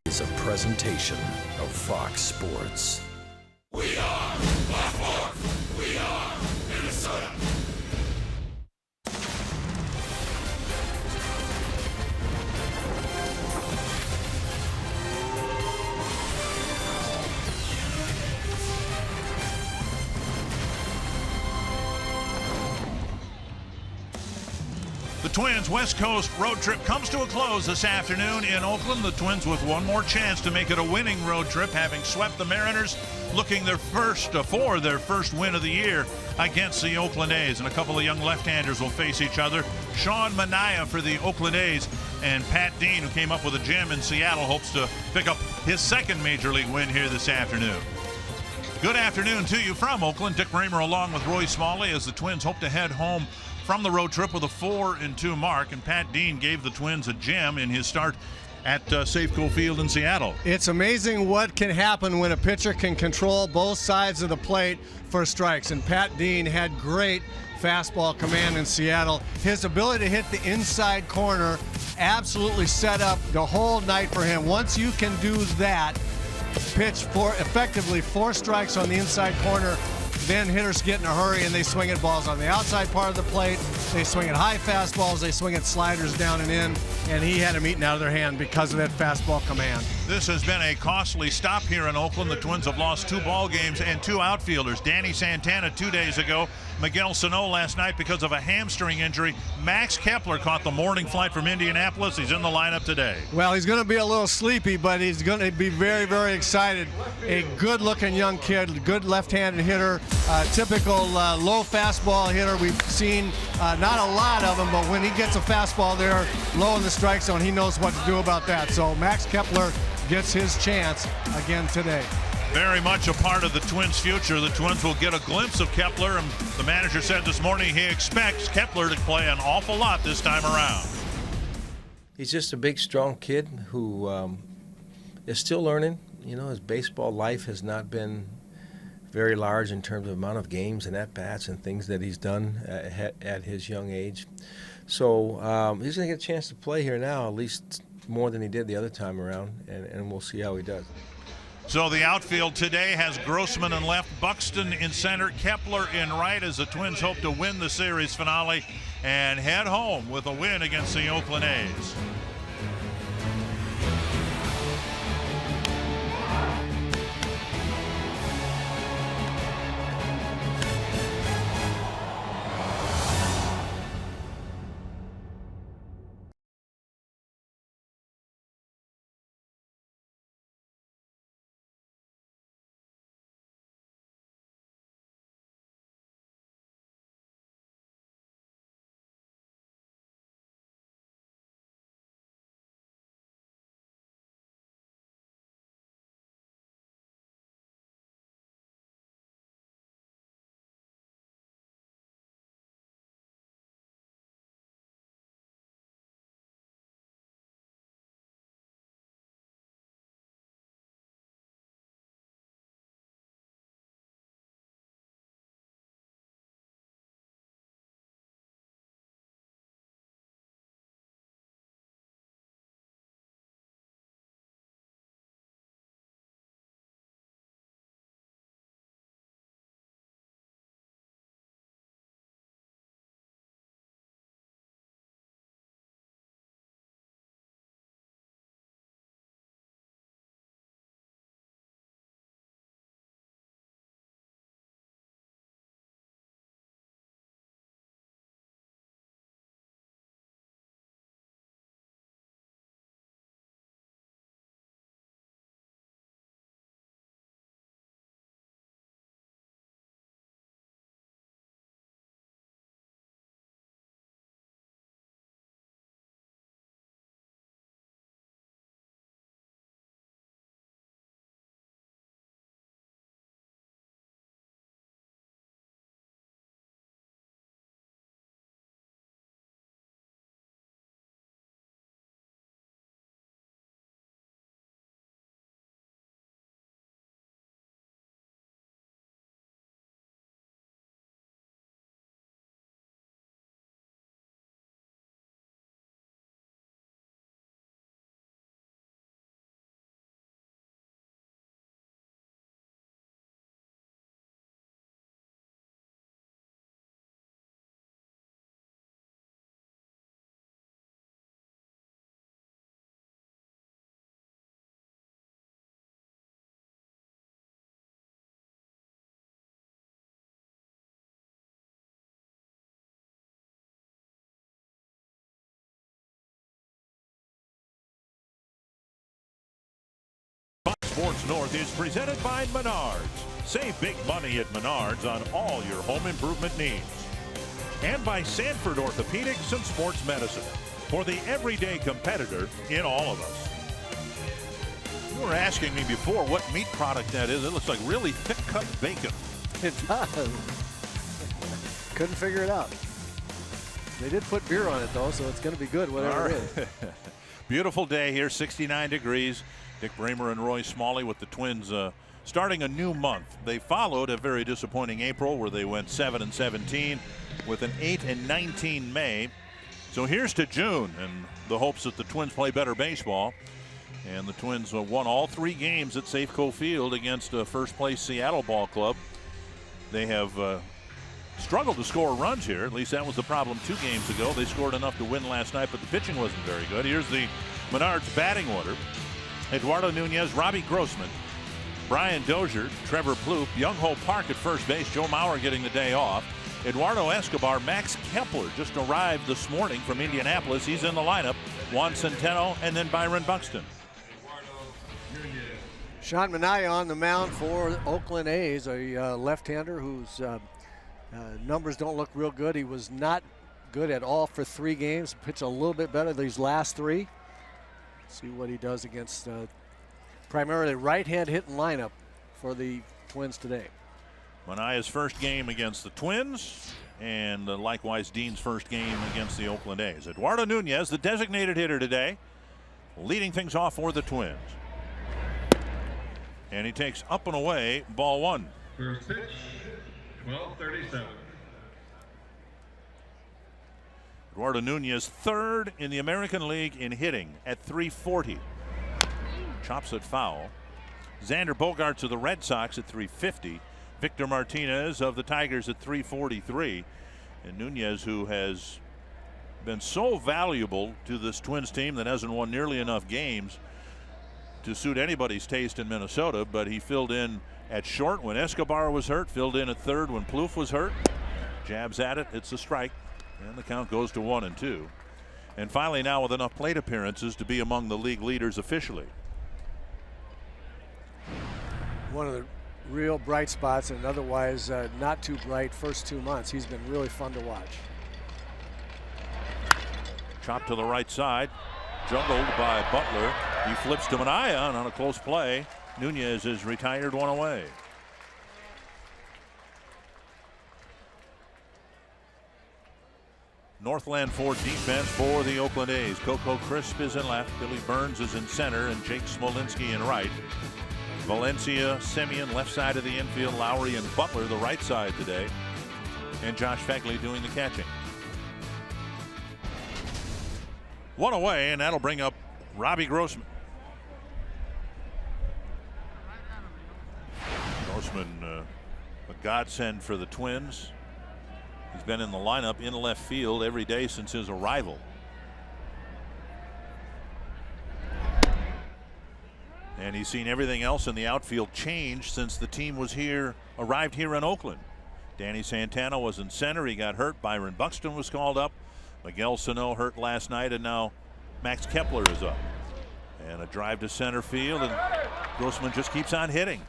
is a presentation of Fox Sports. We are Baltimore. We are Minnesota. The Twins' West Coast road trip comes to a close this afternoon in Oakland. The Twins with one more chance to make it a winning road trip, having swept the Mariners, looking for their first win of the year against the Oakland A's. And a couple of young left-handers will face each other. Sean Manaea for the Oakland A's, and Pat Dean, who came up with a gem in Seattle, hopes to pick up his second major league win here this afternoon. Good afternoon to you from Oakland. Dick Raymer along with Roy Smalley as the Twins hope to head home from the road trip with a 4-2 mark, and Pat Dean gave the Twins a gem in his start at Safeco Field in Seattle. It's amazing what can happen when a pitcher can control both sides of the plate for strikes, and Pat Dean had great fastball command in Seattle. His ability to hit the inside corner absolutely set up the whole night for him. Once you can do that, pitch for effectively 4 strikes on the inside corner, then hitters get in a hurry and they swing at balls on the outside part of the plate. They swing at high fastballs. They swing at sliders down and in. And he had them eaten out of their hand because of that fastball command. This has been a costly stop here in Oakland. The Twins have lost 2 ball games and 2 outfielders. Danny Santana 2 days ago. Miguel Sano last night because of a hamstring injury. Max Kepler caught the morning flight from Indianapolis. He's in the lineup today. Well, he's going to be a little sleepy, but he's going to be very, very excited. A good-looking young kid, good left-handed hitter, typical low fastball hitter. We've seen not a lot of them, but when he gets a fastball there low in the strike zone, he knows what to do about that. So Max Kepler gets his chance again today. Very much a part of the Twins' future. The Twins will get a glimpse of Kepler, and the manager said this morning he expects Kepler to play an awful lot this time around. He's just a big, strong kid who is still learning. You know, his baseball life has not been very large in terms of amount of games and at-bats and things that he's done at his young age. So he's going to get a chance to play here now, at least more than he did the other time around, and we'll see how he does. So the outfield today has Grossman in left, Buxton in center, Kepler in right, as the Twins hope to win the series finale and head home with a win against the Oakland A's. Sports North is presented by Menards. Save big money at Menards on all your home improvement needs. And by Sanford Orthopedics and Sports Medicine, for the everyday competitor in all of us. You were asking me before what meat product that is. It looks like really thick-cut bacon. It does. Couldn't figure it out. They did put beer on it, though, so it's going to be good, whatever it is. Beautiful day here, 69 degrees. Dick Bramer and Roy Smalley with the Twins starting a new month. They followed a very disappointing April where they went 7-17 with an 8-19 May. So here's to June and the hopes that the Twins play better baseball. And the Twins won all 3 games at Safeco Field against first place Seattle ball club. They have struggled to score runs here. At least that was the problem 2 games ago. They scored enough to win last night, but the pitching wasn't very good. Here's the Menards batting order. Eduardo Nunez, Robbie Grossman, Brian Dozier, Trevor Plouffe, Young-Ho Park at first base, Joe Mauer getting the day off. Eduardo Escobar, Max Kepler just arrived this morning from Indianapolis. He's in the lineup. Juan Centeno and then Byron Buxton. Sean Manaea on the mound for Oakland A's, a left-hander whose numbers don't look real good. He was not good at all for 3 games. Pitched a little bit better these last 3. See what he does against primarily right-hand hitting lineup for the Twins today. Manaea's first game against the Twins, and likewise Dean's first game against the Oakland A's. Eduardo Nunez, the designated hitter today, leading things off for the Twins. And he takes up and away, ball 1. First pitch, 12:37. Eduardo Nunez, 3rd in the American League in hitting at .340. Chops it foul. Xander Bogaerts of the Red Sox at .350. Victor Martinez of the Tigers at .343. And Nunez, who has been so valuable to this Twins team that hasn't won nearly enough games to suit anybody's taste in Minnesota, but he filled in at short when Escobar was hurt, filled in at 3rd when Plouffe was hurt. Jabs at it, it's a strike, and the count goes to 1-2. And finally now with enough plate appearances to be among the league leaders officially. One of the real bright spots, and otherwise not too bright first 2 months. He's been really fun to watch. Chop to the right side, juggled by Butler. He flips to Manaea on a close play. Nunez is retired, 1 away. Northland Ford defense for the Oakland A's. Coco Crisp is in left, Billy Burns is in center, and Jake Smolinski in right. Valencia, Semien left side of the infield, Lowry and Butler the right side today, and Josh Fegley doing the catching. 1 away, and that'll bring up Robbie Grossman. Grossman, a godsend for the Twins. He's been in the lineup in left field every day since his arrival. And he's seen everything else in the outfield change since the team arrived here in Oakland. Danny Santana was in center. He got hurt. Byron Buxton was called up. Miguel Sano hurt last night, and now Max Kepler is up. And a drive to center field, and Grossman just keeps on hitting.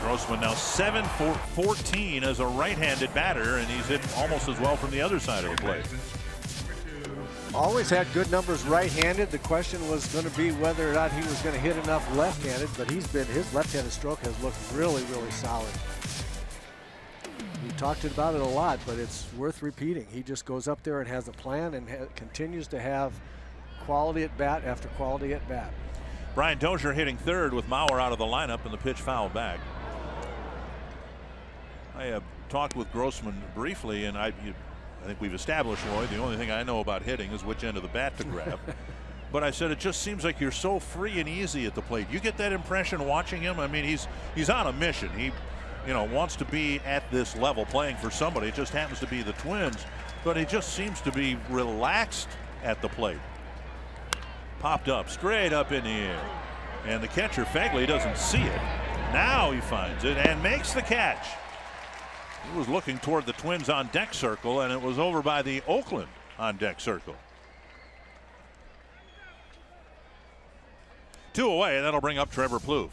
Grossman now 7 for 14 as a right-handed batter, and he's hit almost as well from the other side of the plate. Always had good numbers right-handed. The question was going to be whether or not he was going to hit enough left-handed, but his left-handed stroke has looked really, really solid. We talked about it a lot, but it's worth repeating. He just goes up there and has a plan and continues to have quality at bat after quality at bat. Brian Dozier hitting 3rd with Mauer out of the lineup, and the pitch fouled back. I have talked with Grossman briefly, and I think we've established, Roy, the only thing I know about hitting is which end of the bat to grab. But I said it just seems like you're so free and easy at the plate. You get that impression watching him. I mean, he's on a mission. He wants to be at this level playing for somebody. It just happens to be the Twins, but he just seems to be relaxed at the plate. Popped up, straight up in the air, and the catcher Fegley doesn't see it. Now he finds it and makes the catch. He was looking toward the Twins on deck circle, and it was over by the Oakland on deck circle. 2 away, and that'll bring up Trevor Plouffe.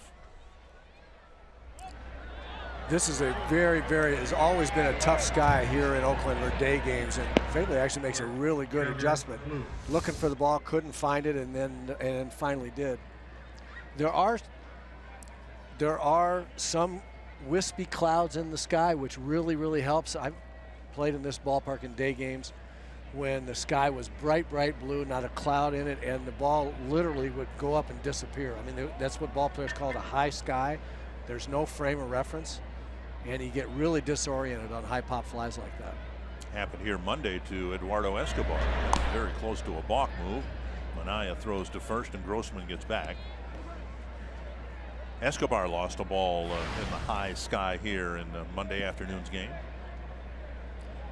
This is a has always been a tough sky here in Oakland for day games, and Fairley actually makes a really good adjustment. Looking for the ball, couldn't find it, and then finally did. There are some wispy clouds in the sky, which really helps. I've played in this ballpark in day games when the sky was bright blue, not a cloud in it, and the ball literally would go up and disappear. I mean, that's what ball players call a high sky. There's no frame of reference, and you get really disoriented on high pop flies like that. Happened here Monday to Eduardo Escobar. Very close to a balk move. Minaya throws to first, and Grossman gets back. Escobar lost a ball in the high sky here in Monday afternoon's game.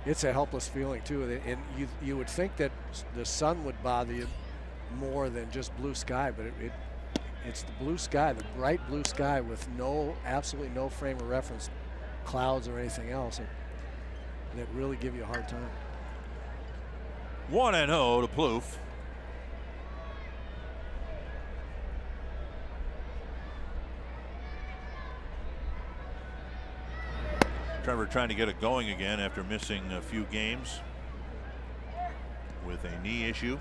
It's a helpless feeling too, and you would think that the sun would bother you more than just blue sky, but it's the blue sky, the bright blue sky with absolutely no frame of reference, clouds or anything else, that really give you a hard time. 1-0 to Plouffe. Trevor trying to get it going again after missing a few games with a knee issue.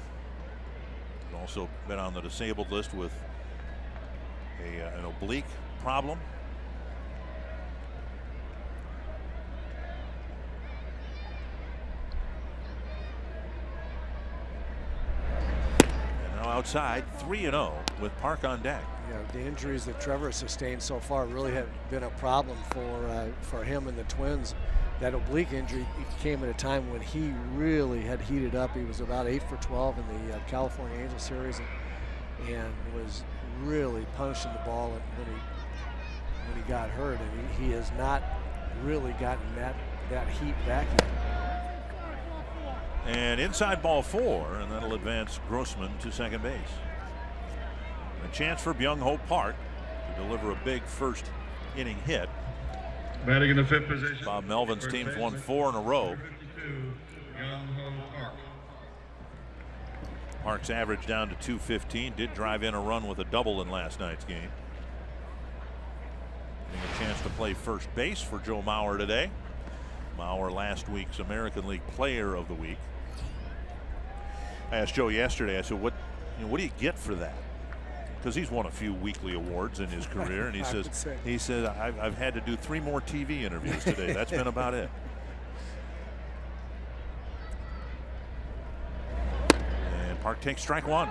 He's also been on the disabled list with an oblique problem. And now outside, 3-0 with Park on deck. Yeah, the injuries that Trevor has sustained so far really have been a problem for him and the Twins. That oblique injury came at a time when he really had heated up. He was about 8 for 12 in the California Angels series, and was really punishing the ball when he got hurt. And he has not really gotten that heat back yet. And inside ball 4, and that'll advance Grossman to second base. A chance for Byung-Ho Park to deliver a big first inning hit. Batting in the 5th position. Bob Melvin's team's won 4 in a row. Park's average down to 215. Did drive in a run with a double in last night's game. Getting a chance to play first base for Joe Mauer today. Mauer, last week's American League Player of the Week. I asked Joe yesterday, I said, what do you get for that? Because he's won a few weekly awards in his career, and he says I've had to do 3 more TV interviews today. That's been about it. And Park takes strike 1.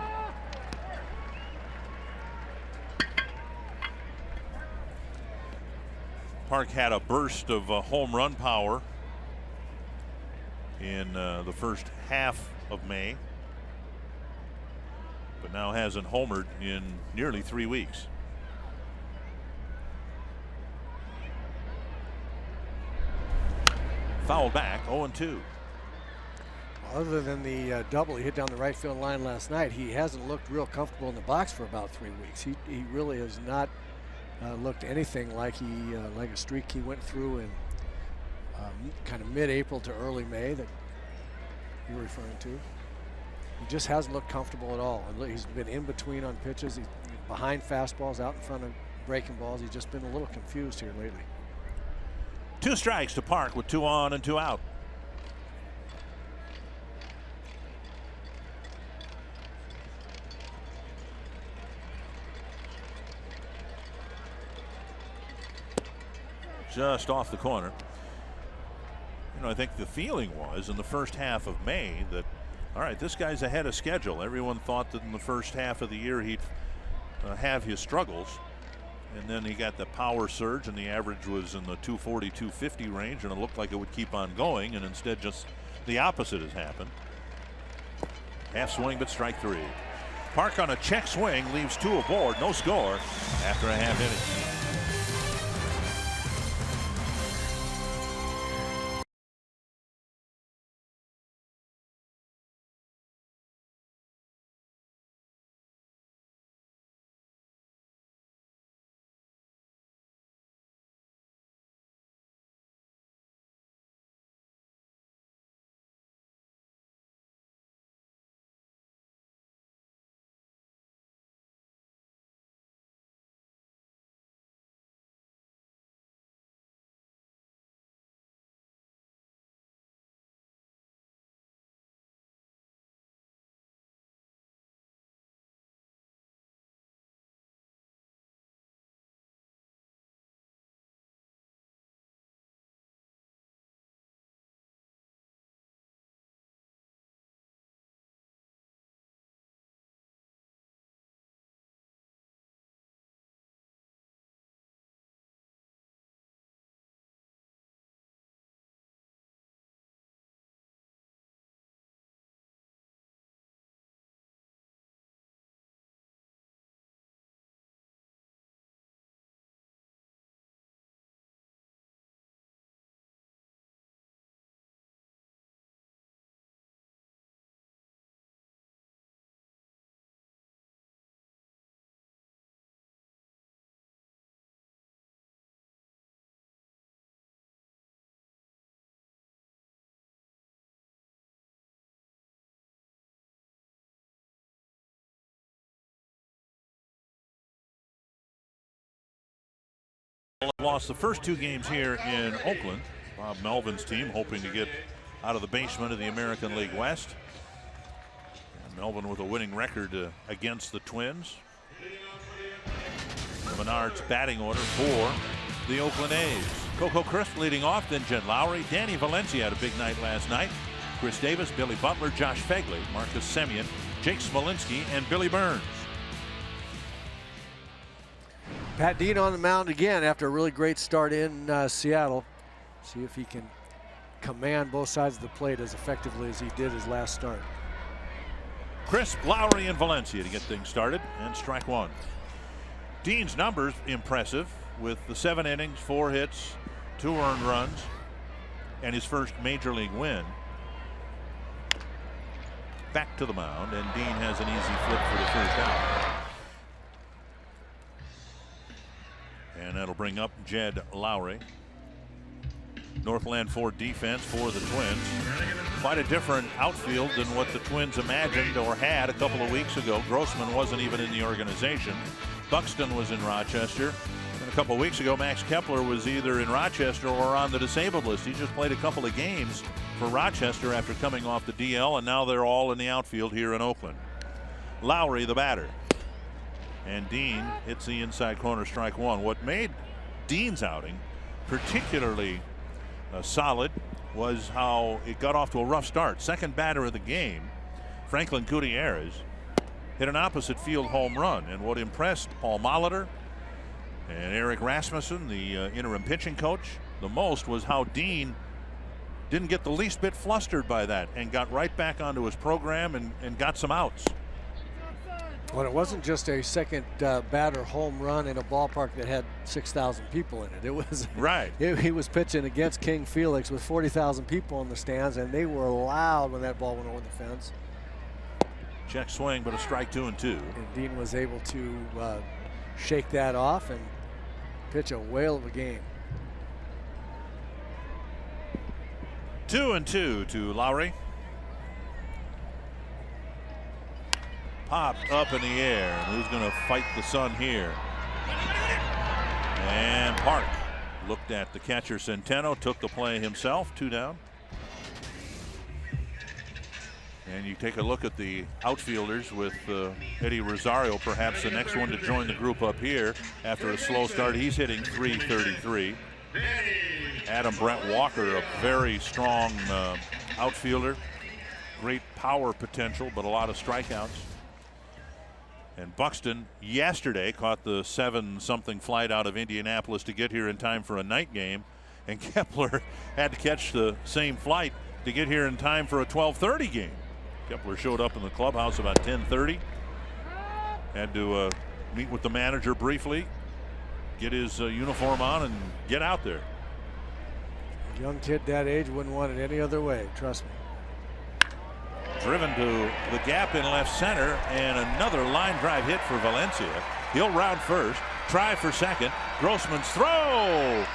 Park had a burst of home run power in the first half of May, but now hasn't homered in nearly 3 weeks. Foul back, 0-2. Other than the double he hit down the right field line last night, he hasn't looked real comfortable in the box for about 3 weeks. He really has not looked anything like like a streak he went through in kind of mid-April to early May that you're referring to. He just hasn't looked comfortable at all. He's been in between on pitches. He's behind fastballs, out in front of breaking balls. He's just been a little confused here lately. 2 strikes to Park with 2 on and 2 out. Just off the corner. I think the feeling was in the first half of May that, all right, this guy's ahead of schedule. Everyone thought that in the first half of the year he'd have his struggles, and then he got the power surge, and the average was in the 240, 250 range, and it looked like it would keep on going, and instead just the opposite has happened. Half swing, but strike 3. Park on a check swing leaves 2 aboard, no score after a half inning. lost the first 2 games here in Oakland. Bob Melvin's team hoping to get out of the basement of the American League West. And Melvin with a winning record against the Twins. The Menard's batting order for the Oakland A's. Coco Crisp leading off, then Jed Lowry. Danny Valencia had a big night last night. Chris Davis, Billy Butler, Josh Fegley, Marcus Semien, Jake Smolinski, and Billy Burns. Pat Dean on the mound again after a really great start in Seattle. See if he can command both sides of the plate as effectively as he did his last start. Crisp, Lowry, and Valencia to get things started, and strike 1. Dean's numbers impressive with the 7 innings, 4 hits, 2 earned runs, and his first major league win. Back to the mound, and Dean has an easy flip for the first out. And that'll bring up Jed Lowry. Northland Ford defense for the Twins. Quite a different outfield than what the Twins imagined or had a couple of weeks ago. Grossman wasn't even in the organization. Buxton was in Rochester. And a couple of weeks ago, Max Kepler was either in Rochester or on the disabled list. He just played a couple of games for Rochester after coming off the DL, and now they're all in the outfield here in Oakland. Lowry, the batter. And Dean hits the inside corner, strike 1. What made Dean's outing particularly solid was how it got off to a rough start. Second batter of the game, Franklin Gutierrez, hit an opposite field home run. And what impressed Paul Molitor and Eric Rasmussen, the interim pitching coach, the most was how Dean didn't get the least bit flustered by that and got right back onto his program and got some outs. Well, it wasn't just a second batter home run in a ballpark that had 6,000 people in it. It was right. He was pitching against King Felix with 40,000 people in the stands, and they were loud when that ball went over the fence. Check swing, but a strike 2 and 2. And Dean was able to shake that off and pitch a whale of a game. 2 and 2 to Lowry. Popped up in the air. Who's going to fight the sun here? And Park looked at the catcher Centeno, took the play himself. 2 down. And you take a look at the outfielders with Eddie Rosario, perhaps the next one to join the group up here after a slow start. He's hitting .333. Adam Brent Walker, a very strong outfielder. Great power potential, but a lot of strikeouts. And Buxton yesterday caught the 7-something flight out of Indianapolis to get here in time for a night game. And Kepler had to catch the same flight to get here in time for a 12:30 game. Kepler showed up in the clubhouse about 10:30. Had to meet with the manager briefly, get his uniform on, and get out there. A young kid that age wouldn't want it any other way, trust me. Driven to the gap in left center, and another line drive hit for Valencia. He'll round first, try for second. Grossman's throw.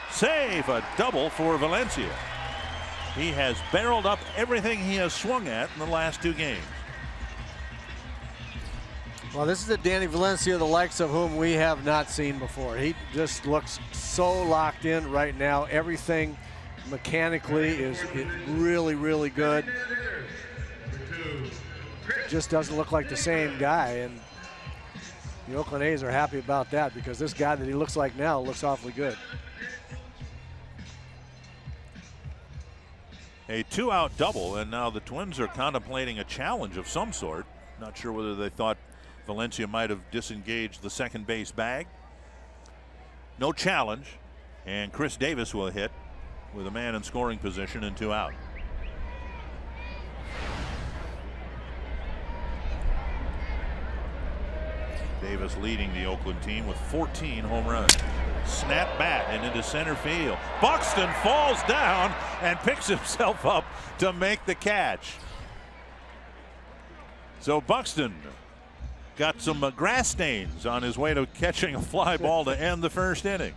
Save, a double for Valencia. He has barreled up everything he has swung at in the last 2 games. Well, this is a Danny Valencia, the likes of whom we have not seen before. He just looks so locked in right now. Everything mechanically is really, really good. Just doesn't look like the same guy, and the Oakland A's are happy about that because this guy that he looks like now looks awfully good. A 2-out double, and now the Twins are contemplating a challenge of some sort. Not sure whether they thought Valencia might have disengaged the second base bag. No challenge, and Chris Davis will hit with a man in scoring position and 2 out. Davis leading the Oakland team with 14 home runs. Snap bat and into center field. Buxton falls down and picks himself up to make the catch. So Buxton got some grass stains on his way to catching a fly ball to end the first inning.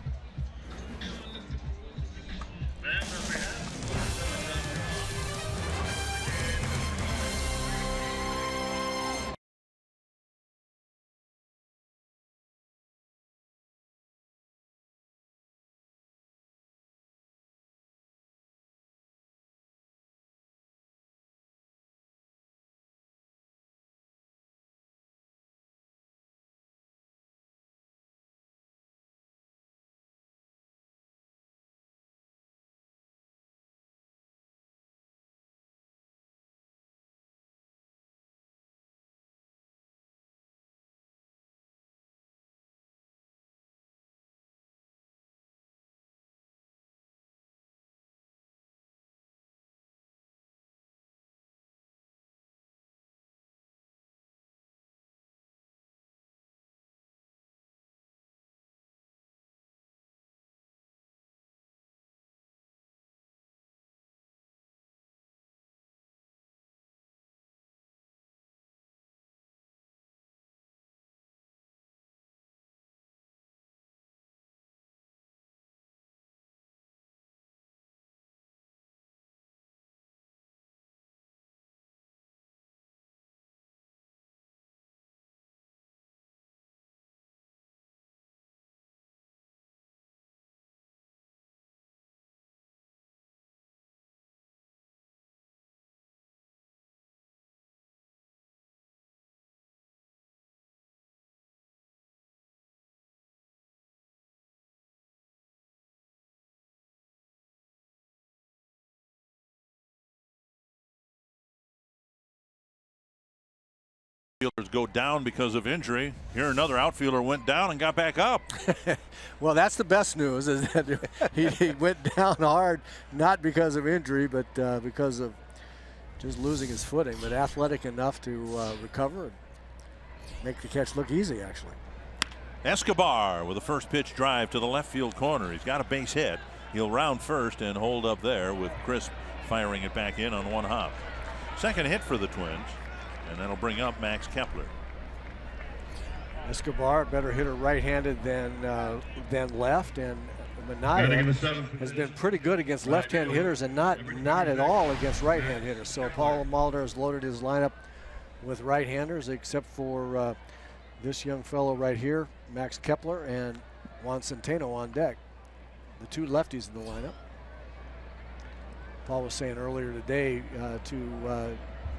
Outfielders go down because of injury. Here another outfielder went down and got back up. Well, that's the best news, is that he went down hard, not because of injury, but because of just losing his footing, but athletic enough to recover and make the catch look easy, actually. Escobar with a first pitch drive to the left field corner. He's got a base hit. He'll round first and hold up there with Crisp firing it back in on one hop. Second hit for the Twins, and that'll bring up Max Kepler. Escobar, better hitter right-handed than left, and Minaya has been pretty good against left-hand hitters and not at all against right-hand hitters. So Paul Mulder has loaded his lineup with right-handers, except for this young fellow right here, Max Kepler, and Juan Centeno on deck. The two lefties in the lineup. Paul was saying earlier today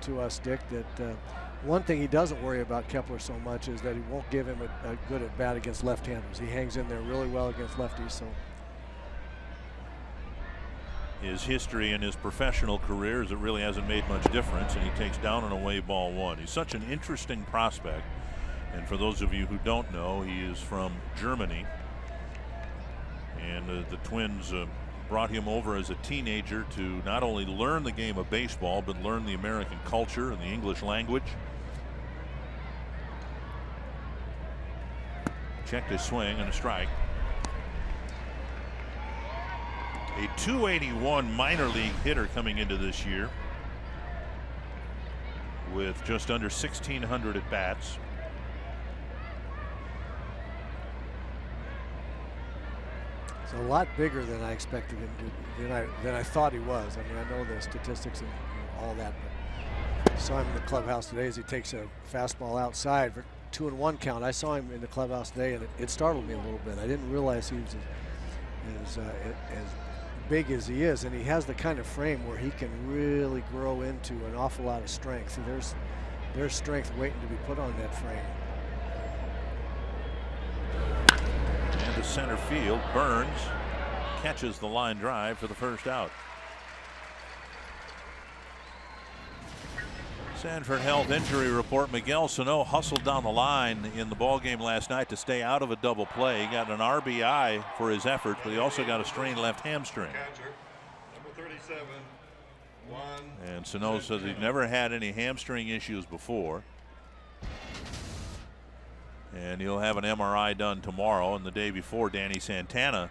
to us, Dick, that one thing he doesn't worry about Kepler so much is that he won't give him a good at bat against left-handers. He hangs in there really well against lefties. So his history and his professional career is it really hasn't made much difference, and he takes down and away ball one. He's such an interesting prospect, and for those of you who don't know, he is from Germany, and the Twins brought him over as a teenager to not only learn the game of baseball but learn the American culture and the English language. Checked his swing and a strike. A .281 minor league hitter coming into this year with just under 1,600 at bats. a lot bigger than I expected him to, than I thought he was. I mean, I know the statistics and all that, but I saw him in the clubhouse today as he takes a fastball outside for 2-1 count. I saw him in the clubhouse today, and it startled me a little bit. I didn't realize he was as big as he is, and he has the kind of frame where he can really grow into an awful lot of strength. And there's strength waiting to be put on that frame. And to center field, Burns catches the line drive for the first out. Sanford Health injury report. Miguel Sano hustled down the line in the ballgame last night to stay out of a double play. He got an RBI for his efforts, but he also got a strained left hamstring. Number 37, and Sano says he's never had any hamstring issues before. And he'll have an MRI done tomorrow. And the day before, Danny Santana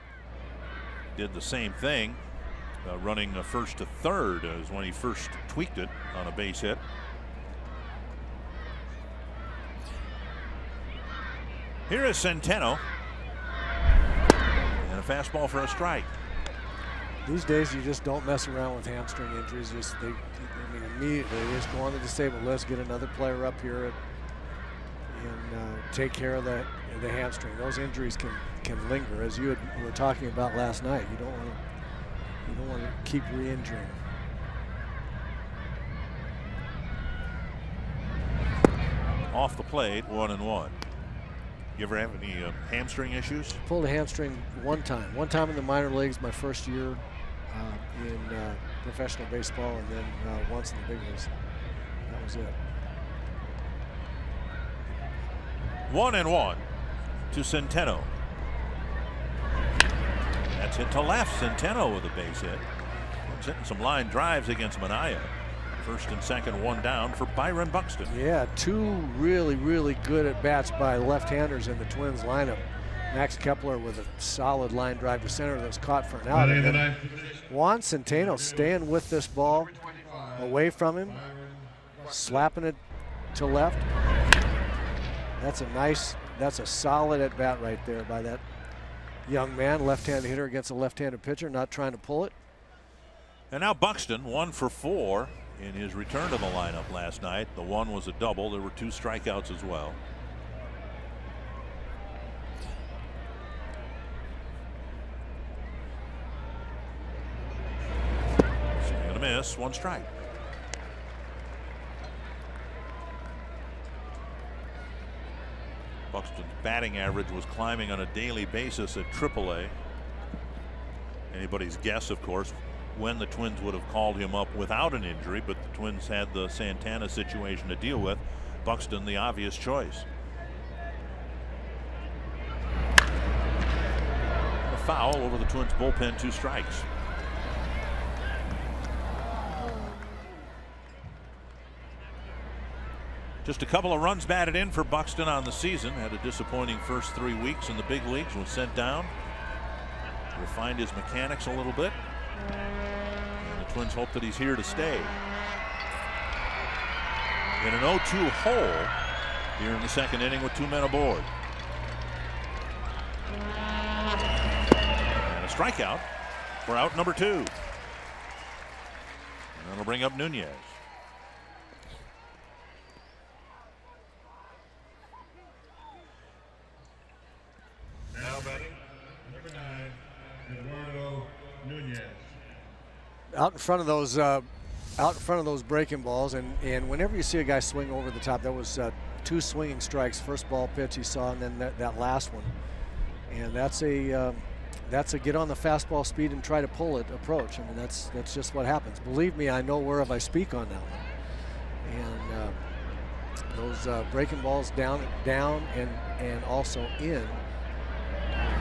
did the same thing, running first to third is when he first tweaked it on a base hit. Here is Centeno, and a fastball for a strike. These days, you just don't mess around with hamstring injuries. Immediately they just go on the disabled list, get another player up here, and take care of the hamstring. Those injuries can linger, as you were talking about last night. You don't want to keep re-injuring. Off the plate, 1-1. You ever have any hamstring issues? Pulled a hamstring one time in the minor leagues my first year in professional baseball, and then once in the big leagues. That was it. 1-1 to Centeno. That's hit to left. Centeno with a base hit. He's hitting some line drives against Minaya. First and second, one down for Byron Buxton. Yeah, two really good at bats by left-handers in the Twins lineup. Max Kepler with a solid line drive to center that was caught for an out. And then Juan Centeno staying with this ball away from him, slapping it to left. That's a solid at bat right there by that young man, left-handed hitter against a left-handed pitcher, not trying to pull it. And now Buxton, 1 for 4 in his return to the lineup last night. The one was a double. There were 2 strikeouts as well. Swing and a miss, 1 strike. Buxton's batting average was climbing on a daily basis at AAA. Anybody's guess, of course, when the Twins would have called him up without an injury, but the Twins had the Santana situation to deal with. Buxton the obvious choice. A foul over the Twins bullpen, 2 strikes. Just a couple of runs batted in for Buxton on the season. Had a disappointing first 3 weeks in the big leagues. Was sent down. Refined his mechanics a little bit. And the Twins hope that he's here to stay. In an 0-2 hole here in the second inning with 2 men aboard. And a strikeout for out number 2. And that'll bring up Nunez. Now batting, number 9, Eduardo Nunez. Out in front of those breaking balls, and whenever you see a guy swing over the top, that was 2 swinging strikes. First ball pitch he saw, and then that last one, and that's a get on the fastball speed and try to pull it approach. I mean, that's just what happens. Believe me, I know whereof I speak on that one. And those breaking balls down and also in,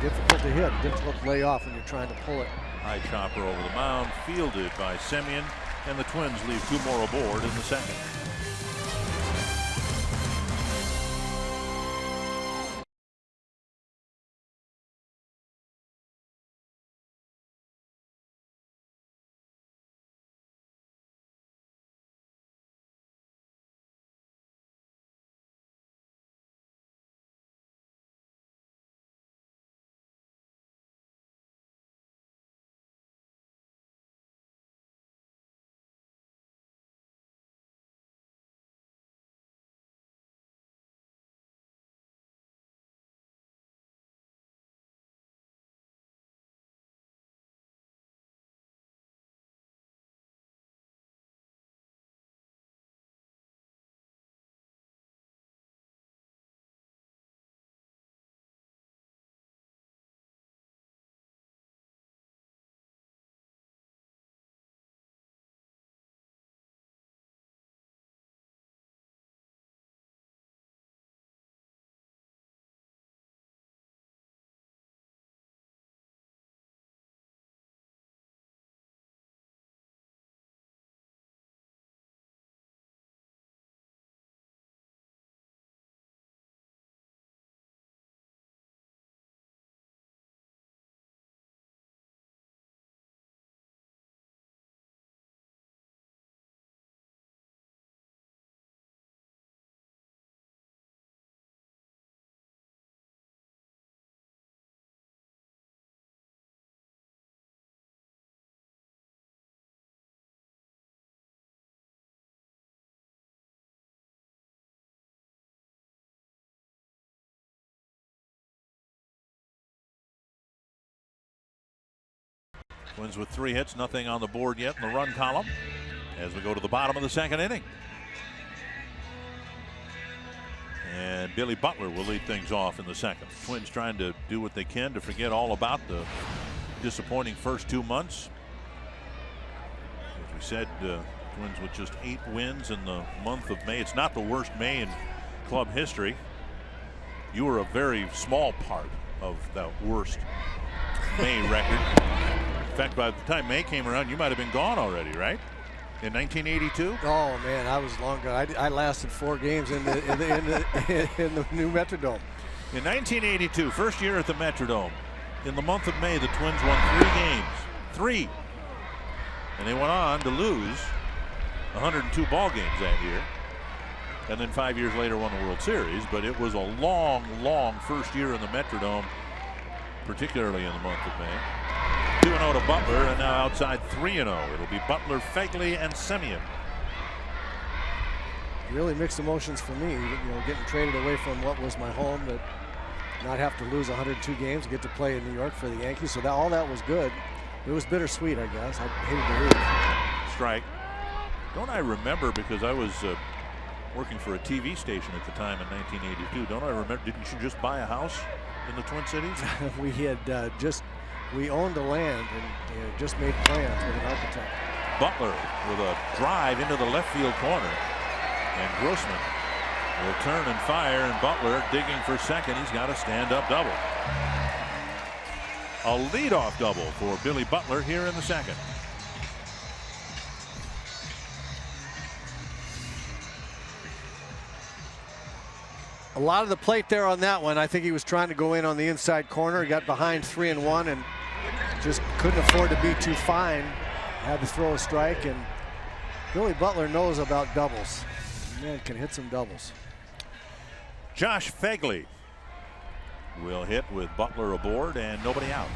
difficult to hit, difficult to lay off when you're trying to pull it. High chopper over the mound, fielded by Semien, and the Twins leave 2 more aboard in the second. Twins with 3 hits, nothing on the board yet in the run column as we go to the bottom of the second inning. And Billy Butler will lead things off in the second. Twins trying to do what they can to forget all about the disappointing first 2 months. As we said, Twins with just 8 wins in the month of May. It's not the worst May in club history. You were a very small part of that worst May record. In fact, by the time May came around, you might have been gone already, right? In 1982? Oh man, I was long gone. I lasted 4 games in the new Metrodome. In 1982, first year at the Metrodome, in the month of May, the Twins won 3 games. 3. And they went on to lose 102 ball games that year. And then 5 years later won the World Series. But it was a long, long first year in the Metrodome, particularly in the month of May. 2-0 to Butler, and now outside 3-0. It'll be Butler, Fegley, and Semien. Really mixed emotions for me, getting traded away from what was my home, but not have to lose 102 games, get to play in New York for the Yankees. So all that was good. It was bittersweet, I guess. I hated to leave. Strike. Don't I remember, because I was working for a TV station at the time in 1982. Don't I remember? Didn't you just buy a house in the Twin Cities? We had we owned the land and just made plans with an architect. Butler with a drive into the left field corner, and Grossman will turn and fire, and Butler digging for second. He's got a stand-up double. A leadoff double for Billy Butler here in the second. A lot of the plate there on that one. I think he was trying to go in on the inside corner. He got behind 3-1 and just couldn't afford to be too fine. Had to throw a strike, and Billy Butler knows about doubles. Man can hit some doubles. Josh Phegley will hit with Butler aboard and nobody out.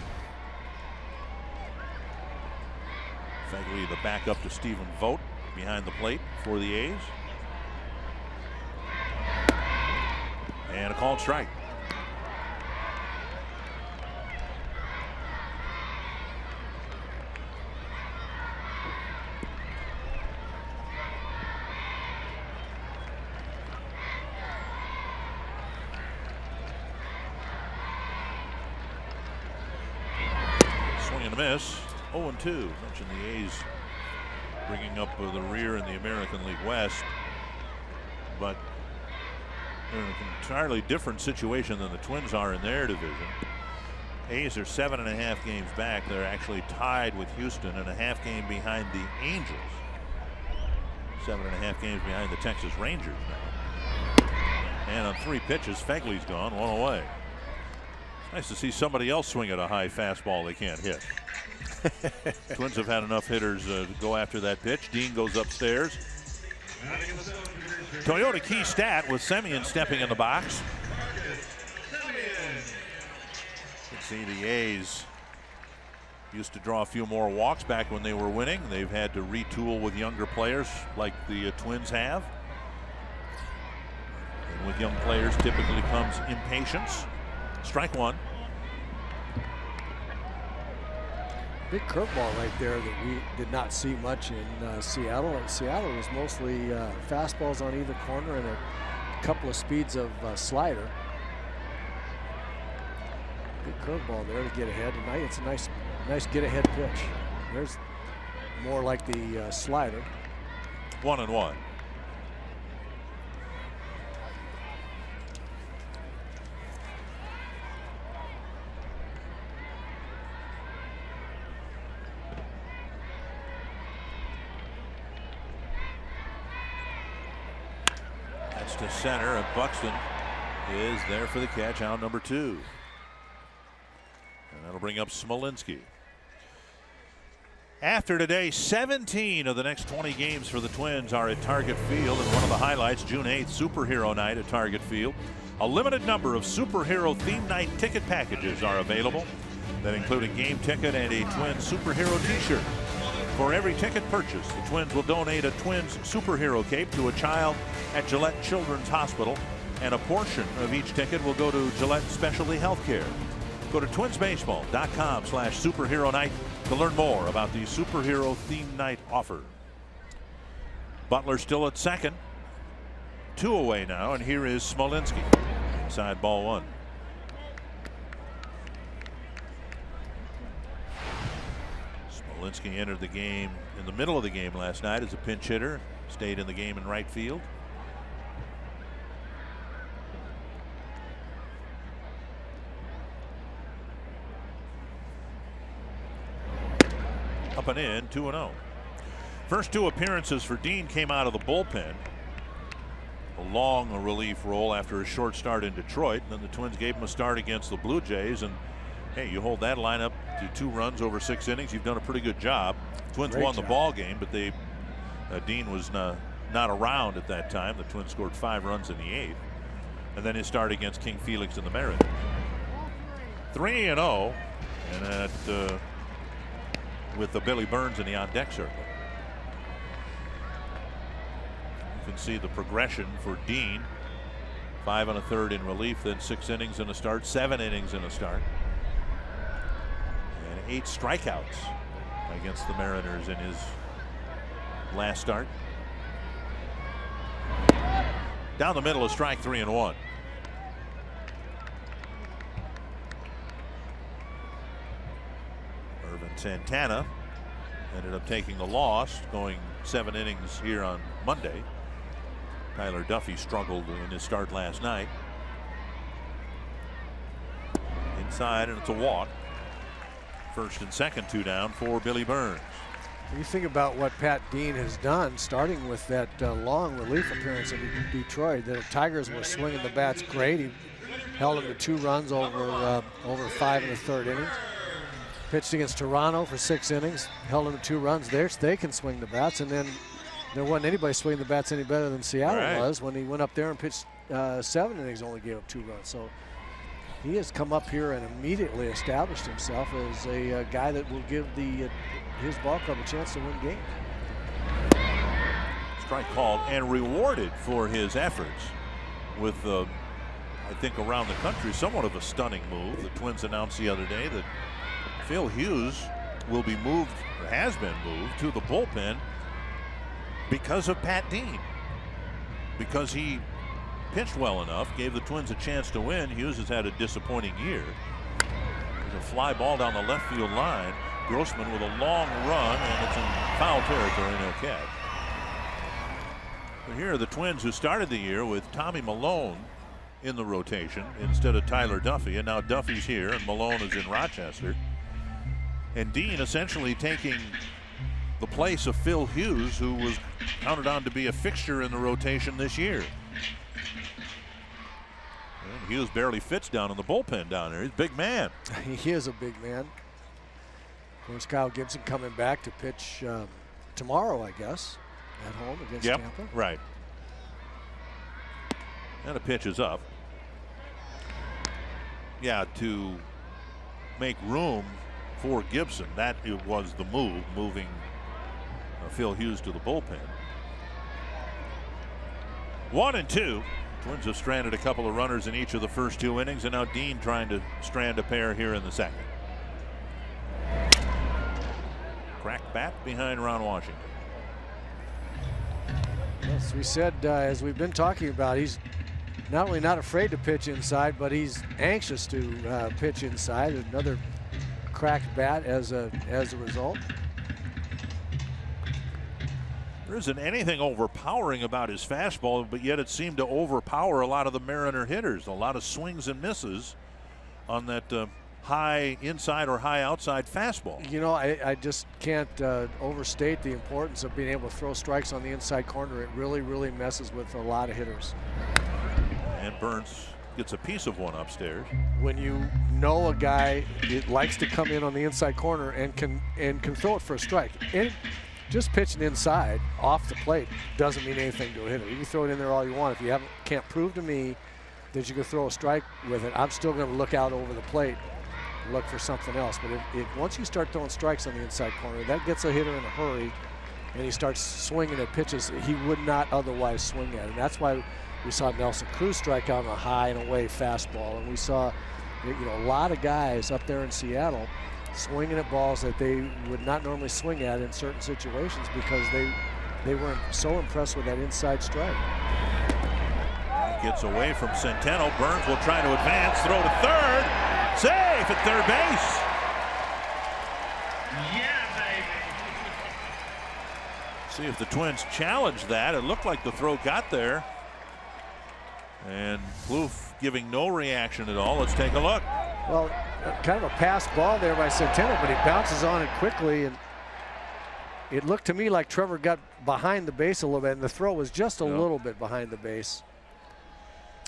Phegley, the backup to Stephen Vogt, behind the plate for the A's. And a called strike. Swing and a miss. 0-2. Mentioned the A's bringing up the rear in the American League West, but they're in an entirely different situation than the Twins are in their division. A's are 7.5 games back. They're actually tied with Houston and a half game behind the Angels. 7.5 games behind the Texas Rangers now. And on 3 pitches, Phegley's gone, 1 away. It's nice to see somebody else swing at a high fastball they can't hit. Twins have had enough hitters to go after that pitch. Dean goes upstairs. Toyota Key Stat with Semien stepping in the box. You can see the A's used to draw a few more walks back when they were winning. They've had to retool with younger players like the Twins have. And with young players typically comes impatience. Strike one. Big curveball right there that we did not see much in Seattle. Seattle was mostly fastballs on either corner and a couple of speeds of slider. Big curveball there to get ahead. Tonight it's a nice get ahead pitch. There's more like the slider. 1-1. To center, and Buxton is there for the catch, out number 2. And that'll bring up Smolinski. After today, 17 of the next 20 games for the Twins are at Target Field, and one of the highlights, June 8th, Superhero Night at Target Field. A limited number of superhero theme night ticket packages are available that include a game ticket and a Twins superhero t-shirt. For every ticket purchase, the Twins will donate a Twins superhero cape to a child at Gillette Children's Hospital, and a portion of each ticket will go to Gillette Specialty Healthcare. Go to twinsbaseball.com/superhero night to learn more about the superhero theme night offer. Butler still at second. 2 away now, and here is Smolinski. Inside ball 1. Smolinski entered the game in the middle of the game last night as a pinch hitter. Stayed in the game in right field. Up and in, 2-0. First 2 appearances for Dean came out of the bullpen. A long relief role after a short start in Detroit. And then the Twins gave him a start against the Blue Jays, and hey, you hold that lineup to 2 runs over 6 innings, you've done a pretty good job. Twins won the ball game, but Dean was not around at that time. The Twins scored 5 runs in the 8th. And then his start against King Felix and the Mariners. 3-0, and that with the Billy Burns in the on-deck circle. You can see the progression for Dean. 5 1/3 in relief, then 6 innings in a start, 7 innings in a start. 8 strikeouts against the Mariners in his last start. Down the middle, a strike, 3-1. Irvin Santana ended up taking the loss, going 7 innings here on Monday. Tyler Duffy struggled in his start last night. Inside, and it's a walk. First and second, 2 down for Billy Burns. You think about what Pat Dean has done, starting with that long relief appearance in Detroit. The Tigers were swinging the bats great. He held them to 2 runs over 5 1/3 innings. Pitched against Toronto for 6 innings, held them to 2 runs. They can swing the bats, and then there wasn't anybody swinging the bats any better than Seattle was when he went up there and pitched 7 innings, only gave up 2 runs. So he has come up here and immediately established himself as a guy that will give his ball club a chance to win games. Strike called and rewarded for his efforts with, I think, around the country, somewhat of a stunning move. The Twins announced the other day that Phil Hughes will be moved, or has been moved, to the bullpen because of Pat Dean. Because he pitched well enough, gave the Twins a chance to win. Hughes has had a disappointing year. There's a fly ball down the left field line. Grossman with a long run, and it's in foul territory, no catch. But here are the Twins, who started the year with Tommy Malone in the rotation instead of Tyler Duffy, and now Duffy's here and Malone is in Rochester. And Dean essentially taking the place of Phil Hughes, who was counted on to be a fixture in the rotation this year. And Hughes barely fits down in the bullpen down there. He's a big man. He is a big man. Of course, Kyle Gibson coming back to pitch tomorrow, I guess, at home against Tampa. Right. And the pitch is up. Yeah, to make room for Gibson, that was the move, moving Phil Hughes to the bullpen. 1-2. Twins have stranded a couple of runners in each of the first 2 innings, and now Dean trying to strand a pair here in the second. Cracked bat behind Ron Washington. Yes, we said, as we've been talking about, he's not only not afraid to pitch inside, but he's anxious to pitch inside. Another cracked bat as a result. There isn't anything overpowering about his fastball, but yet it seemed to overpower a lot of the Mariner hitters. A lot of swings and misses on that high inside or high outside fastball. You know, I just can't overstate the importance of being able to throw strikes on the inside corner. It really, really messes with a lot of hitters. And Burns gets a piece of one upstairs. When you know a guy that likes to come in on the inside corner and can throw it for a strike, and just pitching inside off the plate doesn't mean anything to a hitter. You can throw it in there all you want. If you can't prove to me that you can throw a strike with it, I'm still going to look out over the plate and look for something else. But if once you start throwing strikes on the inside corner, that gets a hitter in a hurry, and he starts swinging at pitches he would not otherwise swing at. And that's why we saw Nelson Cruz strike out on a high and away fastball, and we saw a lot of guys up there in Seattle swinging at balls that they would not normally swing at in certain situations because they were so impressed with that inside strike. Gets away from Centeno. Burns will try to advance, throw to third. Safe at third base. Yeah, baby. See if the Twins challenge that. It looked like the throw got there. And Plouffe giving no reaction at all. Let's take a look. Well, kind of a pass ball there by Centeno, but he bounces on it quickly, and it looked to me like Trevor got behind the base a little bit, and the throw was just a little bit behind the base,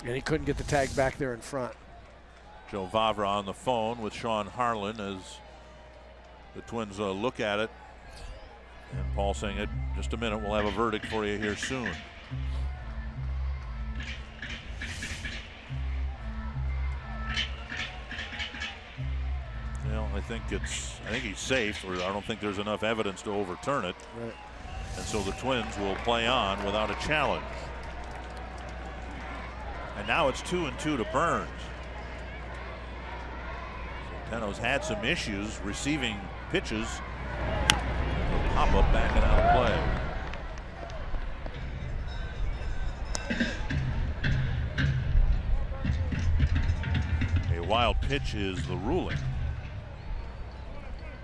and he couldn't get the tag back there in front. Joe Vavra on the phone with Sean Harlan as the Twins look at it, and Paul saying, "In just a minute, we'll have a verdict for you here soon." Well, I think he's safe, or I don't think there's enough evidence to overturn it. Right. And so the Twins will play on without a challenge. And now it's 2-2 to Burns. Centeno's had some issues receiving pitches. Pop-up backing out of play. A wild pitch is the ruling,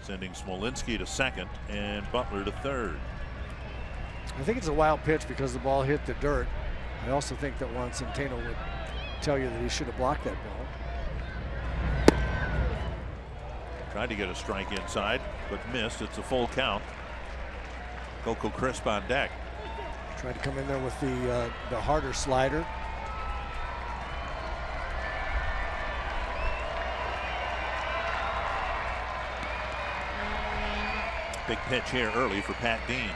sending Smolinski to second and Butler to third. I think it's a wild pitch because the ball hit the dirt. I also think that Juan Centeno would tell you that he should have blocked that ball. Tried to get a strike inside, but missed. It's a full count. Coco Crisp on deck. Tried to come in there with the harder slider. Big pitch here early for Pat Dean.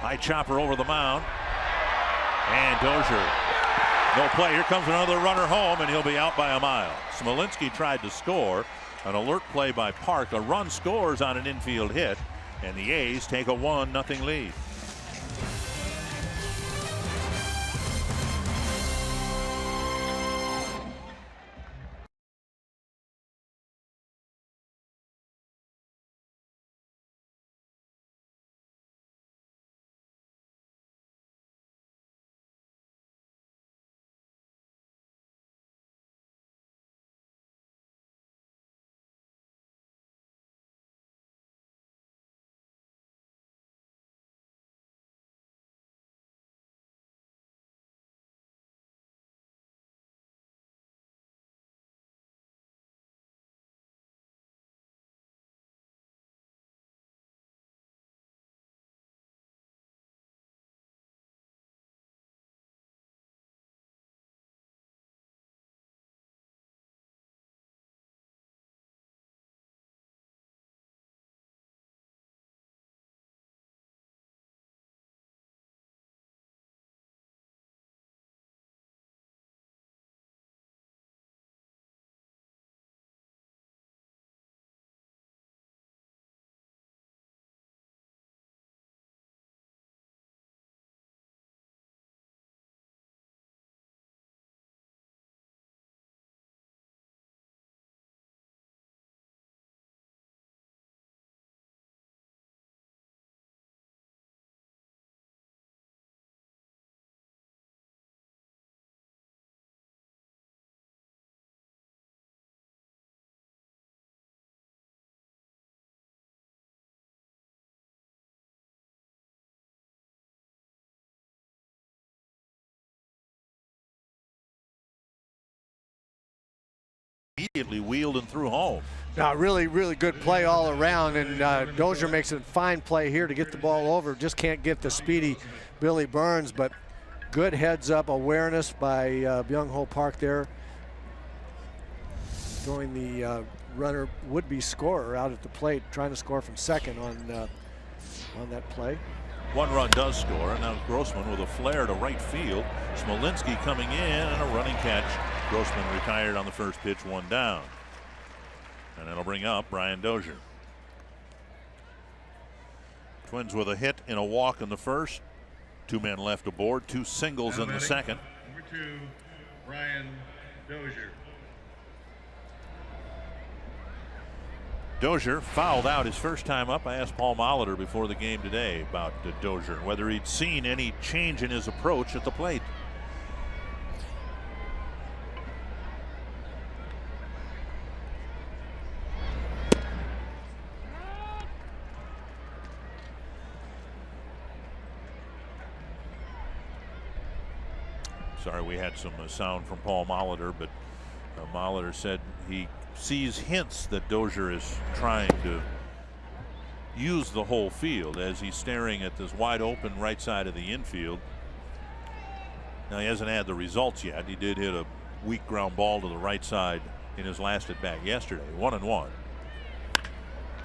High chopper over the mound. And Dozier. No play. Here comes another runner home, and he'll be out by a mile. Smolinski tried to score. An alert play by Park. A run scores on an infield hit, and the A's take a 1-0 lead. Immediately wheeled and threw home. Now, really, really good play all around, and Dozier makes a fine play here to get the ball over. Just can't get the speedy Billy Burns, but good heads-up awareness by Byung-Ho Park there, throwing the runner would-be scorer out at the plate, trying to score from second on that play. One run does score, and now Grossman with a flare to right field. Smolinski coming in and a running catch. Grossman retired on the first pitch, one down. And it'll bring up Brian Dozier. Twins with a hit and a walk in the first. Two men left aboard, two singles in the second. Number 2, Brian Dozier. Dozier fouled out his first time up. I asked Paul Molitor before the game today about Dozier and whether he'd seen any change in his approach at the plate. Sorry, we had some sound from Paul Molitor, but Molitor said he sees hints that Dozier is trying to use the whole field as he's staring at this wide open right side of the infield. Now, he hasn't had the results yet. He did hit a weak ground ball to the right side in his last at bat yesterday. 1-1.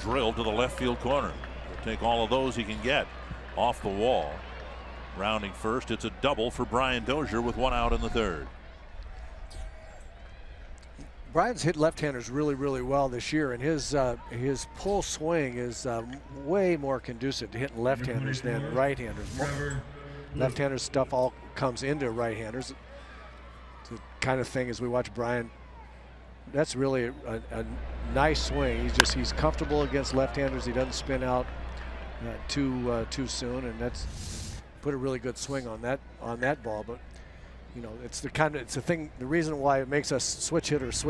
Drilled to the left field corner. He'll take all of those he can get off the wall. Rounding first, it's a double for Brian Dozier with one out in the third. Brian's hit left-handers really, really well this year, and his pull swing is way more conducive to hitting left-handers than right-handers. Left-handers stuff all comes into right-handers. It's the kind of thing as we watch Brian. That's really a nice swing. He's comfortable against left-handers. He doesn't spin out too soon, and that's put a really good swing on that ball. But you know, it's the thing. The reason why it makes us switch hitters.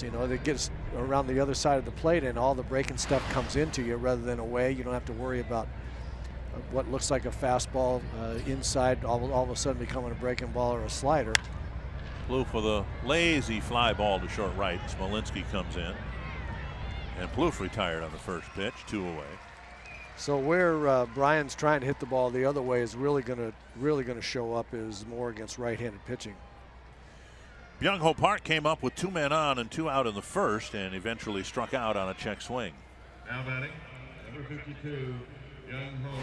You know, that gets around the other side of the plate, and all the breaking stuff comes into you rather than away. You don't have to worry about what looks like a fastball inside, all of a sudden becoming a breaking ball or a slider. Plouffe with a lazy fly ball to short right. Smolinski comes in. And Plouffe retired on the first pitch, 2 away. So where Brian's trying to hit the ball the other way is really gonna show up is more against right-handed pitching. Byung-Ho Park came up with 2 men on and 2 out in the first, and eventually struck out on a check swing. Now batting, number 52, Byung-Ho Park.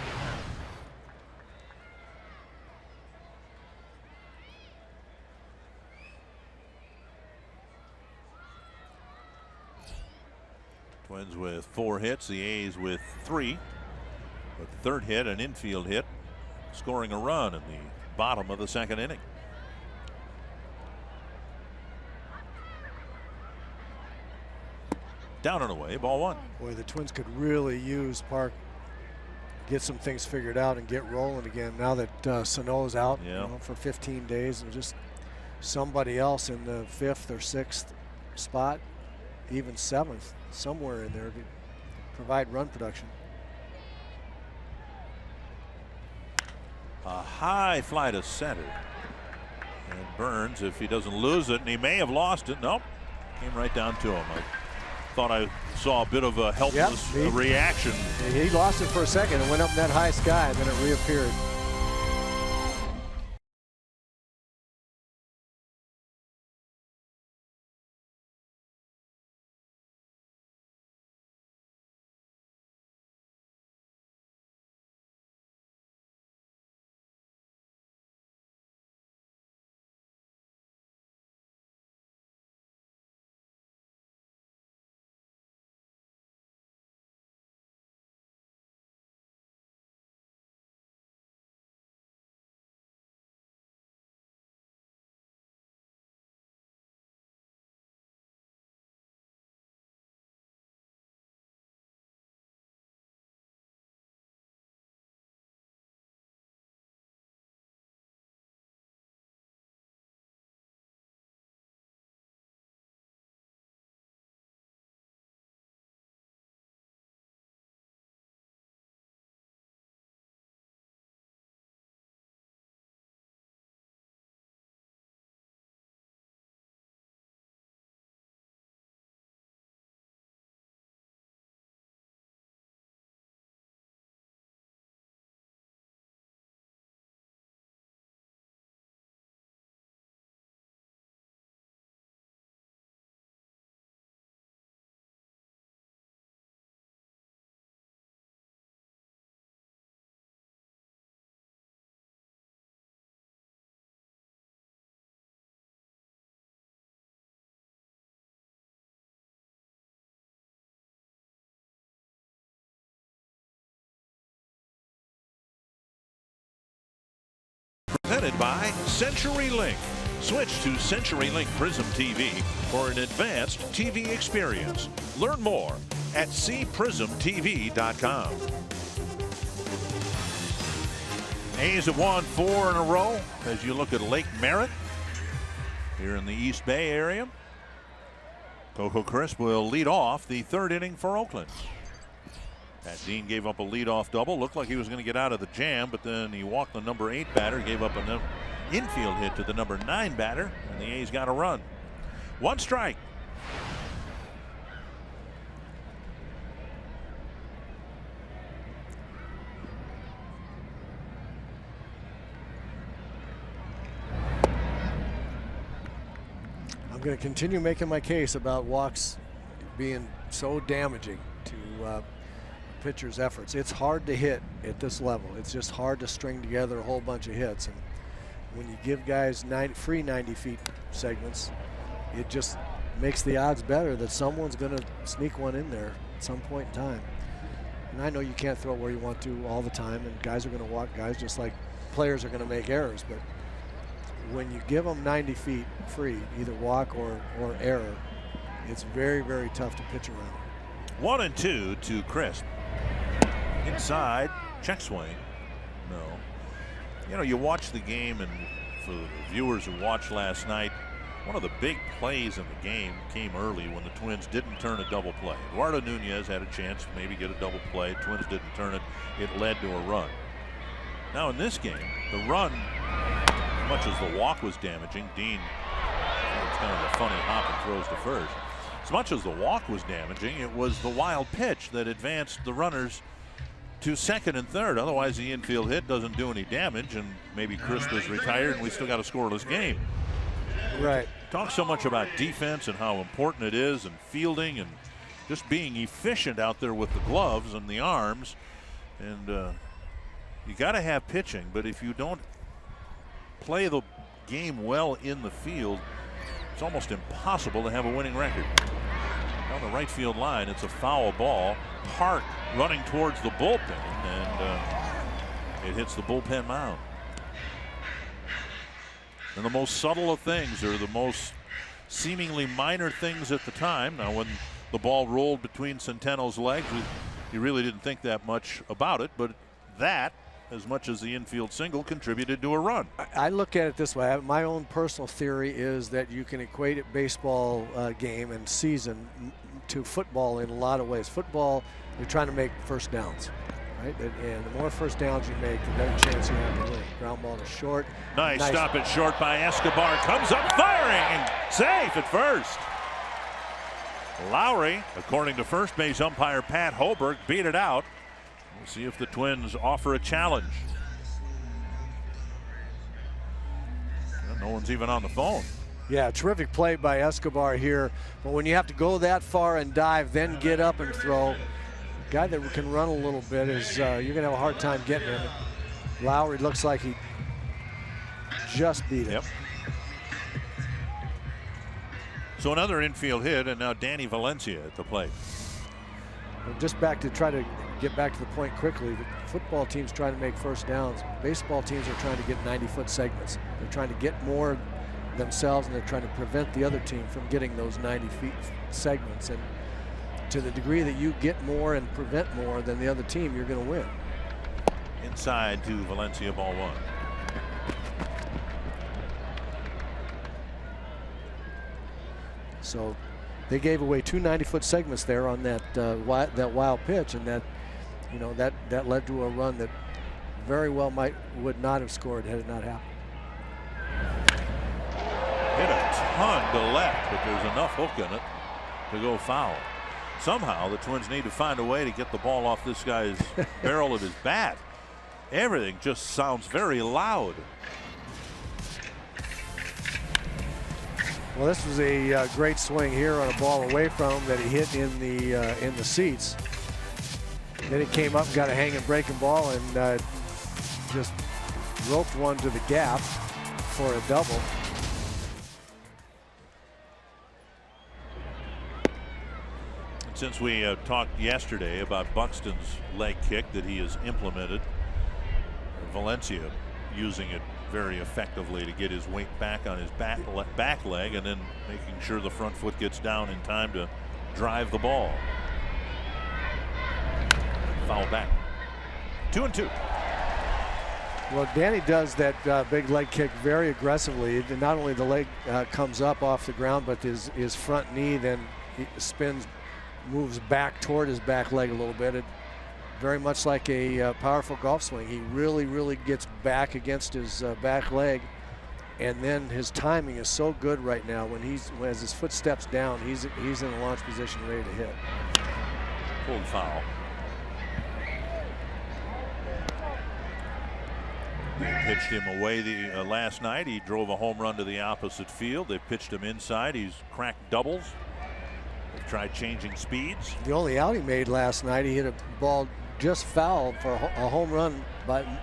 Twins with 4 hits, the A's with 3. But the third hit, an infield hit, scoring a run in the bottom of the second inning. Down and away, ball 1. Boy, the Twins could really use Park, get some things figured out and get rolling again now that Sano's out for 15 days, and just somebody else in the 5th or 6th spot, even 7th, somewhere in there to provide run production. A high fly to center. And Burns, if he doesn't lose it, and he may have lost it. Nope. Came right down to him. I thought I saw a bit of a helpless reaction. He lost it for a second and went up in that high sky, and then it reappeared. Presented by CenturyLink. Switch to CenturyLink Prism TV for an advanced TV experience. Learn more at cprismtv.com. A's have won 4 in a row as you look at Lake Merritt here in the East Bay area. Coco Crisp will lead off the 3rd inning for Oakland. Pat Dean gave up a leadoff double. Looked like he was going to get out of the jam, but then he walked the number 8 batter, gave up an infield hit to the number 9 batter, and the A's got a run. 1 strike. I'm going to continue making my case about walks being so damaging to pitcher's efforts. It's hard to hit at this level. It's just hard to string together a whole bunch of hits, and when you give guys free 90 feet segments, it just makes the odds better that someone's going to sneak one in there at some point in time. And I know you can't throw it where you want to all the time, and guys are going to walk guys just like players are going to make errors, but when you give them 90 feet free, either walk or error, it's very, very tough to pitch around. 1-2 to Crisp. Inside, check swing. No. You know, you watch the game, and for the viewers who watched last night, one of the big plays in the game came early when the Twins didn't turn a double play. Eduardo Nunez had a chance to maybe get a double play. Twins didn't turn it. It led to a run. Now in this game, the run, as much as the walk was damaging, Dean, it's kind of a funny hop and throws to first. As much as the walk was damaging, it was the wild pitch that advanced the runners to second and third. Otherwise, the infield hit doesn't do any damage, and maybe Crisp is retired, and we still got a scoreless game. Right. Talk so much about defense and how important it is, and fielding, and just being efficient out there with the gloves and the arms. And you got to have pitching, but if you don't play the game well in the field, it's almost impossible to have a winning record. Down the right field line, it's a foul ball. Park running towards the bullpen, and it hits the bullpen mound. And the most subtle of things, or the most seemingly minor things at the time. Now, when the ball rolled between Centeno's legs, you really didn't think that much about it, but that, as much as the infield single, contributed to a run. I look at it this way. My own personal theory is that you can equate a baseball game and season to football in a lot of ways. Football, you're trying to make first downs, right? And the more first downs you make, the better chance you have to win. Ground ball to short. Nice stop at short by Escobar. Comes up firing and safe at first. Lowry, according to first base umpire Pat Hoberg, beat it out. We'll see if the Twins offer a challenge. Well, no one's even on the phone. Yeah, terrific play by Escobar here. But when you have to go that far and dive, then get up and throw, a guy that can run a little bit is you're going to have a hard time getting him. Lowry looks like he just beat him. Yep. So another infield hit, and now Danny Valencia at the plate. And just back to try to get back to the point quickly. The football team's trying to make first downs. Baseball teams are trying to get 90-foot segments. They're trying to get more themselves, and they're trying to prevent the other team from getting those 90-feet segments. And to the degree that you get more and prevent more than the other team, you're going to win. Inside to Valencia, ball one. So they gave away two 90-foot segments there on that wild pitch, and that led to a run that very well would not have scored had it not happened. Hit a ton to left, but there's enough hook in it to go foul. Somehow the Twins need to find a way to get the ball off this guy's barrel of his bat. Everything just sounds very loud. Well, this was a great swing here on a ball away from him that he hit in the seats. Then he came up and got a hanging breaking ball and just roped one to the gap for a double. Since we talked yesterday about Buxton's leg kick that he has implemented, Valencia using it very effectively to get his weight back on his back leg, and then making sure the front foot gets down in time to drive the ball. Foul back. 2-2. Well, Danny does that big leg kick very aggressively. Not only the leg comes up off the ground, but his front knee then spins, moves back toward his back leg a little bit. Very much like a powerful golf swing. He really gets back against his back leg, and then his timing is so good right now. As his foot steps down, he's in a launch position ready to hit. Pulled foul. They pitched him away last night. He drove a home run to the opposite field. They pitched him inside. He's cracked doubles. They've tried changing speeds. The only out he made last night, he hit a ball just foul for a home run,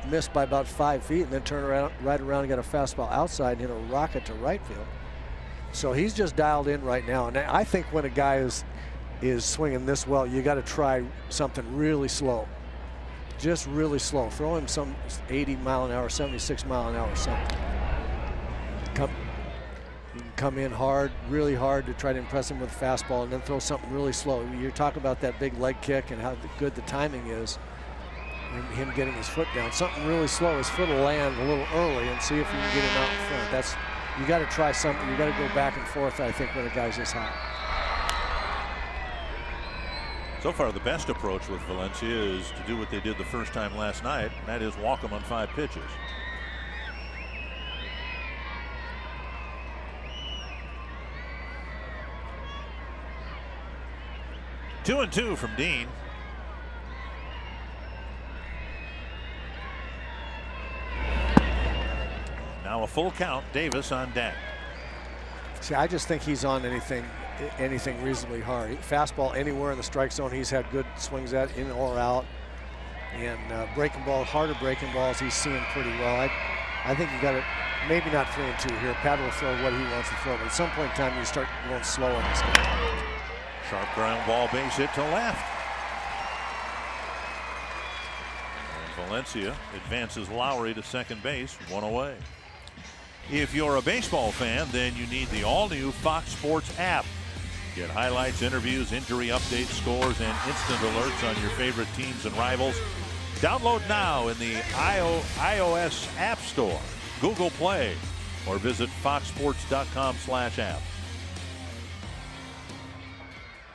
missed by about 5 feet, and then turned right around and got a fastball outside and hit a rocket to right field. So he's just dialed in right now. And I think when a guy is swinging this well, you got to try something really slow. Just really slow. Throw him some 80 mile an hour, 76 mile an hour, something. You can come in hard, really hard to try to impress him with a fastball, and then throw something really slow. You're talking about that big leg kick and how good the timing is, and him getting his foot down. Something really slow. His foot will land a little early, and see if you can get him out in front. You got to try something. You got to go back and forth, I think, when a guy's this hot. So far, the best approach with Valencia is to do what they did the first time last night, and that is walk them on 5 pitches. Two and two from Dean. Now a full count. Davis on deck. See, I just think he's on anything reasonably hard. Fastball anywhere in the strike zone, he's had good swings at, in or out. And breaking balls, harder breaking balls, he's seeing pretty well. I think you got to, maybe not 3 and 2 here. Pat will throw what he wants to throw, but at some point in time, you start going slow in this game. Sharp ground ball, base hit to left. And Valencia advances Lowry to second base, 1 away. If you're a baseball fan, then you need the all-new Fox Sports app. Get highlights, interviews, injury updates, scores, and instant alerts on your favorite teams and rivals. Download now in the iOS App Store, Google Play, or visit foxsports.com/app.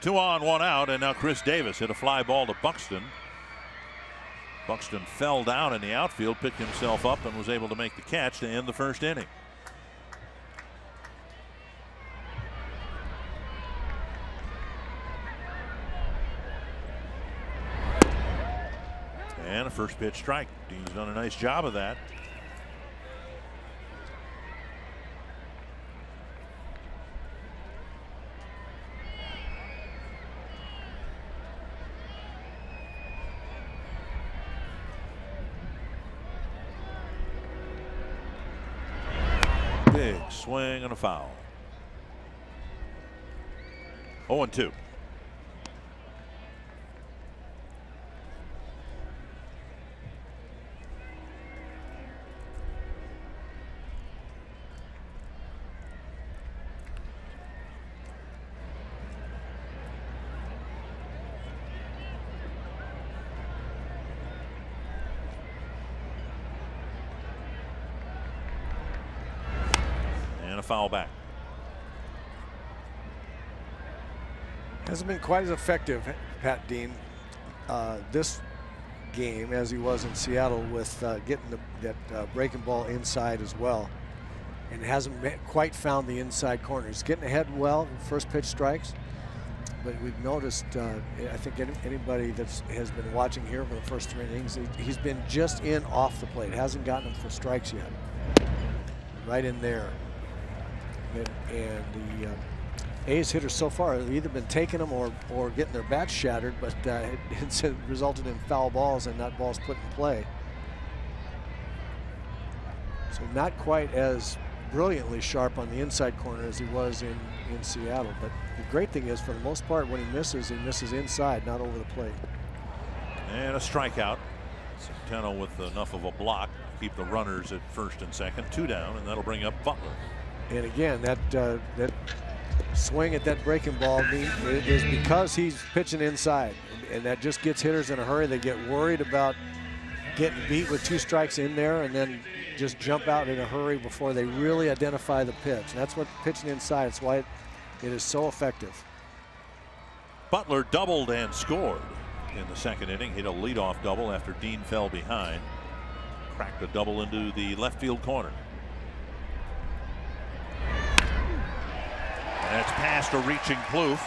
2 on, 1 out, and now Chris Davis hit a fly ball to Buxton. Buxton fell down in the outfield, picked himself up, and was able to make the catch to end the first inning. And a first pitch strike. Dean's done a nice job of that. Big swing and a foul. 0-2. Foul back. Hasn't been quite as effective, Pat Dean, this game as he was in Seattle with getting that breaking ball inside as well, and hasn't quite found the inside corner. He's getting ahead well, first pitch strikes, but we've noticed, I think anybody that has been watching here for the first 3 innings, he's been just in off the plate, hasn't gotten them for strikes yet. Right in there. And the A's hitters so far have either been taking them or getting their bats shattered, but it's resulted in foul balls and not balls put in play. So not quite as brilliantly sharp on the inside corner as he was in Seattle. But the great thing is, for the most part, when he misses inside, not over the plate. And a strikeout. Centeno with enough of a block to keep the runners at first and second. 2 down, and that'll bring up Butler. And again, that swing at that breaking ball is because he's pitching inside, and that just gets hitters in a hurry. They get worried about getting beat with 2 strikes in there, and then just jump out in a hurry before they really identify the pitch. And that's what pitching inside. It's why it is so effective. Butler doubled and scored in the second inning. Hit a leadoff double after Dean fell behind. Cracked a double into the left field corner. And it's past a reaching Plouffe.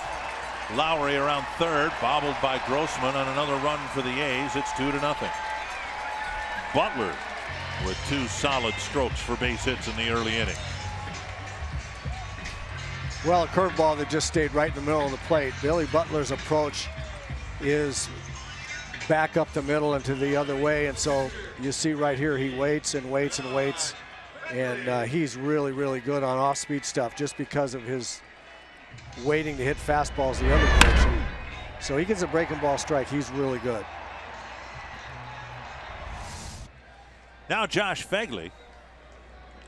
Lowry around third, bobbled by Grossman on another run for the A's. It's 2-0. Butler with 2 solid strokes for base hits in the early inning. Well, a curveball that just stayed right in the middle of the plate. Billy Butler's approach is back up the middle and to the other way, and so you see right here he waits and waits and waits, and he's really, really good on off-speed stuff just because of his waiting to hit fastballs the other direction. So he gets a breaking ball strike. He's really good. Now Josh Phegley,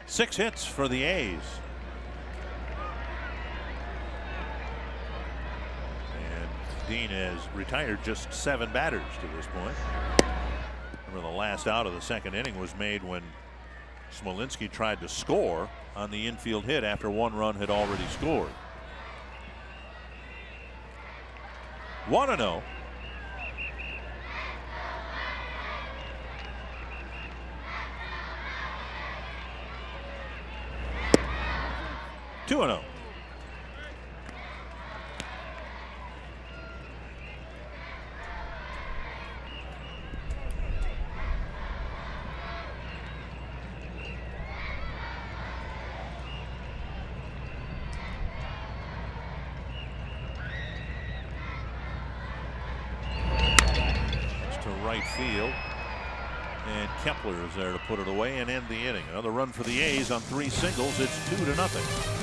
6 hits for the A's. And Dean has retired just 7 batters to this point. Remember, the last out of the second inning was made when Smolinski tried to score on the infield hit after 1 run had already scored. 1-0 2-0. Right field, and Kepler is there to put it away and end the inning. Another run for the A's on 3 singles. It's 2-0.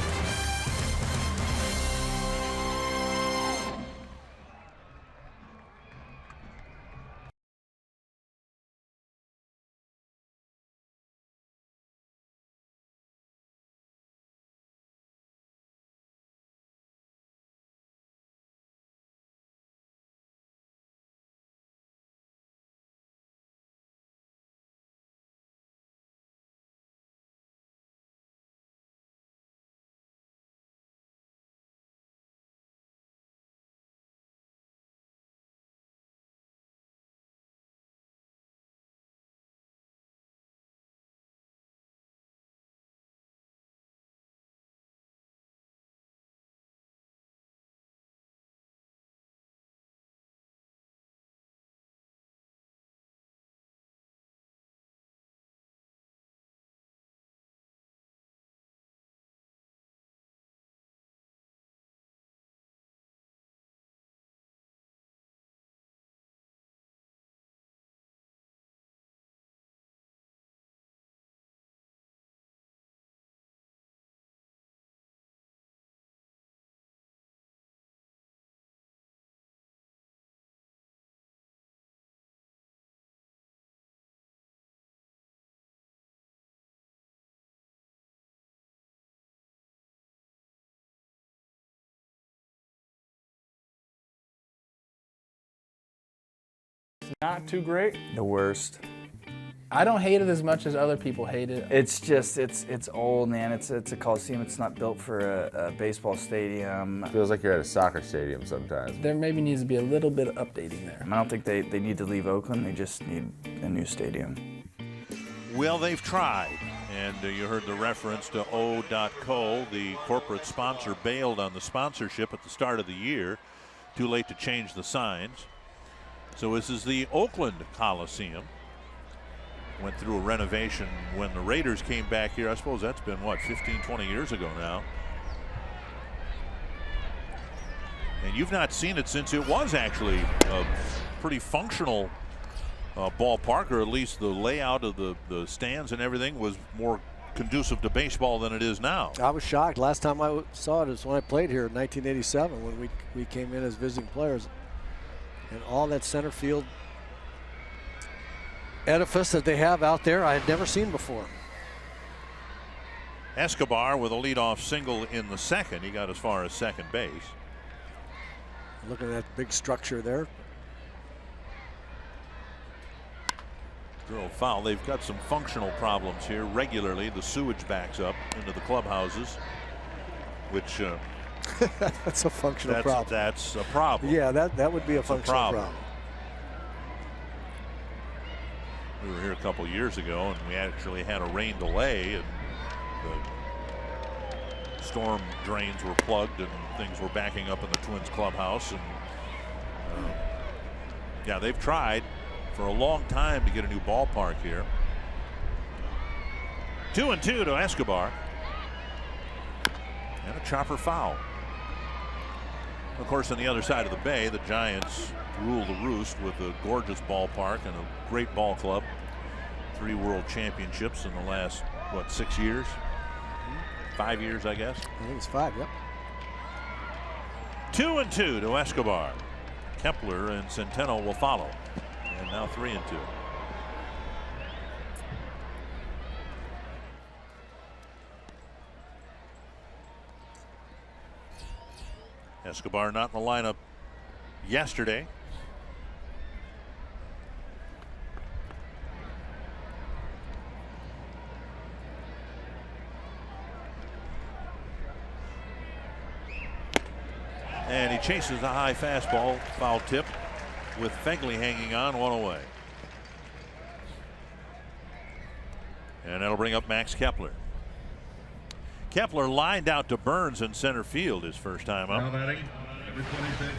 Not too great. The worst. I don't hate it as much as other people hate it. It's just, it's old, man. It's a coliseum. It's not built for a baseball stadium. Feels like you're at a soccer stadium sometimes. There maybe needs to be a little bit of updating there. I don't think they need to leave Oakland. They just need a new stadium. Well, they've tried, and you heard the reference to O.co. The corporate sponsor bailed on the sponsorship at the start of the year. Too late to change the signs. So this is the Oakland Coliseum. Went through a renovation when the Raiders came back here. I suppose that's been, what, 15, 20 years ago now. And you've not seen it since it was actually a pretty functional ballpark, or at least the layout of the stands and everything was more conducive to baseball than it is now. I was shocked. Last time I saw it was when I played here in 1987 when we came in as visiting players. And all that center field edifice that they have out there I had never seen before. Escobar with a leadoff single in the second. He got as far as second base. Looking at that big structure there. Drilled foul. They've got some functional problems here regularly. The sewage backs up into the clubhouses, which that's a functional problem. That's a problem. Yeah, that would be a functional problem. We were here a couple years ago, and we actually had a rain delay, and the storm drains were plugged, and things were backing up in the Twins clubhouse. And yeah, they've tried for a long time to get a new ballpark here. 2-2 to Escobar, and a chopper foul. Of course, on the other side of the bay, the Giants rule the roost with a gorgeous ballpark and a great ball club. 3 world championships in the last, what, 6 years? 5 years, I guess. I think it's 5, yep. 2-2 to Escobar. Kepler and Centeno will follow. And now 3-2. Escobar not in the lineup yesterday. And he chases the high fastball, foul tip, with Fegley hanging on, 1 away. And that'll bring up Max Kepler. Kepler lined out to Burns in center field his first time Now up. batting, number 26,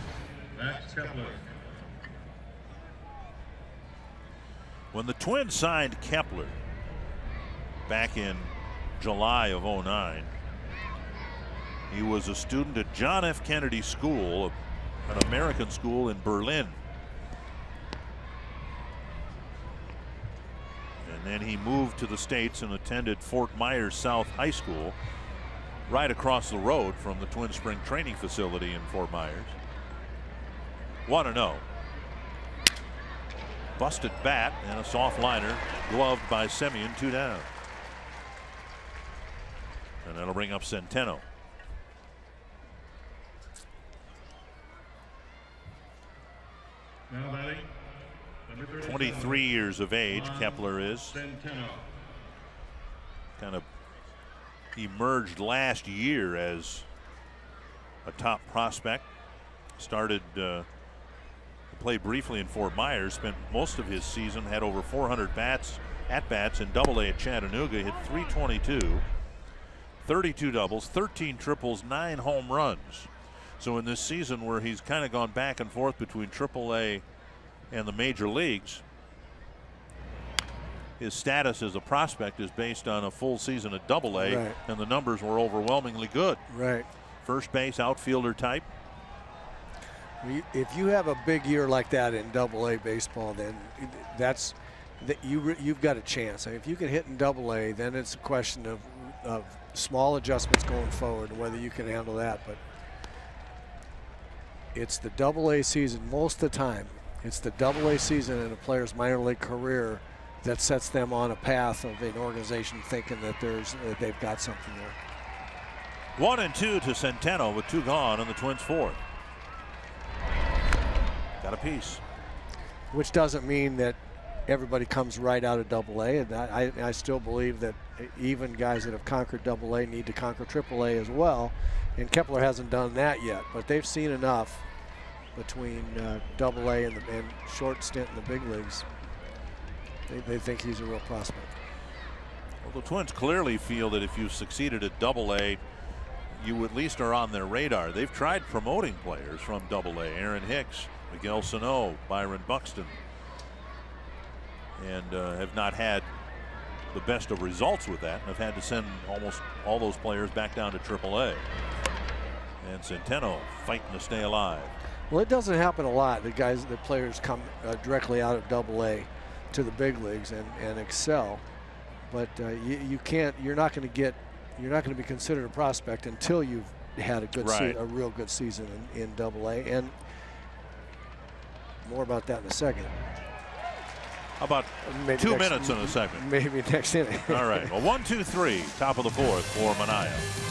Max Kepler. When the Twins signed Kepler back in July of '09, he was a student at John F. Kennedy School, an American school in Berlin. And then he moved to the States and attended Fort Myers South High School, right across the road from the Twin Spring training facility in Fort Myers. 1-0. Busted bat and a soft liner, gloved by Semien, 2 down. And that'll bring up Centeno. Now batting, number 37, 23 years of age, Kepler is. Centeno. Kind of emerged last year as a top prospect. Started to play briefly in Fort Myers, spent most of his season, had over 400 at-bats in Double-A at Chattanooga, hit .322, 32 doubles, 13 triples, 9 home runs. So in this season where he's kind of gone back and forth between Triple-A and the major leagues, his status as a prospect is based on a full season at Double-A, right, and the numbers were overwhelmingly good. Right. First base, outfielder type. If you have a big year like that in Double-A baseball, then you've got a chance. I mean, if you can hit in Double-A, then it's a question of small adjustments going forward and whether you can handle that. But it's the Double-A season most of the time. It's the Double-A season in a player's minor league career that sets them on a path of an organization thinking that they've got something there. 1-2 to Centeno with 2 gone, and the Twins 4th. Got a piece. Which doesn't mean that everybody comes right out of Double-A, and I still believe that even guys that have conquered Double-A need to conquer Triple-A as well, and Kepler hasn't done that yet, but they've seen enough between Double-A and short stint in the big leagues. They think he's a real prospect. Well, the Twins clearly feel that if you've succeeded at Double-A, you at least are on their radar. They've tried promoting players from Double-A, Aaron Hicks, Miguel Sano, Byron Buxton, and have not had the best of results with that, and have had to send almost all those players back down to Triple-A. And Centeno fighting to stay alive. Well, it doesn't happen a lot. The players come directly out of Double-A to the big leagues and excel, but you're not going to be considered a prospect until you've had a real good season in Double-A, and more about that in a second. How about maybe 2 minutes in a segment? Maybe next inning. All right. Well, 1-2-3, top of the 4th for Manaea.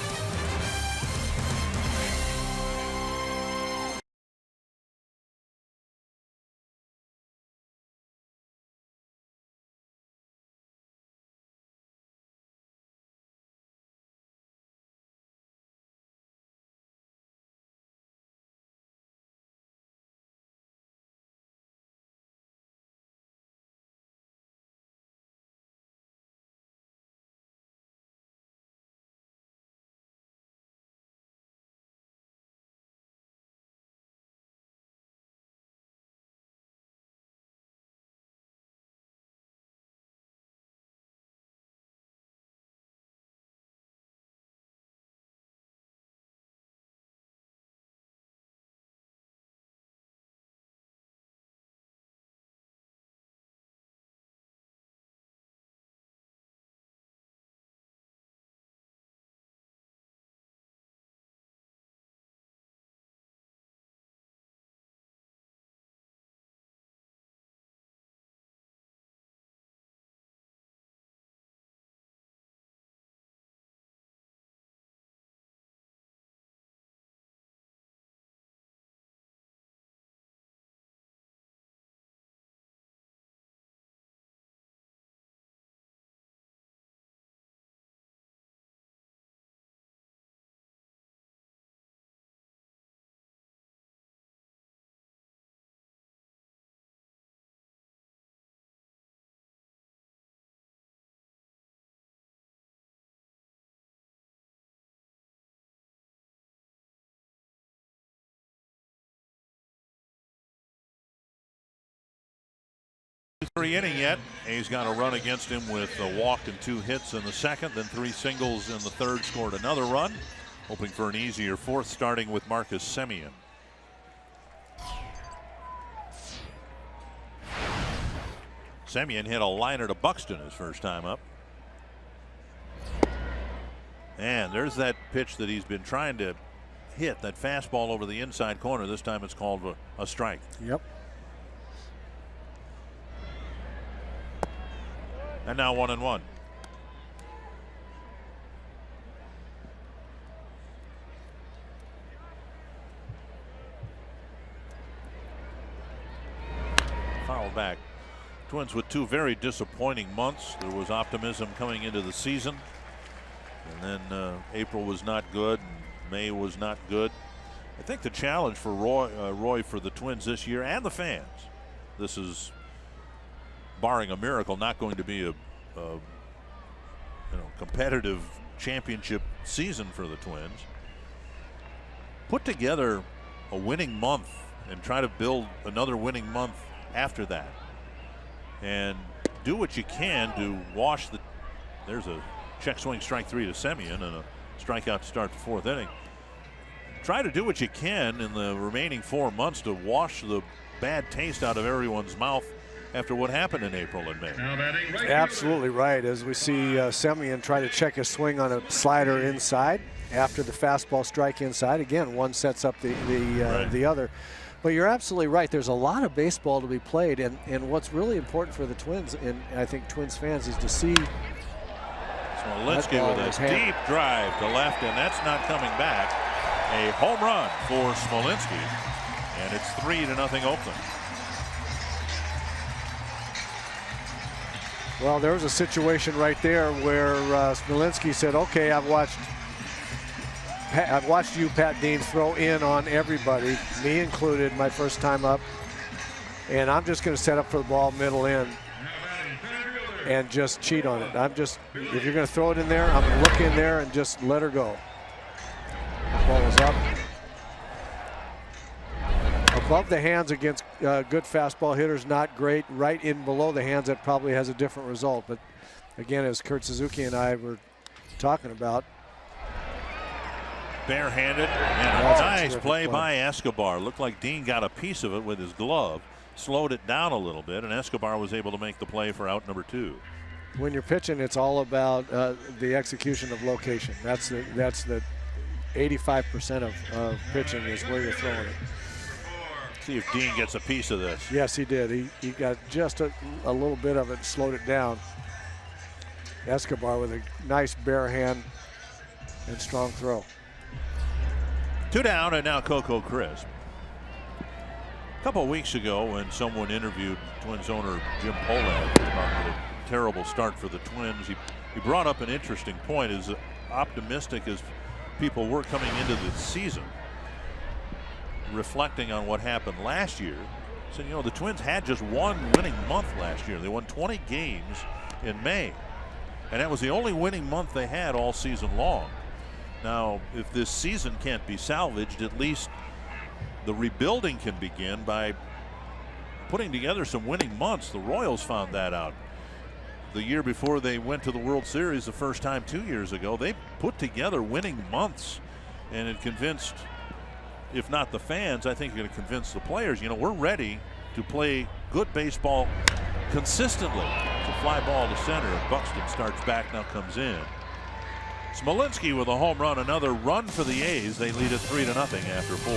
3 inning yet. A's got a run against him with a walk and 2 hits in the second, then 3 singles in the third, scored another run, hoping for an easier fourth, starting with Marcus Semien. Semien hit a liner to Buxton his first time up. And there's that pitch that he's been trying to hit, that fastball over the inside corner. This time it's called a strike. Yep. And now 1-1. Foul back. Twins with 2 very disappointing months. There was optimism coming into the season, and then April was not good, and May was not good. I think the challenge for Roy for the Twins this year and the fans, this is, barring a miracle, not going to be a competitive championship season for the Twins. Put together a winning month and try to build another winning month after that, and do what you can to wash the. There's a check swing, strike 3 to Semien, and a strikeout to start the 4th inning. Try to do what you can in the remaining 4 months to wash the bad taste out of everyone's mouth after what happened in April and May. Absolutely right. As we see Semien try to check his swing on a slider inside after the fastball strike inside. Again, one sets up the other. But you're absolutely right. There's a lot of baseball to be played, and what's really important for the Twins, and I think Twins fans, is to see Smolinski with a deep drive to left, and that's not coming back. A home run for Smolinski, and it's 3-0 Oakland. Well, there was a situation right there where Smolinski said, "Okay, I've watched you, Pat Dean, throw in on everybody, me included, my first time up, and I'm just going to set up for the ball middle in and just cheat on it. If you're going to throw it in there, I'm going to look in there and just let her go." Ball is up. Above the hands against good fastball hitters, not great. Right in below the hands, that probably has a different result. But again, as Kurt Suzuki and I were talking about, barehanded, and a nice play by Escobar. Looked like Dean got a piece of it with his glove, slowed it down a little bit, and Escobar was able to make the play for out number 2. When you're pitching, it's all about the execution of location. That's the 85% of pitching is where you're throwing it. See if Dean gets a piece of this. Yes, he did. He got just a little bit of it, slowed it down. Escobar with a nice bare hand and strong throw. 2 down, and now Coco Crisp. A couple of weeks ago, when someone interviewed Twins owner Jim Pohlad about the terrible start for the Twins, he brought up an interesting point. As optimistic as people were coming into the season, reflecting on what happened last year, said, the Twins had just one winning month last year. They won 20 games in May, and that was the only winning month they had all season long. Now, if this season can't be salvaged, at least the rebuilding can begin by putting together some winning months. The Royals found that out the year before they went to the World Series the first time 2 years ago. They put together winning months, and it convinced, if not the fans, I think you're going to convince the players, we're ready to play good baseball consistently. It's a fly ball to center. Buxton starts back, now comes in. Smolinski with a home run, another run for the A's. They lead it 3-0 after 4.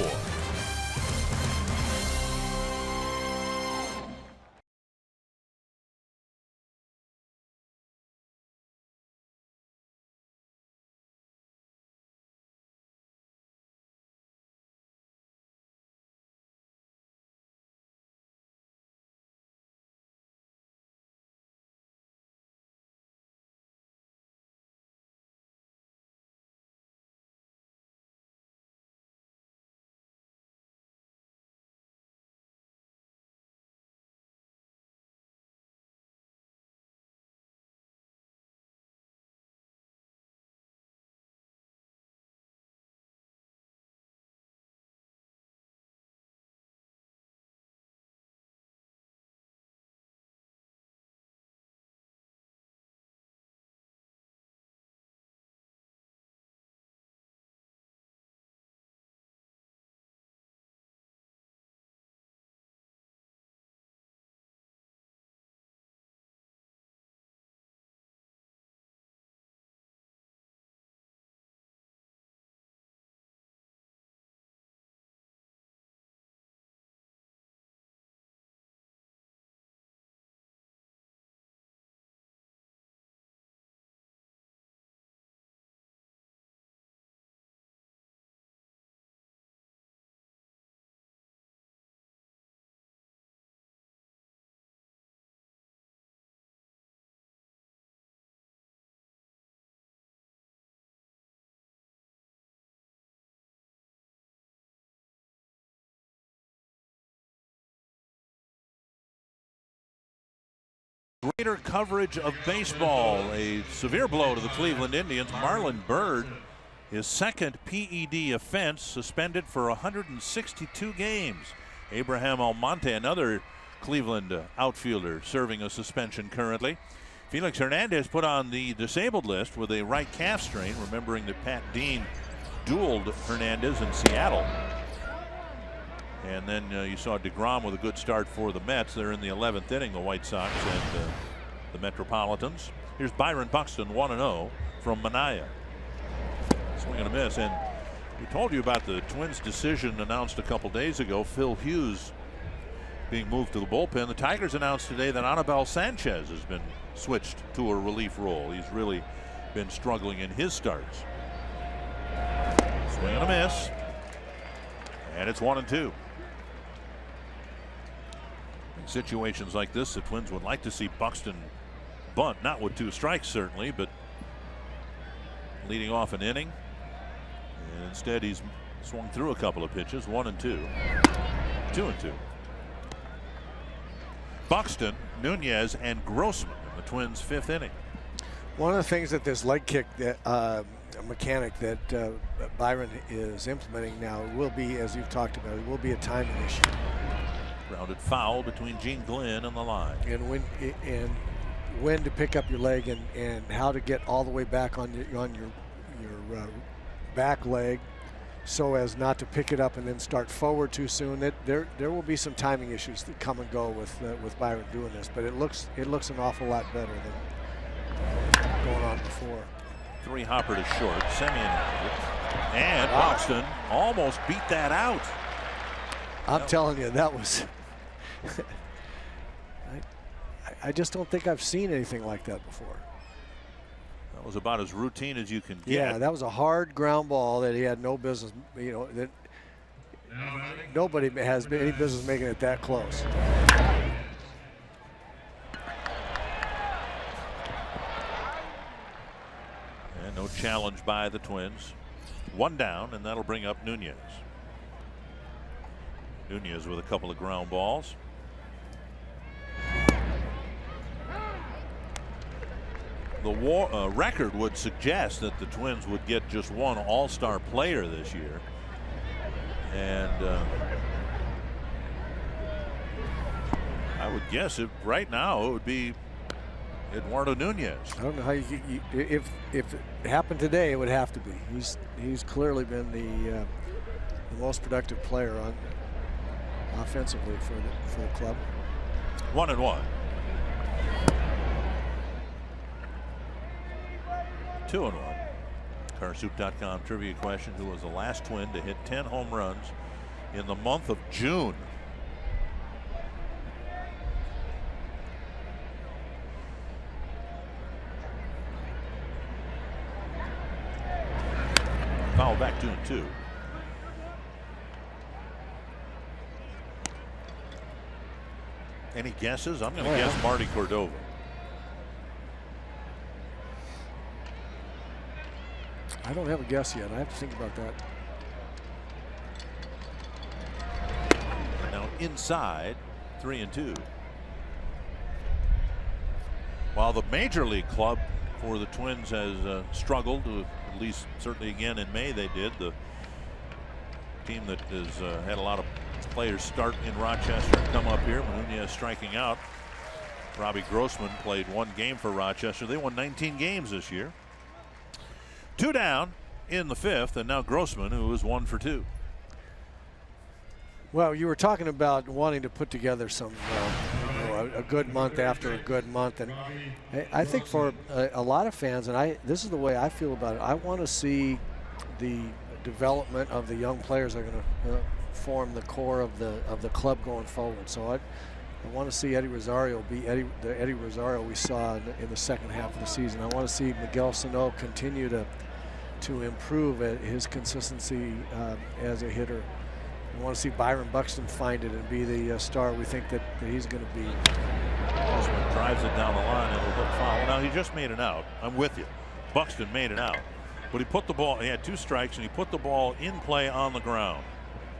Greater coverage of baseball. A severe blow to the Cleveland Indians. Marlon Byrd, his second PED offense, suspended for 162 games. Abraham Almonte, another Cleveland outfielder, serving a suspension currently. Felix Hernandez put on the disabled list with a right calf strain, remembering that Pat Dean dueled Hernandez in Seattle. And then you saw DeGrom with a good start for the Mets. They're in the 11th inning, the White Sox and the Metropolitans. Here's Byron Buxton, 1-0 from Manaya. Swing and a miss. And we told you about the Twins' decision announced a couple days ago. Phil Hughes being moved to the bullpen. The Tigers announced today that Anibal Sanchez has been switched to a relief role. He's really been struggling in his starts. Swing and a miss. And it's 1-2. In situations like this, the Twins would like to see Buxton bunt, not with 2 strikes certainly, but leading off an inning. And instead he's swung through a couple of pitches. 1-2. 2-2. Buxton, Nunez, and Grossman in the Twins' 5th inning. One of the things that this leg kick that mechanic that Byron is implementing now will be, as you've talked about, it will be a timing issue. Grounded foul between Gene Glenn and the line. And when to pick up your leg and how to get all the way back on your back leg so as not to pick it up and then start forward too soon. There will be some timing issues that come and go with Byron doing this, but it looks an awful lot better than going on before. 3 hopper to short, Semien, and Buxton almost beat that out. I'm telling you, that was I just don't think I've seen anything like that before. That was about as routine as you can get. Yeah, that was a hard ground ball that he had no business, that nobody has any business making it that close. And no challenge by the Twins. 1 down, and that'll bring up Nunez. Nunez with a couple of ground balls. The record would suggest that the Twins would get just 1 all-star player this year. And I would guess right now it would be Eduardo Nunez. I don't know how if it happened today, it would have to be. He's clearly been the most productive player offensively for the club. 1-1. 2-1. Carsoup.com trivia question: who was the last Twin to hit 10 home runs in the month of June? Foul back 2-2. Any guesses? I'm going to guess Marty Cordova. I don't have a guess yet. I have to think about that. Now inside, 3-2. While the major league club for the Twins has struggled, at least certainly again in May they did. The team that has had a lot of players start in Rochester and come up here. Nunez striking out. Robbie Grossman played 1 game for Rochester. They won 19 games this year. 2 down in the 5th, and now Grossman, who is 1 for 2. Well, you were talking about wanting to put together some a good month after a good month, and I think for a lot of fans, and this is the way I feel about it. I want to see the development of the young players that are going to form the core of the club going forward. So I want to see Eddie Rosario be the Eddie Rosario we saw in the second half of the season. I want to see Miguel Sano continue to improve at his consistency as a hitter. I want to see Byron Buxton find it and be the star we think that he's going to be. Grossman drives it down the line and it'll look foul. Now he just made it out. I'm with you. Buxton made it out, but he put the ball. He had 2 strikes and he put the ball in play on the ground,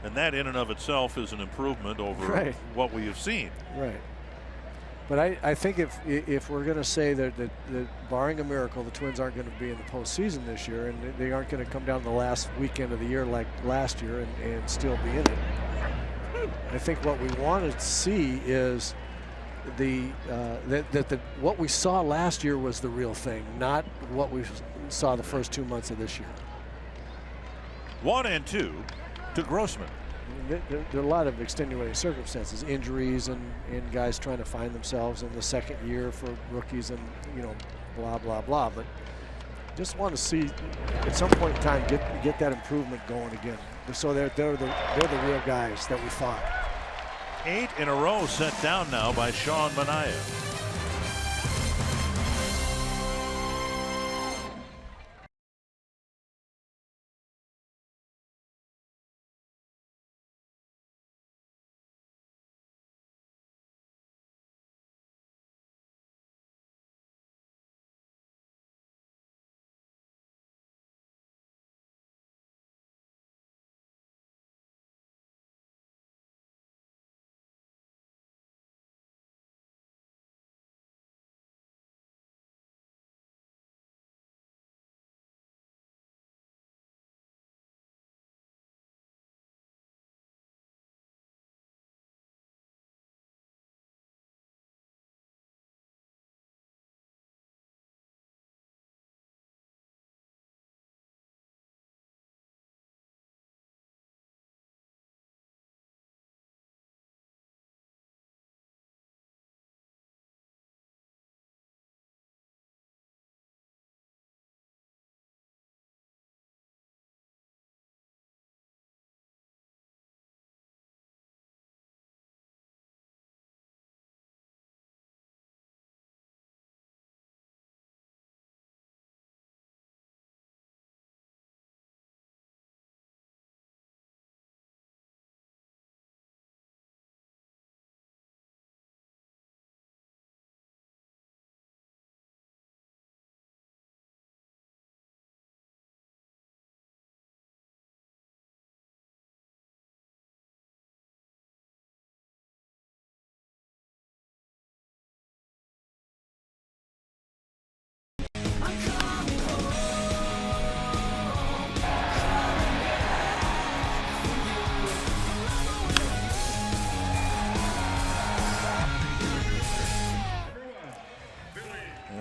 and that in and of itself is an improvement over what we have seen. Right. But I think if we're going to say that barring a miracle, the Twins aren't going to be in the postseason this year, and they aren't going to come down the last weekend of the year like last year and still be in it. I think what we want to see is what we saw last year was the real thing, not what we saw the first 2 months of this year. 1-2 to Grossman. There are a lot of extenuating circumstances, injuries and guys trying to find themselves in the second year for rookies and, blah, blah, blah. But just want to see at some point in time get that improvement going again. So they're the real guys that we thought. 8 in a row set down now by Sean Manaea.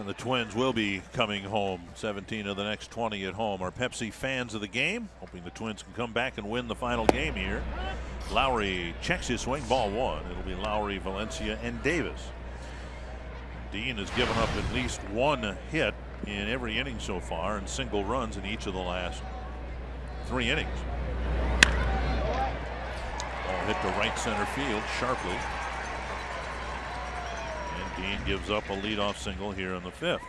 The Twins will be coming home. 17 of the next 20 at home. Our Pepsi fans of the game, hoping the Twins can come back and win the final game here. Lowry checks his swing, ball one. It'll be Lowry, Valencia, and Davis. Dean has given up at least one hit in every inning so far and single runs in each of the last 3 innings. Ball hit to right center field sharply. Dean gives up a leadoff single here in the 5th.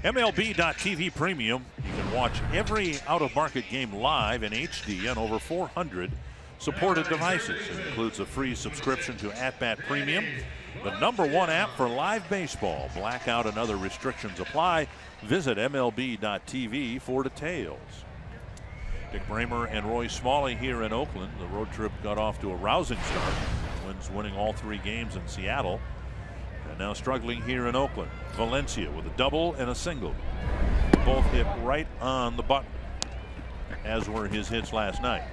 MLB.TV Premium. You can watch every out-of-market game live in HD on over 400 supported devices. It includes a free subscription to At-Bat Premium, the #1 app for live baseball. Blackout and other restrictions apply. Visit MLB.TV for details. Dick Bramer and Roy Smalley here in Oakland. The road trip got off to a rousing start. Twins winning all 3 games in Seattle. And now struggling here in Oakland. Valencia with a double and a single. Both hit right on the button, as were his hits last night.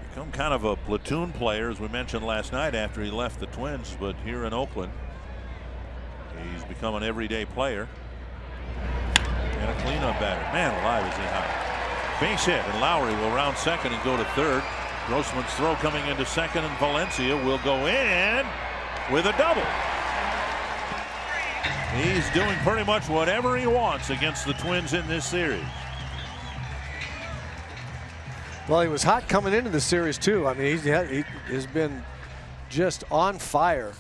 Become kind of a platoon player, as we mentioned last night after he left the Twins, but here in Oakland, he's become an everyday player. And a cleanup batter. Man alive, is he high. Base hit, and Lowry will round second and go to third. Grossman's throw coming into second, and Valencia will go in with a double. He's doing pretty much whatever he wants against the Twins in this series. Well, he was hot coming into the series too. I mean, he has been just on fire,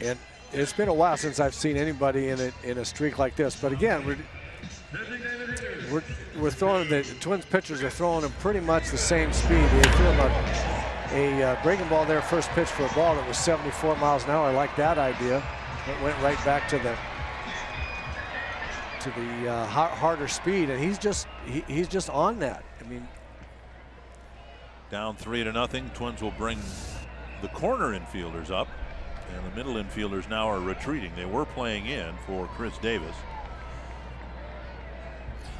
and it's been a while since I've seen anybody in a streak like this. But again, we're throwing, the Twins pitchers are throwing him pretty much the same speed. They threw him a breaking ball there, first pitch for a ball that was 74 miles an hour. I like that idea. It went right back to the harder speed, and he's just on that. I mean, Down 3-0. Twins will bring the corner infielders up, and the middle infielders now are retreating. They were playing in for Chris Davis.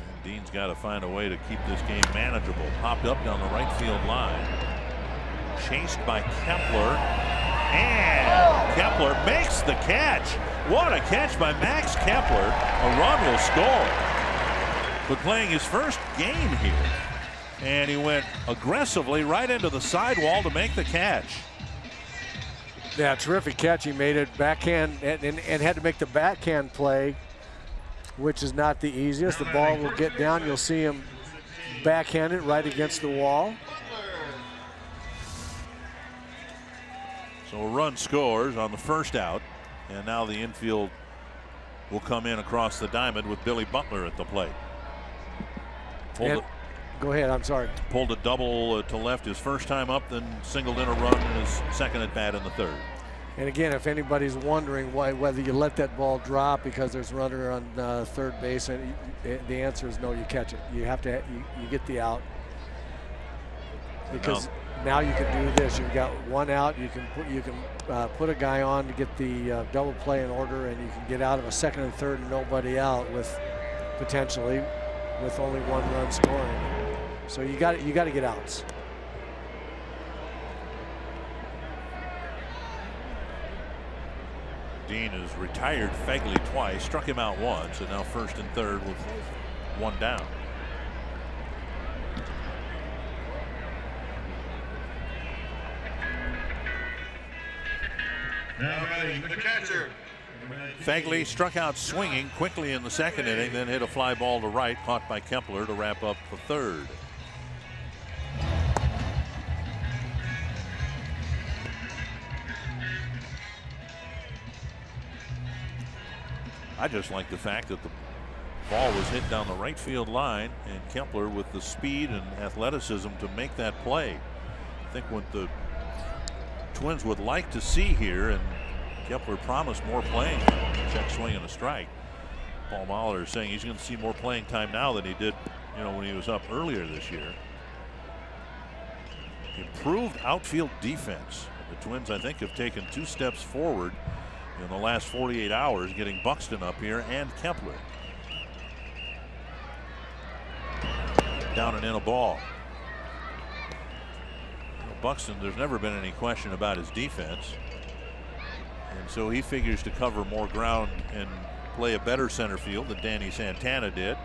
And Dean's got to find a way to keep this game manageable. Popped up down the right field line. Chased by Kepler. And Kepler makes the catch. What a catch by Max Kepler. A run will score. But playing his first game here. And he went aggressively right into the sidewall to make the catch. Yeah, terrific catch. He made it backhand and had to make the backhand play, which is not the easiest. The ball will get down. You'll see him backhand it right against the wall. So a run scores on the first out. And now the infield will come in across the diamond with Billy Butler at the plate. Go ahead, I'm sorry. Pulled a double to left his first time up, then singled in a run in his second at bat in the third. And again, if anybody's wondering whether you let that ball drop because there's a runner on third base, and the answer is no, you catch it. You have to, you get the out. Because now you can do this. You've got one out. You can put a guy on to get the double play in order, and you can get out of a second and third and nobody out with potentially with only one run scoring. So you got to get outs. Dean has retired Fegley twice, struck him out once, and now first and third with one down. Now batting the catcher. Fegley struck out swinging quickly in the second inning, then hit a fly ball to right, caught by Kepler to wrap up the third. I just like the fact that the ball was hit down the right field line, and Kepler with the speed and athleticism to make that play. I think what the Twins would like to see here, and Kepler promised more playing time. Check swing and a strike. Paul Mahler is saying he's going to see more playing time now than he did, when he was up earlier this year. Improved outfield defense. The Twins, I think, have taken 2 steps forward in the last 48 hours, getting Buxton up here and Kepler. Down and in a ball. Buxton, there's never been any question about his defense. And so he figures to cover more ground and play a better center field than Danny Santana did.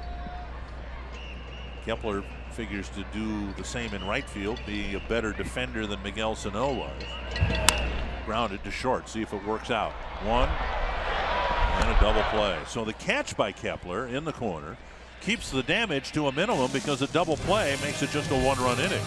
Kepler figures to do the same in right field, be a better defender than Miguel Sano was. Grounded to short, see if it works out. One and a double play. So the catch by Kepler in the corner keeps the damage to a minimum because a double play makes it just a 1-run inning.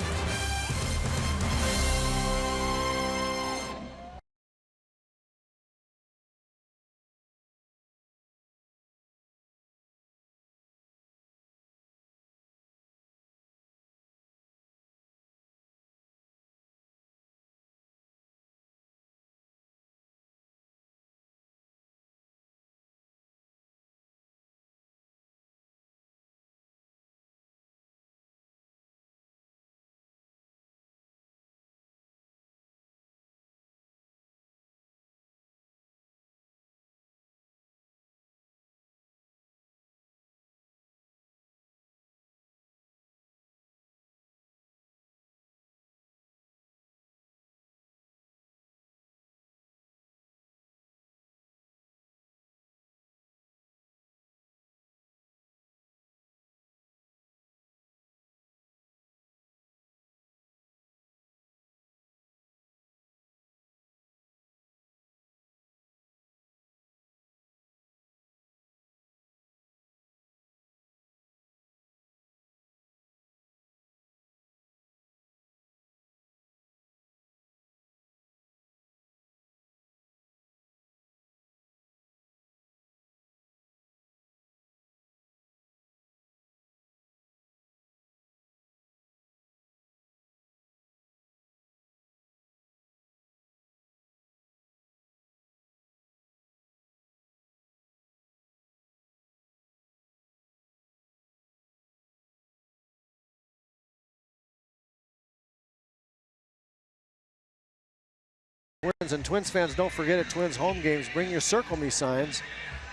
Twins. And Twins fans, don't forget at Twins home games, bring your Circle Me signs.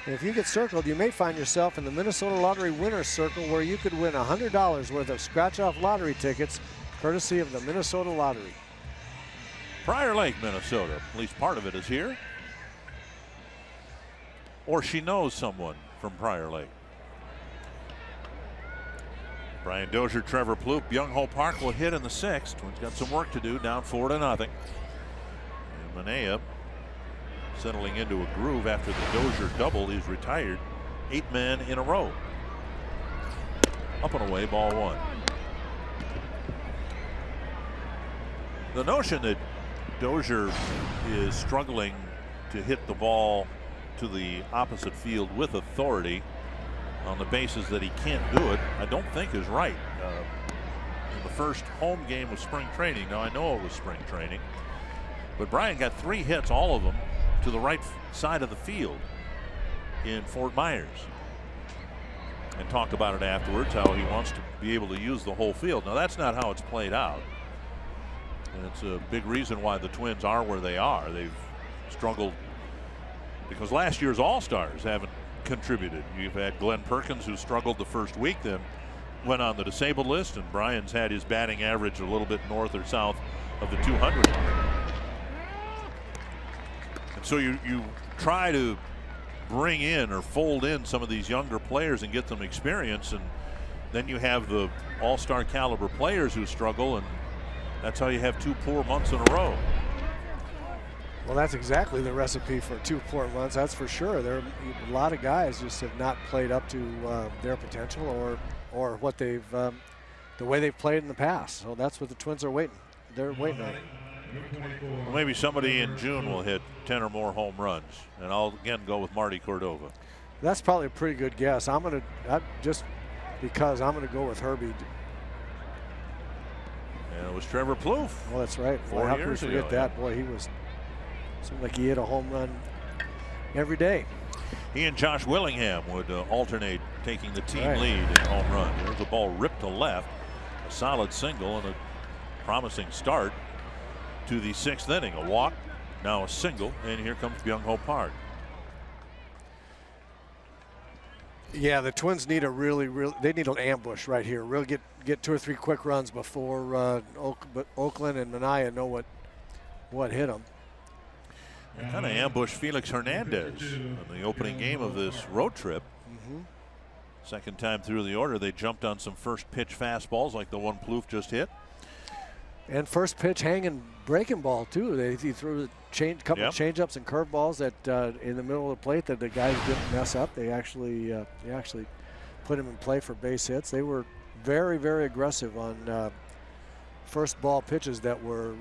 And if you get circled, you may find yourself in the Minnesota Lottery Winner's Circle, where you could win $100 worth of scratch-off lottery tickets, courtesy of the Minnesota Lottery. Prior Lake, Minnesota. At least part of it is here. Or she knows someone from Prior Lake. Brian Dozier, Trevor Plouffe. Byung Ho Park will hit in the 6th. Twins got some work to do, down 4-0. And Manaea settling into a groove after the Dozier double. He's retired 8 men in a row. Up and away, ball 1. The notion that Dozier is struggling to hit the ball to the opposite field with authority on the basis that he can't do it, I don't think is right. In the first home game of spring training, now I know it was spring training, but Brian got 3 hits, all of them to the right side of the field in Fort Myers, and talked about it afterwards, how he wants to be able to use the whole field. Now that's not how it's played out, and it's a big reason why the Twins are where they are. They've struggled because last year's All-Stars haven't contributed. You've had Glenn Perkins, who struggled the first week, then went on the disabled list, and Brian's had his batting average a little bit north or south of the 200 mark. And so you try to bring in or fold in some of these younger players and get them experience, and then you have the all-star caliber players who struggle, and that's how you have 2 poor months in a row. Well, that's exactly the recipe for 2 poor months, that's for sure. There are a lot of guys just have not played up to their potential or what they've the way they've played in the past. So that's what the Twins are waiting. They're waiting on it. Well, maybe somebody in June will hit 10 or more home runs, and I'll again go with Marty Cordova. That's probably a pretty good guess. Just because I'm gonna go with Herbie. And it was Trevor Plouffe. Well, that's right. 4 how can we years forget ago, that? Boy, he was seemed like he hit a home run every day. He and Josh Willingham would alternate taking the team Right. lead in home run. There's a ball ripped to left, a solid single, and a promising start to the 6th inning. A walk, now a single, and here comes Byung Ho Park. Yeah, the Twins need they need an ambush right here. Really get 2 or 3 quick runs before Oakland and Manaea know what hit them. They kind of ambushed Felix Hernandez in the opening game of this road trip. Second time through the order, they jumped on some first pitch fastballs like the one Plouffe just hit. And first pitch hanging breaking ball too. He threw a couple of changeups and curveballs that in the middle of the plate that the guys didn't mess up. They actually put him in play for base hits. They were very, very aggressive on first ball pitches that were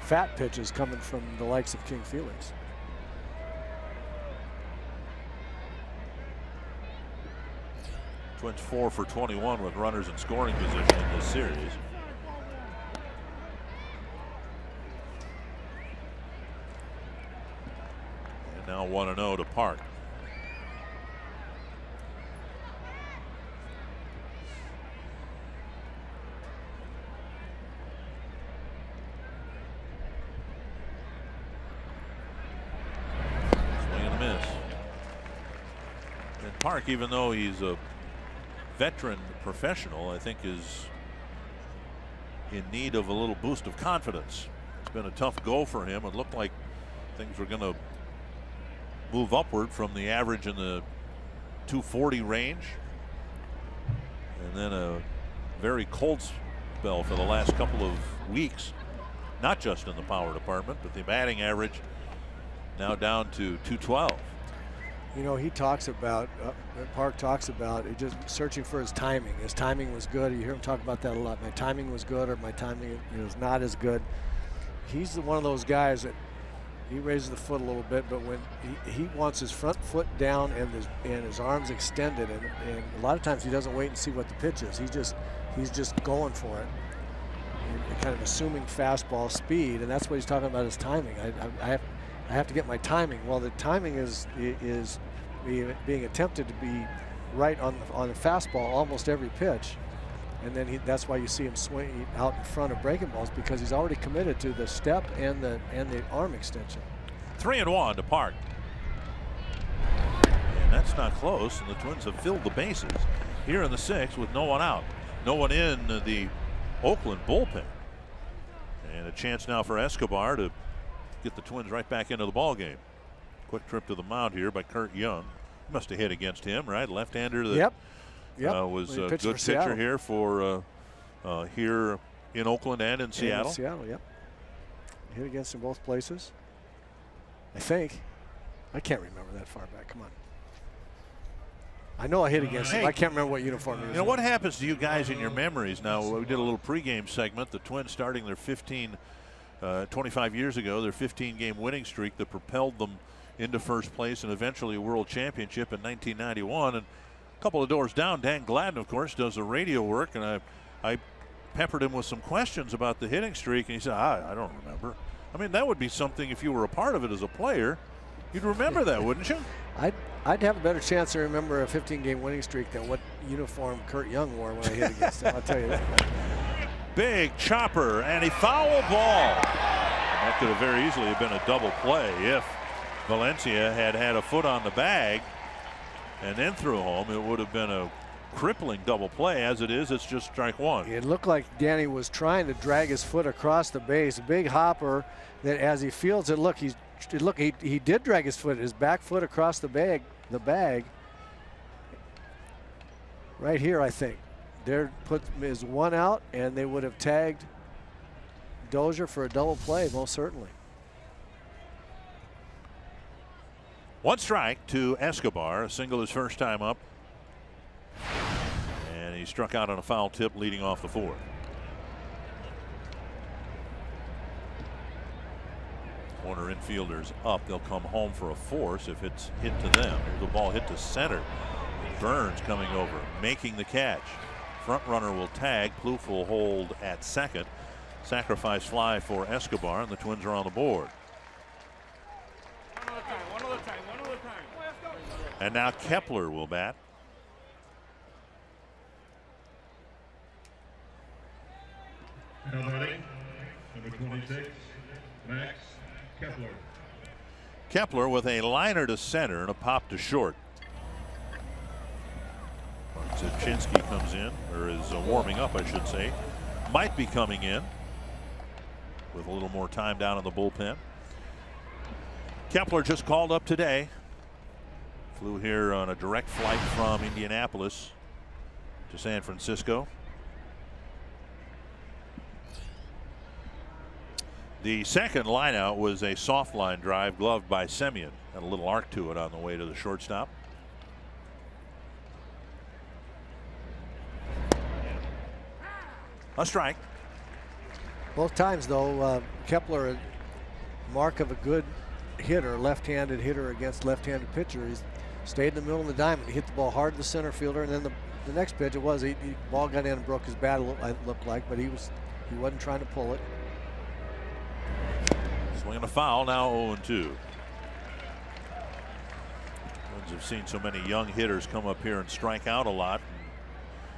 fat pitches coming from the likes of King Felix. Twins 4 for 21 with runners in scoring position in this series. And now 1-0 to Park. Swing and a miss. And Park, even though he's a veteran professional, I think is in need of a little boost of confidence. It's been a tough go for him. It looked like things were going to move upward from the average in the 240 range, and then a very cold spell for the last couple of weeks, not just in the power department, but the batting average now down to 212. You know, he talks about, Park talks about just searching for his timing. His timing was good. You hear him talk about that a lot. My timing was good, or my timing is not as good. He's one of those guys that he raises the foot a little bit, but when he wants his front foot down and his arms extended, and a lot of times he doesn't wait and see what the pitch is. He's just going for it, and kind of assuming fastball speed, and that's what he's talking about, his timing. I have to get my timing. Well, the timing is being attempted to be right on the fastball almost every pitch, And then that's why you see him swing out in front of breaking balls, because he's already committed to the step and the arm extension. 3-1 to Park. And that's not close, and the Twins have filled the bases here in the 6th with no one out. No one in the Oakland bullpen. And a chance now for Escobar to get the Twins right back into the ball game. Quick trip to the mound here by Kurt Young. Must have hit against him, right? Left-hander that was a good pitcher here for here in Oakland and in Seattle. Yep. Hit against in both places, I think. I can't remember that far back. Come on. I know I hit against him. I can't remember what uniform he was in. You know, what happens to you guys in your memories now? We did a little pregame segment. The Twins starting their 25 years ago, their 15-game winning streak that propelled them into first place and eventually a world championship in 1991. And a couple of doors down, Dan Gladden, of course, does the radio work, and I peppered him with some questions about the hitting streak, and he said, I don't remember. I mean, that would be something if you were a part of it as a player. You'd remember that, wouldn't you? I'd have a better chance to remember a 15-game winning streak than what uniform Kurt Young wore when I hit against him. I'll tell you that. Big chopper and a foul ball. And that could have very easily have been a double play if Valencia had had a foot on the bag and then threw home. It would have been a crippling double play. As it is, it's just strike one. It looked like Danny was trying to drag his foot across the base. A big hopper that as he fields it, he did drag his foot, his back foot across the bag right here, I think. There is one out, and they would have tagged Dozier for a double play, most certainly. One strike to Escobar, a single his first time up. And he struck out on a foul tip leading off the 4th. Corner infielders up. They'll come home for a force if it's hit to them. Here's the ball hit to center. Burns coming over, making the catch. Front runner will tag. Plouffe will hold at second. Sacrifice fly for Escobar, and the Twins are on the board. One other time. And now Kepler will bat. Now batting, number 26, Max Kepler. Kepler with a liner to center and a pop to short. Zaczynski comes in, or is warming up, I should say. Might be coming in with a little more time down in the bullpen. Kepler just called up today. Flew here on a direct flight from Indianapolis to San Francisco. The second lineout was a soft line drive gloved by Semien. Had a little arc to it on the way to the shortstop. A strike. Both times, though, Kepler, a mark of a good hitter, left-handed hitter against left-handed pitcher. He's stayed in the middle of the diamond. He hit the ball hard to the center fielder, and then the next pitch it was, ball got in and broke his bat. It looked like, but he wasn't trying to pull it. Swinging a foul, now 0-2. Twins have seen so many young hitters come up here and strike out a lot.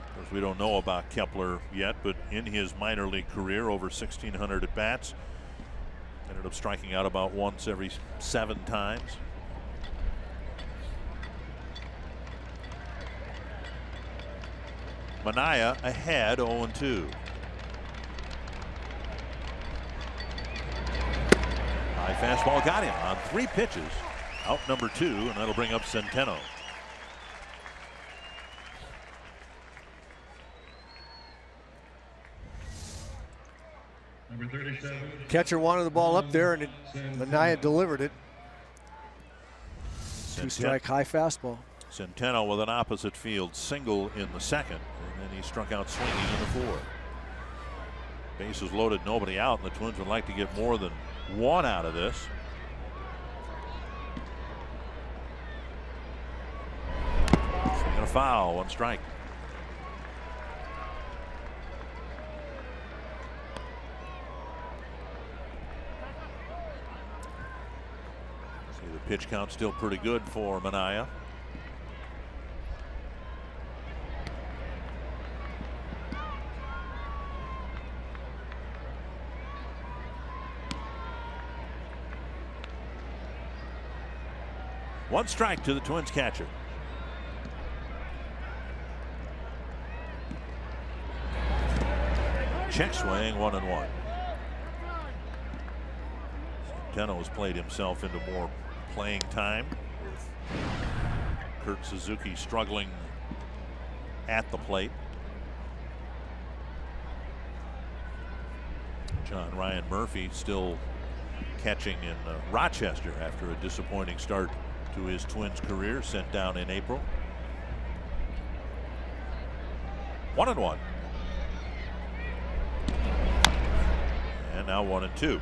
Of course, we don't know about Kepler yet, but in his minor league career, over 1,600 at bats, ended up striking out about once every 7 times. Manaea ahead, 0-2. High fastball got him on 3 pitches. Out number 2, and that'll bring up Centeno. Number 37. Catcher wanted the ball up there, and Manaea delivered it. 2-strike high fastball. Centeno with an opposite field single in the second, and then he struck out swinging in the 4th. Bases loaded, nobody out, and the Twins would like to get more than 1 out of this. Swinging a foul, 1 strike. See, the pitch count still pretty good for Manaea. One strike to the Twins catcher. Check swing, 1-1. Centeno has played himself into more playing time. Kurt Suzuki struggling at the plate. John Ryan Murphy still catching in Rochester after a disappointing start to his Twins career, sent down in April. 1-1. And now 1-2.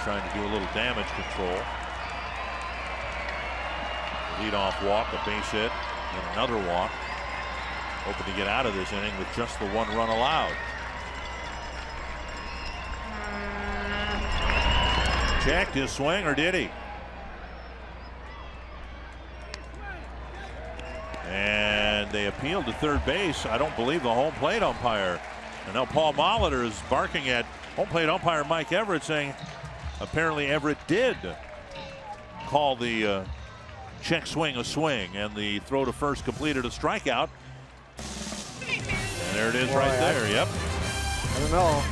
Trying to do a little damage control. Leadoff walk, a base hit, and another walk. Hoping to get out of this inning with just the 1 run allowed. Checked his swing, or did he? And they appealed to third base. I don't believe the home plate umpire. And now Paul Molitor is barking at home plate umpire Mike Everett, saying apparently Everett did call the check swing a swing, and the throw to first completed a strikeout. And there it is. Boy, right there. Yep. I don't know.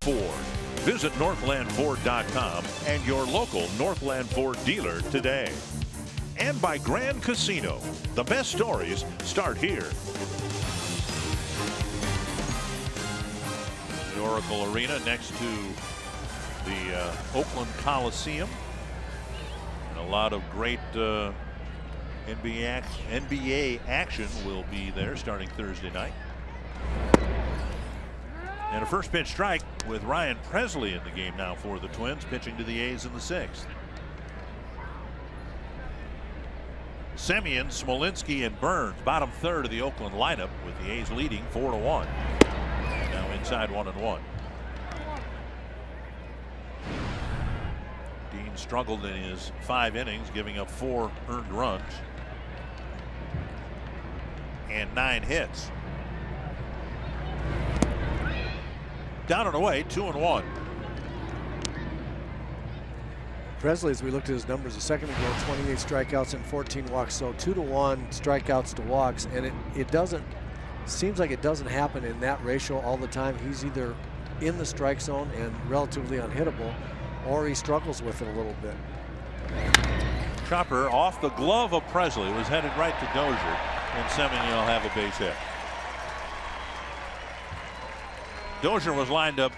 Ford. Visit northlandford.com and your local Northland Ford dealer today. And by Grand Casino. The best stories start here. The Oracle Arena next to the Oakland Coliseum. And a lot of great NBA action will be there starting Thursday night. And a first pitch strike with Ryan Presley in the game now for the Twins, pitching to the A's in the 6th. Semien, Smolinski, and Burns, bottom third of the Oakland lineup, with the A's leading 4-1. Now inside 1-1. Dean struggled in his 5 innings, giving up 4 earned runs and 9 hits. Down and away, 2-1. Presley, as we looked at his numbers a second ago, 28 strikeouts and 14 walks, so 2-to-1 strikeouts to walks, and it doesn't seems like it doesn't happen in that ratio all the time. He's either in the strike zone and relatively unhittable, or he struggles with it a little bit. Chopper off the glove of Presley, was headed right to Dozier, and Semien will have a base hit. Dozier was lined up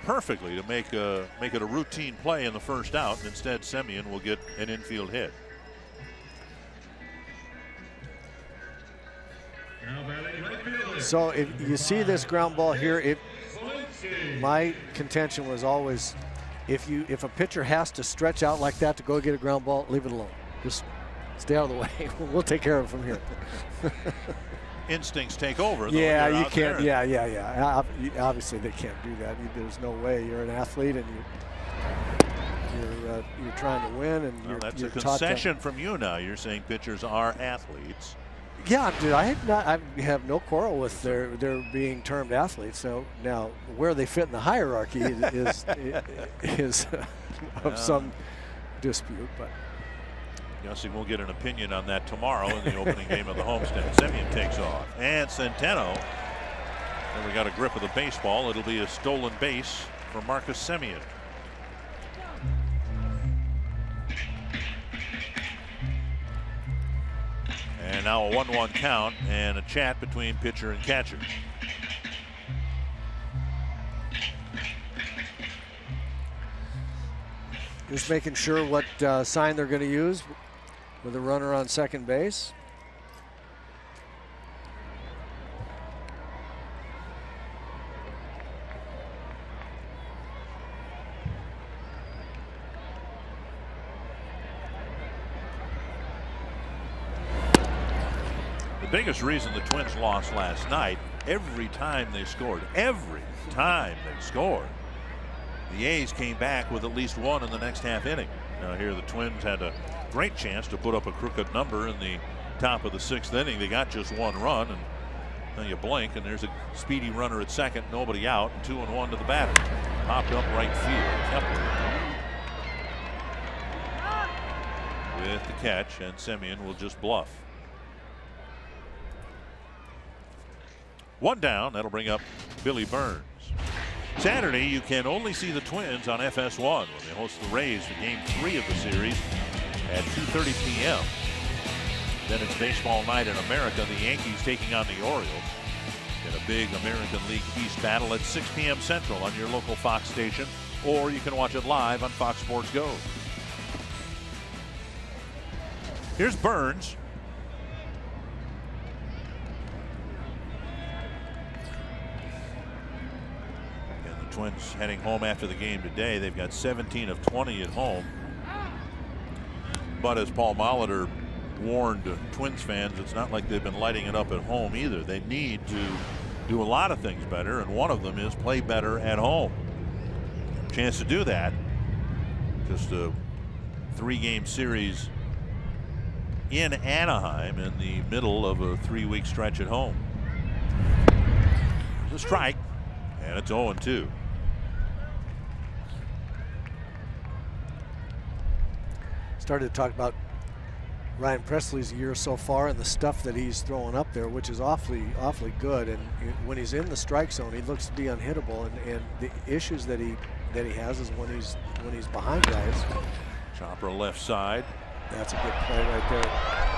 perfectly to make it a routine play in the first out, and instead Semien will get an infield hit. So if you see this ground ball here, my contention was always, if a pitcher has to stretch out like that to go get a ground ball, leave it alone. Just stay out of the way. We'll take care of it from here. Instincts take over. Yeah, you can't. Yeah. Obviously, they can't do that. There's no way. You're an athlete, and you're trying to win, and that's you're a concession from you now. You're saying pitchers are athletes. Yeah, dude, I have no quarrel with their being termed athletes. So now, where they fit in the hierarchy is of some dispute. But guessing we'll get an opinion on that tomorrow in the opening game of the homestand. Semien takes off, and Centeno. And we got a grip of the baseball. It'll be a stolen base for Marcus Semien. And now a 1-1 count and a chat between pitcher and catcher. Just making sure what sign they're going to use with a runner on second base. The biggest reason the Twins lost last night, every time they scored, the A's came back with at least one in the next half inning. Now here the Twins had a great chance to put up a crooked number in the top of the 6th inning. They got just 1 run, and then you blink and there's a speedy runner at second, nobody out, and 2-1 to the batter. Popped up right field. Kepler with the catch, and Semien will just bluff. 1 down. That'll bring up Billy Burns. Saturday, you can only see the Twins on FS1 when they host the Rays for Game 3 of the series at 2:30 p.m. Then it's baseball night in America. The Yankees taking on the Orioles in a big American League East battle at 6 p.m. Central on your local Fox station, or you can watch it live on Fox Sports Go. Here's Burns. Twins heading home after the game today. They've got 17 of 20 at home. But as Paul Molitor warned Twins fans, it's not like they've been lighting it up at home either. They need to do a lot of things better, and one of them is play better at home. Chance to do that. Just a 3-game series in Anaheim in the middle of a 3-week stretch at home. There's a strike, and it's 0-2. Started to talk about Ryan Presley's year so far and the stuff that he's throwing up there, which is awfully good. And when he's in the strike zone, he looks to be unhittable. And the issues that he has is when he's behind guys. Chopper left side. That's a good play right there.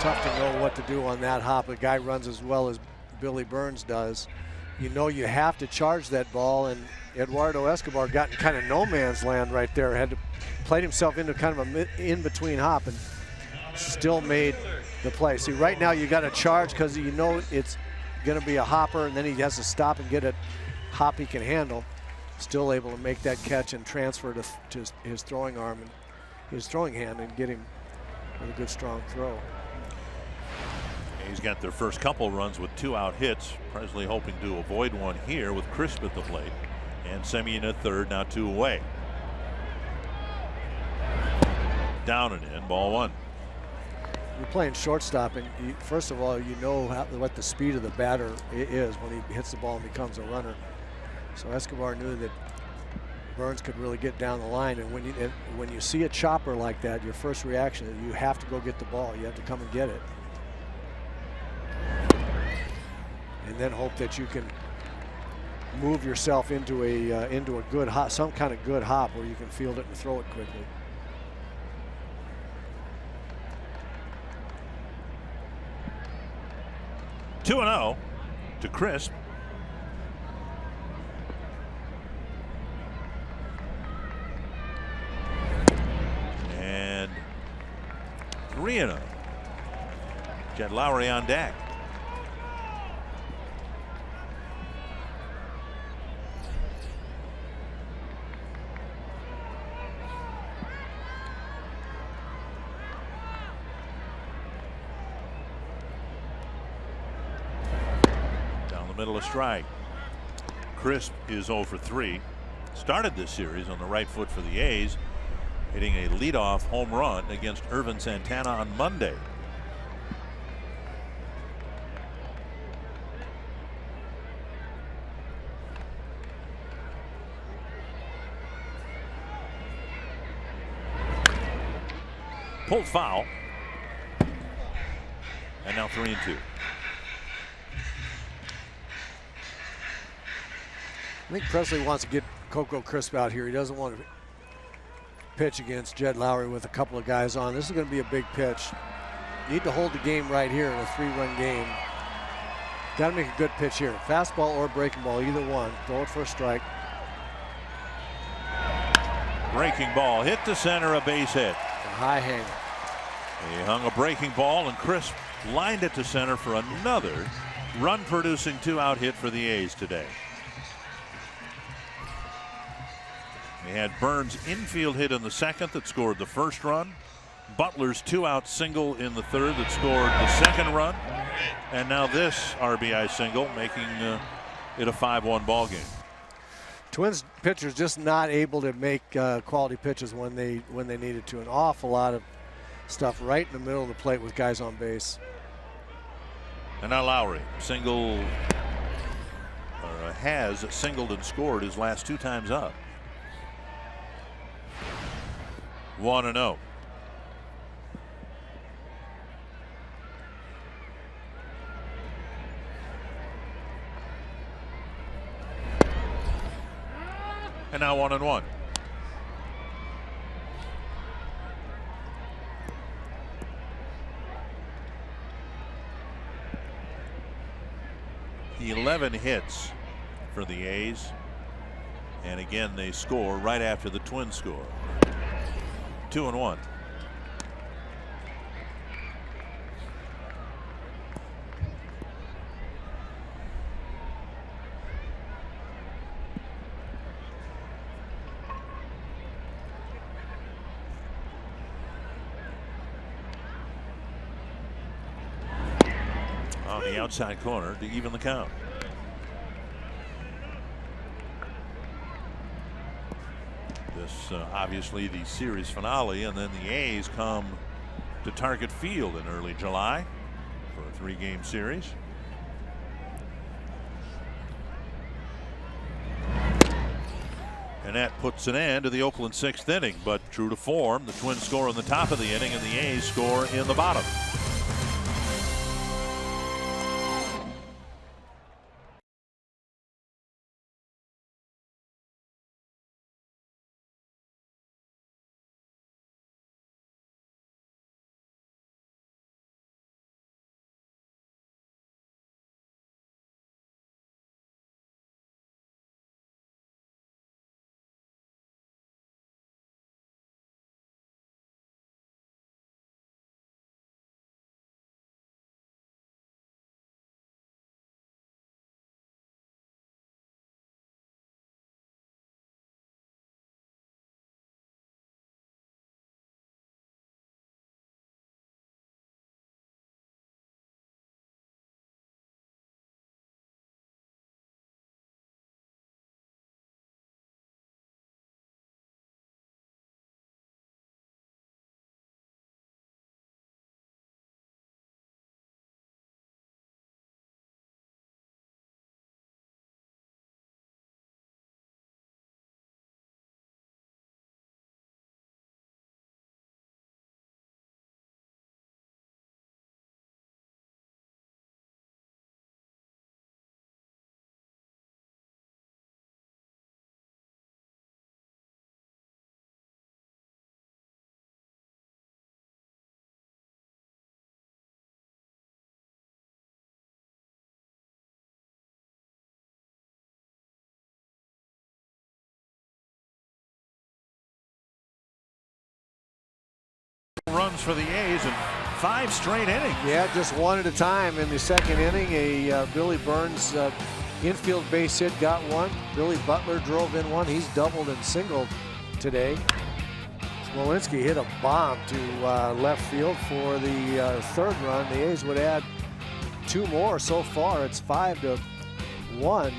Tough to know what to do on that hop. A guy runs as well as Billy Burns does. You know you have to charge that ball, and Eduardo Escobar got in kind of no man's land right there. Had to played himself into kind of a in-between hop and still made the play. See, right now you got to charge because you know it's going to be a hopper, and then he has to stop and get a hop he can handle. Still able to make that catch and transfer to his throwing arm and his throwing hand and get him with a good strong throw. He's got their first couple runs with 2 out hits. Presley hoping to avoid one here with Crisp at the plate. And Semien at third, now 2 away. Down and in, ball 1. You're playing shortstop, and first of all, you know what the speed of the batter is when he hits the ball and becomes a runner. So Escobar knew that Burns could really get down the line, and when you see a chopper like that, your first reaction is you have to go get the ball. You have to come and get it. And then hope that you can move yourself into a good hop, some kind of good hop where you can field it and throw it quickly. Two 2-0 to Crisp. And 3-0. Jed Lowry on deck. middle, a strike. Crisp is 0 for 3. Started this series on the right foot for the A's, hitting a leadoff home run against Irvin Santana on Monday. Pulled foul. And now 3-2. I think Presley wants to get Coco Crisp out here. He doesn't want to pitch against Jed Lowry with a couple of guys on. This is going to be a big pitch. Need to hold the game right here in a 3-run game. Got to make a good pitch here. Fastball or breaking ball, either one. Throw it for a strike. Breaking ball hit to center, a base hit. A high hanger. He hung a breaking ball, and Crisp lined it to center for another run-producing 2-out hit for the A's today. They had Burns' infield hit in the second that scored the first run. Butler's 2-out single in the third that scored the second run. And now this RBI single, making it a 5-1 ball game. Twins pitchers just not able to make quality pitches when they needed to. An awful lot of stuff right in the middle of the plate with guys on base. And now Lowry has singled and scored his last 2 times up. 1-0. And now 1-1. The 11 hits for the A's, and again they score right after the Twins score. 2-1. On the outside corner to even the count. This obviously the series finale, and then the A's come to Target Field in early July for a 3-game series. And that puts an end to the Oakland 6th inning, but true to form, the Twins score in the top of the inning and the A's score in the bottom. Runs for the A's in 5 straight innings. Yeah, just one at a time. In the second inning, a Billy Burns infield base hit got one. Billy Butler drove in one. He's doubled and singled today. Smolinski hit a bomb to left field for the third run. The A's would add 2 more so far. It's 5-2 1,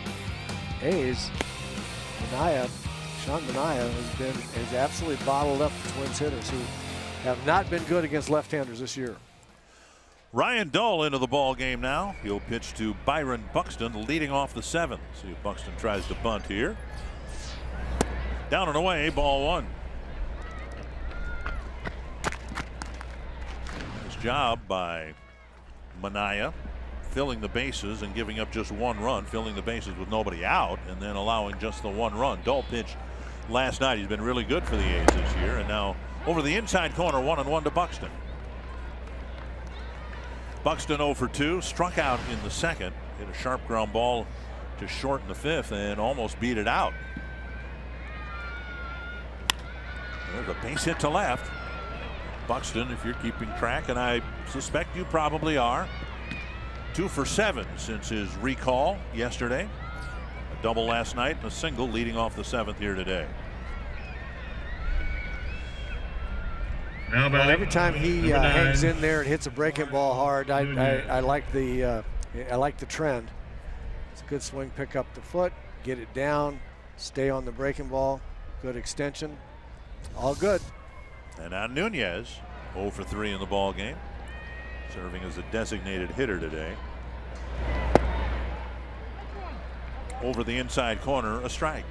A's, Sean Manaea has absolutely bottled up the Twins hitters who have not been good against left-handers this year. Ryan Dull into the ball game now. He'll pitch to Byron Buxton, leading off the 7th. See if Buxton tries to bunt here. Down and away, ball 1. Nice job by Manaea, filling the bases and giving up just 1 run, filling the bases with nobody out, and then allowing just the 1 run. Dull pitched last night. He's been really good for the A's this year, and now over the inside corner, 1-1 to Buxton. Buxton 0 for 2, struck out in the 2nd, hit a sharp ground ball to short in the 5th, and almost beat it out. There's a base hit to left. Buxton, if you're keeping track, and I suspect you probably are, 2 for 7 since his recall yesterday. A double last night and a single leading off the 7th here today. Well, every time he hangs in there and hits a breaking ball hard, I like the trend. It's a good swing, pick up the foot, get it down, stay on the breaking ball, good extension, all good. And now Nunez 0 for 3 in the ball game, serving as a designated hitter today. Over the inside corner, a strike.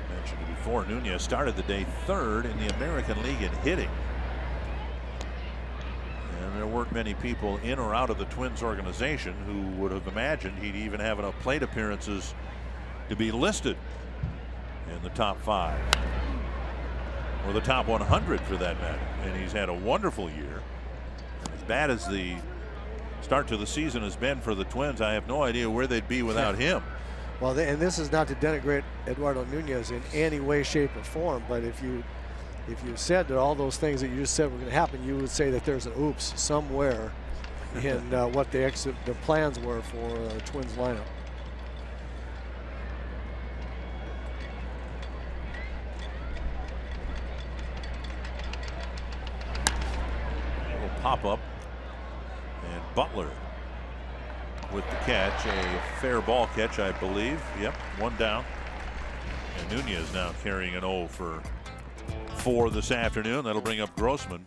Mentioned before, Nunez started the day 3rd in the American League in hitting. And there weren't many people in or out of the Twins organization who would have imagined he'd even have enough plate appearances to be listed in the top 5. Or the top 100 for that matter. And he's had a wonderful year. As bad as the start to the season has been for the Twins, I have no idea where they'd be without him. Well, and this is not to denigrate Eduardo Nunez in any way, shape, or form, but if you said that all those things that you just said were going to happen, you would say that there's an oops somewhere in what the plans were for the Twins lineup. Pop up, and Butler with the catch, a fair ball catch, I believe. Yep, 1 down. And Nunez now carrying an 0 for 4 this afternoon. That'll bring up Grossman.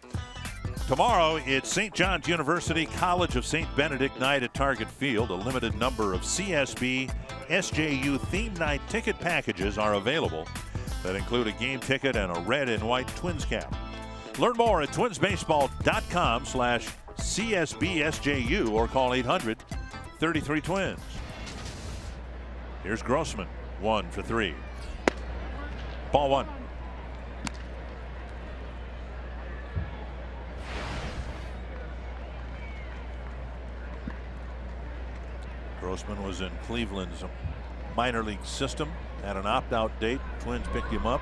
Tomorrow it's St. John's University College of St. Benedict night at Target Field. A limited number of CSB SJU theme night ticket packages are available that include a game ticket and a red and white Twins cap. Learn more at twinsbaseball.com/CSBSJU or call 800-33-TWINS. Here's Grossman, 1 for 3. Ball 1. Grossman was in Cleveland's minor league system, had an opt-out date. Twins picked him up.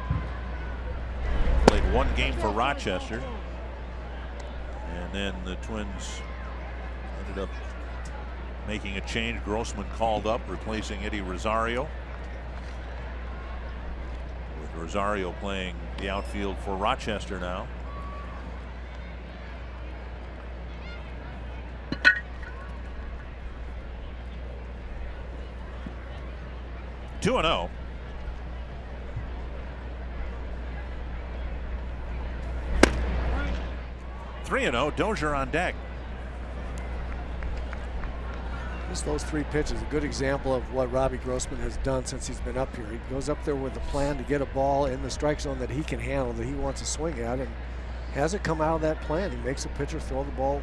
Played 1 game for Rochester, and then the Twins ended up making a change. Grossman called up, replacing Eddie Rosario, with Rosario playing the outfield for Rochester now. Two and 0. 3-0, Dozier on deck. Just those 3 pitches, a good example of what Robbie Grossman has done since he's been up here. He goes up there with a plan to get a ball in the strike zone that he can handle, that he wants to swing at, and hasn't come out of that plan. He makes a pitcher throw the ball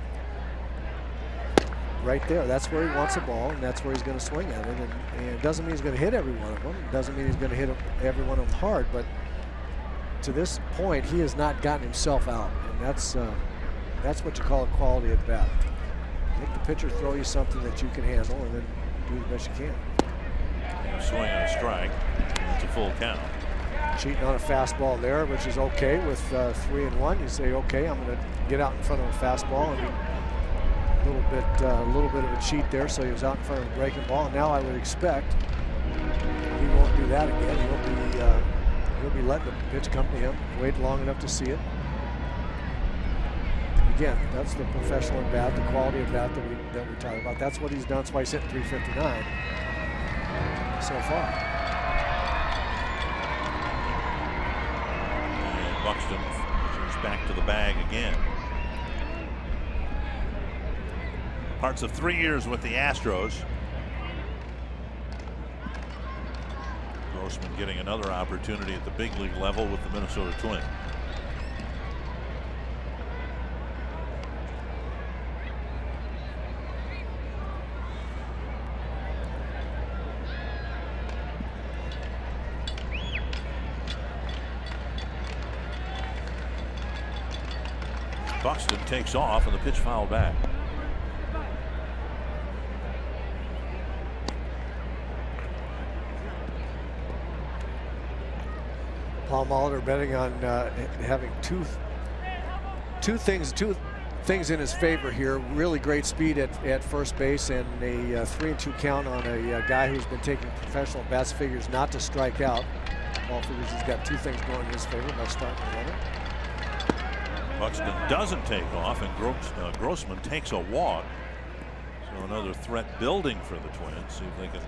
right there. That's where he wants the ball, and that's where he's going to swing at it. And it doesn't mean he's going to hit every one of them. It doesn't mean he's going to hit every one of them hard, but to this point, he has not gotten himself out, and that's what you call a quality at bat. Make the pitcher throw you something that you can handle, and then do the best you can. A swing and a strike. It's a full count. Cheating on a fastball there, which is okay with 3-1. You say, okay, I'm going to get out in front of a fastball, and a little bit of a cheat there. So he was out in front of a breaking ball. Now I would expect he won't do that again. He'll be letting the pitch come to him. Wait long enough to see it. again, that's the professional at bat, the quality of bat that we talk about. That's what he's done. That's why he's hitting .359 so far. And Buxton is back to the bag again. Parts of 3 years with the Astros. Grossman getting another opportunity at the big league level with the Minnesota Twins. Buxton takes off and the pitch fouled back. Paul Molitor betting on having two things in his favor here. Really great speed at first base and a 3-2 count on a guy who's been taking professional bats. Figures not to strike out. Paul figures he's got 2 things going in his favor by starting the runner. Buxton doesn't take off, and Grossman takes a walk. So another threat building for the Twins. See if they can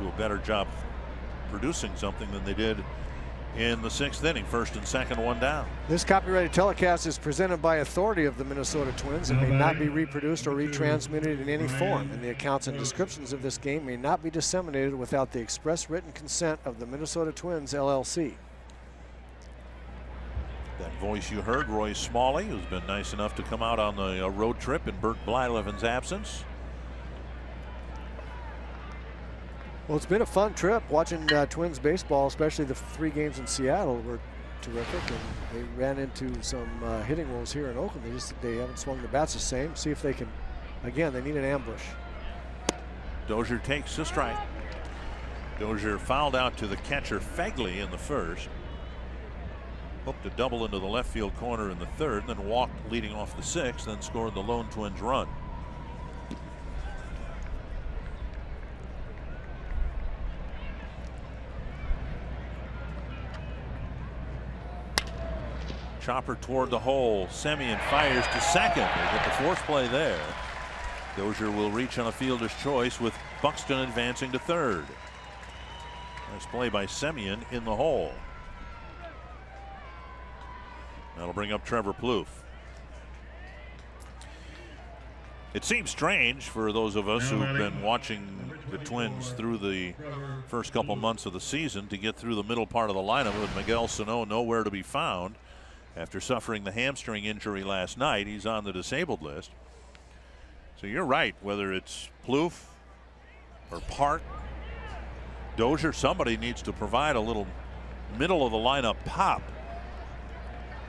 do a better job producing something than they did in the 6th inning. First and second, one down. This copyrighted telecast is presented by authority of the Minnesota Twins and may not be reproduced or retransmitted in any form. And the accounts and descriptions of this game may not be disseminated without the express written consent of the Minnesota Twins, LLC. That voice you heard, Roy Smalley, who's been nice enough to come out on the road trip in Bert Blyleven's absence. Well, it's been a fun trip watching Twins baseball, especially the 3 games in Seattle were terrific, and they ran into some hitting woes here in Oakland. They haven't swung the bats the same. See if they can. Again, they need an ambush. Dozier takes a strike. Dozier fouled out to the catcher Fegley in the first. Hooked a double into the left field corner in the third, then walked leading off the 6th, then scored the lone Twins run. Chopper toward the hole. Semien fires to second. They get the force play there. Dozier will reach on a fielder's choice with Buxton advancing to third. Nice play by Semien in the hole. That'll bring up Trevor Plouffe. It seems strange for those of us who've been watching the Twins through the first couple months of the season to get through the middle part of the lineup with Miguel Sano nowhere to be found. After suffering the hamstring injury last night, he's on the disabled list. So you're right, whether it's Plouffe or Park, Dozier, somebody needs to provide a little middle of the lineup pop.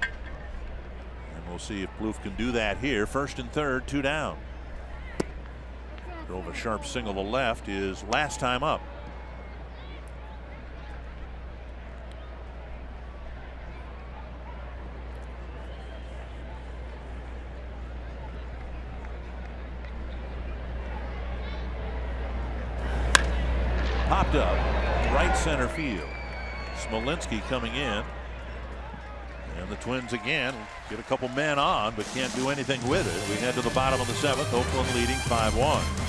And we'll see if Plouffe can do that here. First and third, 2 down. Drove a sharp single to left, his last time up. Popped up right center field. Smolinski coming in. And the Twins again get a couple men on, but can't do anything with it. We head to the bottom of the 7th. Oakland leading 5-1.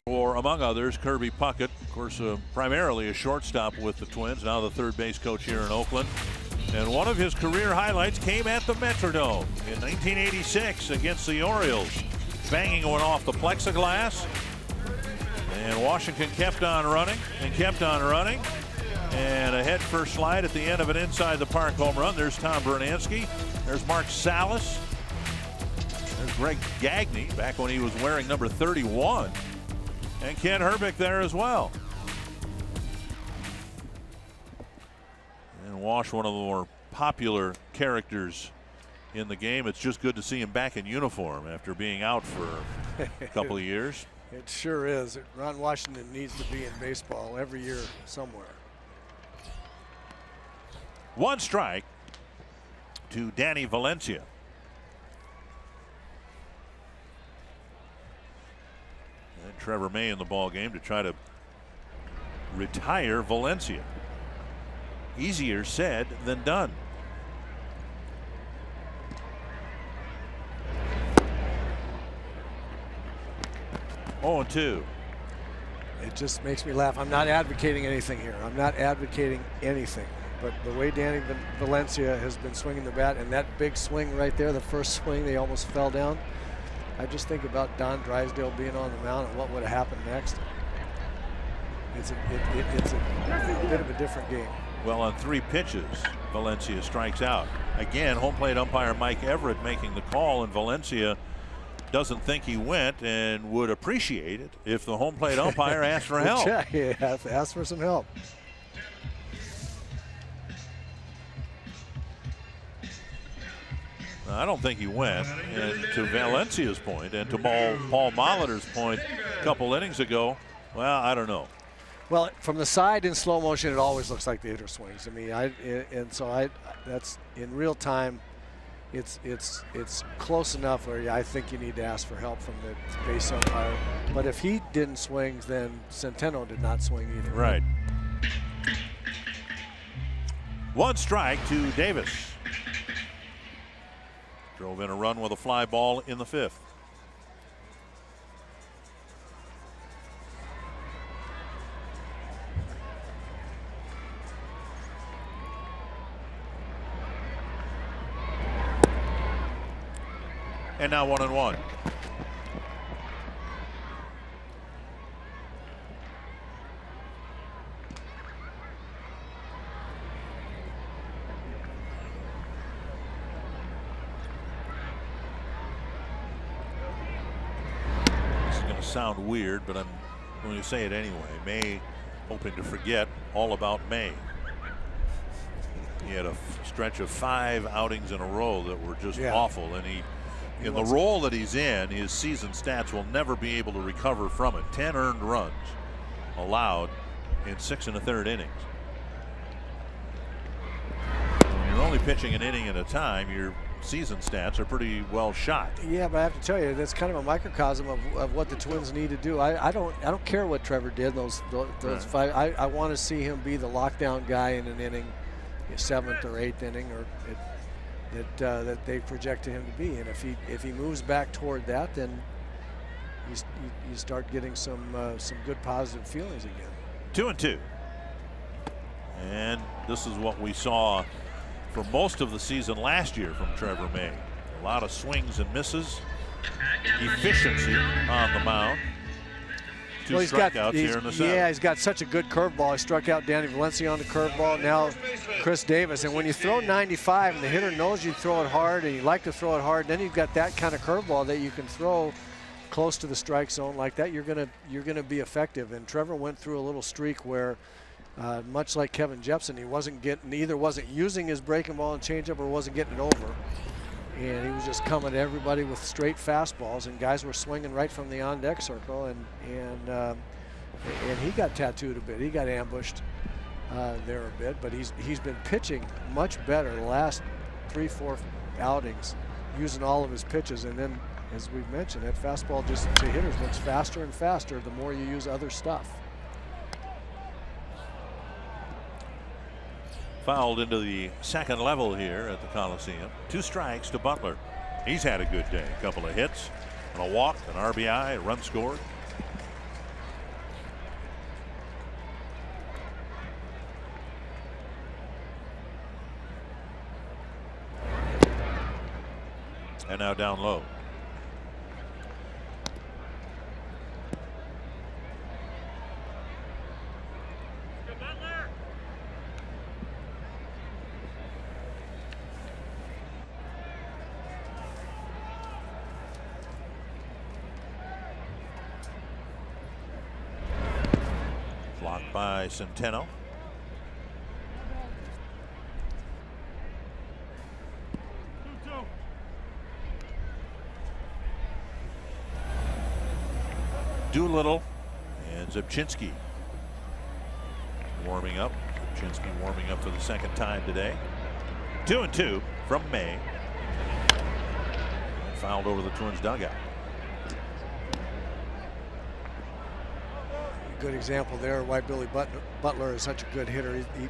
For, among others, Kirby Puckett, of course, primarily a shortstop with the Twins, now the third base coach here in Oakland. And one of his career highlights came at the Metrodome in 1986 against the Orioles. Banging one off the plexiglass. And Washington kept on running and kept on running. And a head first slide at the end of an inside the park home run. There's Tom Bernansky. There's Mark Salas. There's Greg Gagne back when he was wearing number 31. And Ken Herbick there as well. And Wash, one of the more popular characters in the game. It's just good to see him back in uniform after being out for a couple of years. It sure is. Ron Washington needs to be in baseball every year somewhere. One strike to Danny Valencia. And Trevor May in the ball game to try to retire Valencia. Easier said than done. Oh, 2. It just makes me laugh. I'm not advocating anything here. I'm not advocating anything. But the way Danny Valencia has been swinging the bat, and that big swing right there, the first swing, they almost fell down. I just think about Don Drysdale being on the mound and what would have happened next. It's a bit of a different game. Well, on 3 pitches, Valencia strikes out. Again, home plate umpire Mike Everett making the call, and Valencia doesn't think he went and would appreciate it if the home plate umpire asked for help. Yeah, ask for some help. I don't think he went. And to Valencia's point and to Paul Molitor's point a couple innings ago, well, I don't know. Well, from the side in slow motion, it always looks like the hitter swings. I mean, that's in real time. It's close enough where I think you need to ask for help from the base umpire. But if he didn't swing, then Centeno did not swing either. Right. One strike to Davis. Drove in a run with a fly ball in the 5th. And now 1-1. This is going to sound weird, but I'm going to say it anyway. May hoping to forget all about May. He had a stretch of 5 outings in a row that were just awful, and in the role that he's in, his season stats will never be able to recover from it. 10 earned runs allowed in 6 1/3 innings. When you're only pitching an inning at a time, your season stats are pretty well shot. Yeah, but I have to tell you, that's kind of a microcosm of what the Twins need to do. I don't care what Trevor did those Right. 5. I want to see him be the lockdown guy in an inning, 7th or 8th inning, or that they projected him to be. And if he moves back toward that, then you start getting some good positive feelings again. 2-2. And this is what we saw for most of the season last year from Trevor May. A lot of swings and misses. Efficiency on the mound. 2 strikeouts here in the 7th. Yeah, he's got such a good curveball. He struck out Danny Valencia on the curveball. Now Chris Davis. And when you throw 95 and the hitter knows you throw it hard and you like to throw it hard, then you've got that kind of curveball that you can throw close to the strike zone like that. You're gonna be effective. And Trevor went through a little streak where, much like Kevin Jepson, he wasn't using his breaking ball and changeup, or wasn't getting it over. And he was just coming to everybody with straight fastballs, and guys were swinging right from the on-deck circle, and he got tattooed a bit. He got ambushed there a bit, but he's been pitching much better the last 3-4 outings, using all of his pitches. And then, as we've mentioned, that fastball just to hitters looks faster and faster the more you use other stuff. Fouled into the 2nd level here at the Coliseum. 2 strikes to Butler. He's had a good day. A couple of hits, and a walk, an RBI, a run scored. And now down low. Blocked by Centeno. Doolittle and Zubczynski warming up. Zubczynski warming up for the second time today. 2-2 from May. And fouled over the Twins dugout. Good example there why Billy Butler is such a good hitter. He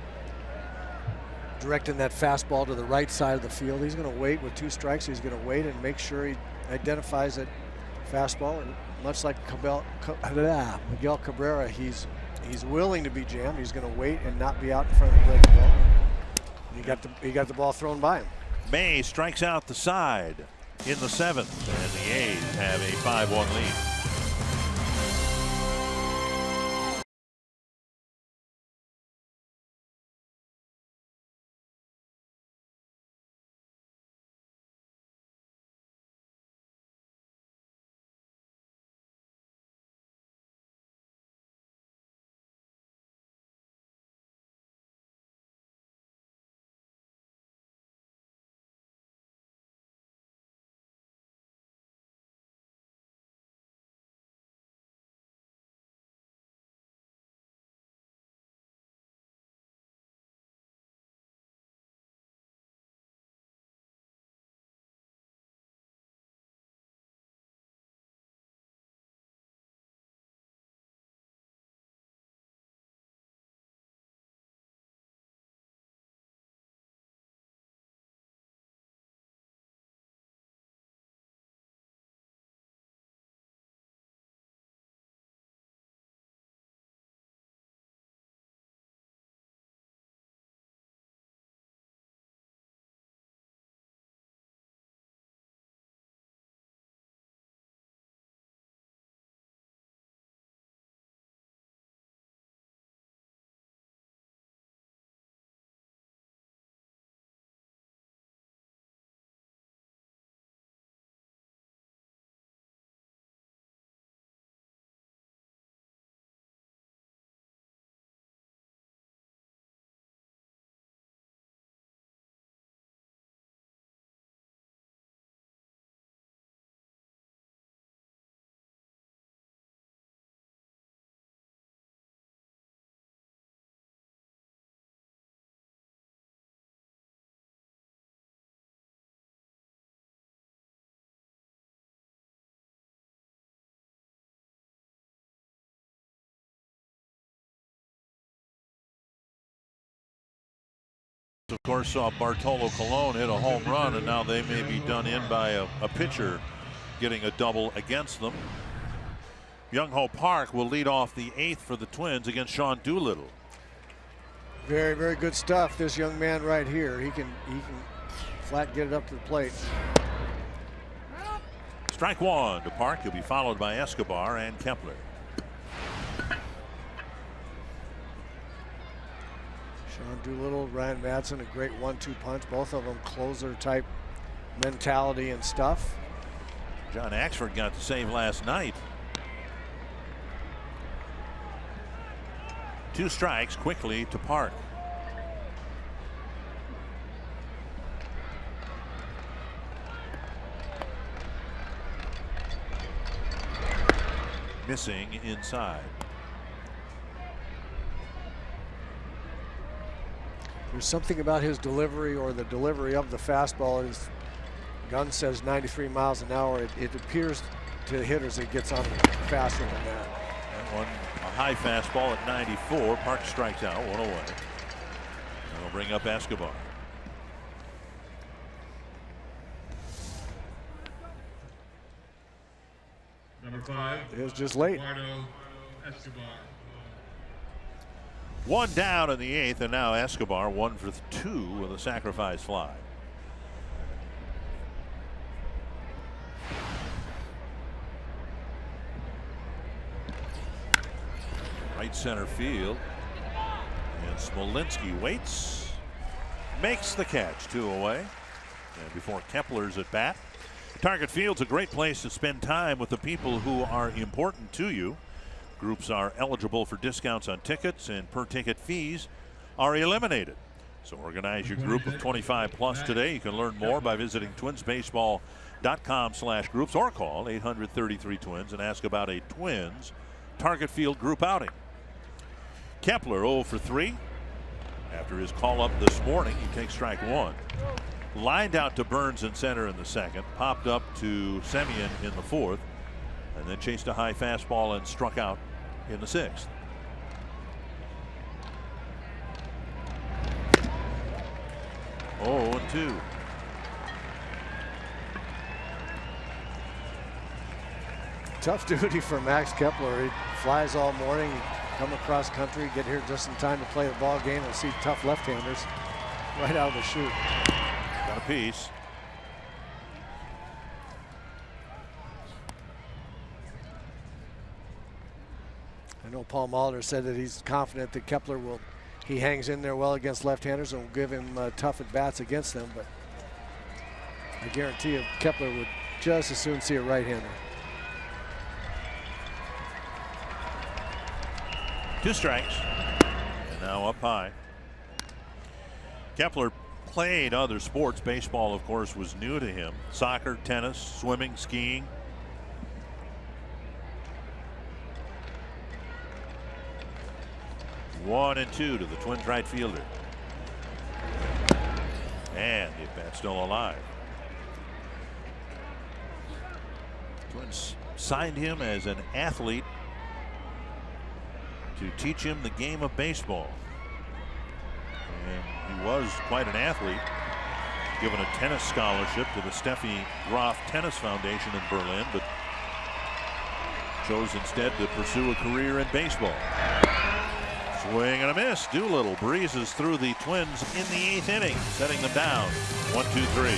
directing that fastball to the right side of the field. He's going to wait with 2 strikes. He's going to wait and make sure he identifies that fastball. And much like Miguel Cabrera, he's willing to be jammed. He's going to wait and not be out in front of the breaking ball. He got the ball thrown by him. May strikes out the side in the 7th, and the A's have a 5-1 lead. Of course, saw Bartolo Colon hit a home run, and now they may be done in by a pitcher getting a double against them. Young Ho Park will lead off the 8th for the Twins against Sean Doolittle. Very, very good stuff. This young man right here, he can flat get it up to the plate. Strike 1 to Park. He'll be followed by Escobar and Kepler. Sean Doolittle, Ryan Madsen, a great 1-2 punch. Both of them closer type mentality and stuff. John Axford got the save last night. 2 strikes quickly to Park. Missing inside. There's something about his delivery or the delivery of the fastball. His gun says 93 miles an hour. It appears to the hitters it gets on faster than that. That one, a high fastball at 94. Park strikes out, 1 away. That'll bring up Escobar. Number 5. It's just late. Escobar. 1 down in the 8th, and now Escobar 1 for 2 with a sacrifice fly. Right center field. And Smolinski waits. Makes the catch. 2 away. And before Kepler's at bat. Target Field's a great place to spend time with the people who are important to you. Groups are eligible for discounts on tickets, and per ticket fees are eliminated. So organize your group of 25 plus today. You can learn more by visiting twinsbaseball.com/groups or call 800-33-TWINS and ask about a Twins Target Field group outing. Kepler 0 for 3 after his call up this morning. He takes strike 1. Lined out to Burns in center in the second, popped up to Semien in the fourth, and then chased a high fastball and struck out in the sixth. Oh, and 2. Tough duty for Max Kepler. He flies all morning, come across country, get here just in time to play the ball game and see tough left-handers right out of the chute. Got a piece. I know Paul Molitor said that he's confident that Kepler he hangs in there well against left-handers and will give him tough at-bats against them, but I guarantee you Kepler would just as soon see a right-hander. 2 strikes. And now up high. Kepler played other sports. Baseball, of course, was new to him. Soccer, tennis, swimming, skiing. One and 2 to the Twins right fielder. And the at-bat's still alive. Twins signed him as an athlete to teach him the game of baseball. And he was quite an athlete, given a tennis scholarship to the Steffi Graf Tennis Foundation in Berlin, but chose instead to pursue a career in baseball. Swing and a miss. Doolittle breezes through the Twins in the 8th inning, setting them down 1-2-3.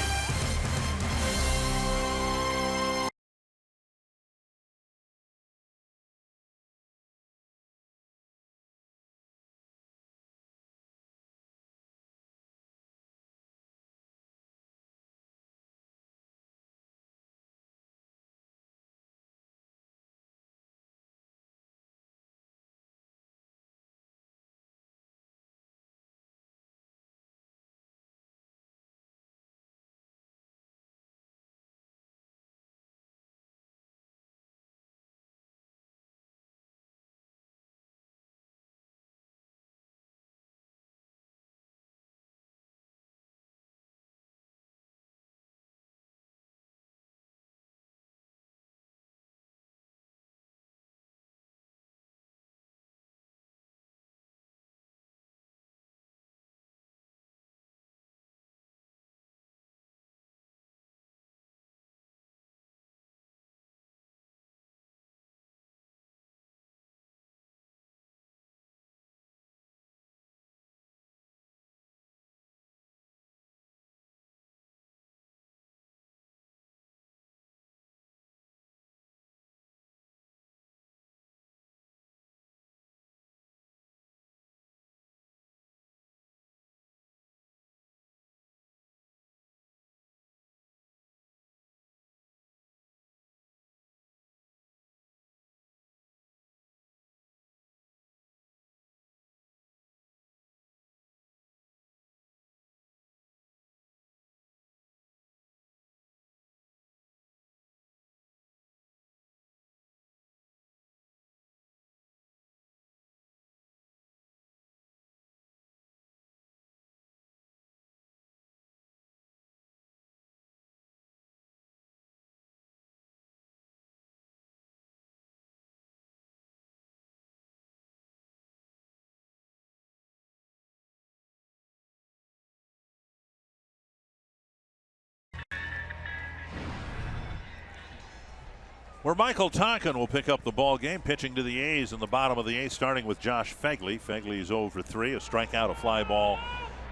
Where Michael Tonkin will pick up the ball game, pitching to the A's in the bottom of the 8th, starting with Josh Phegley. Phegley's 0 for 3, a strikeout, a fly ball,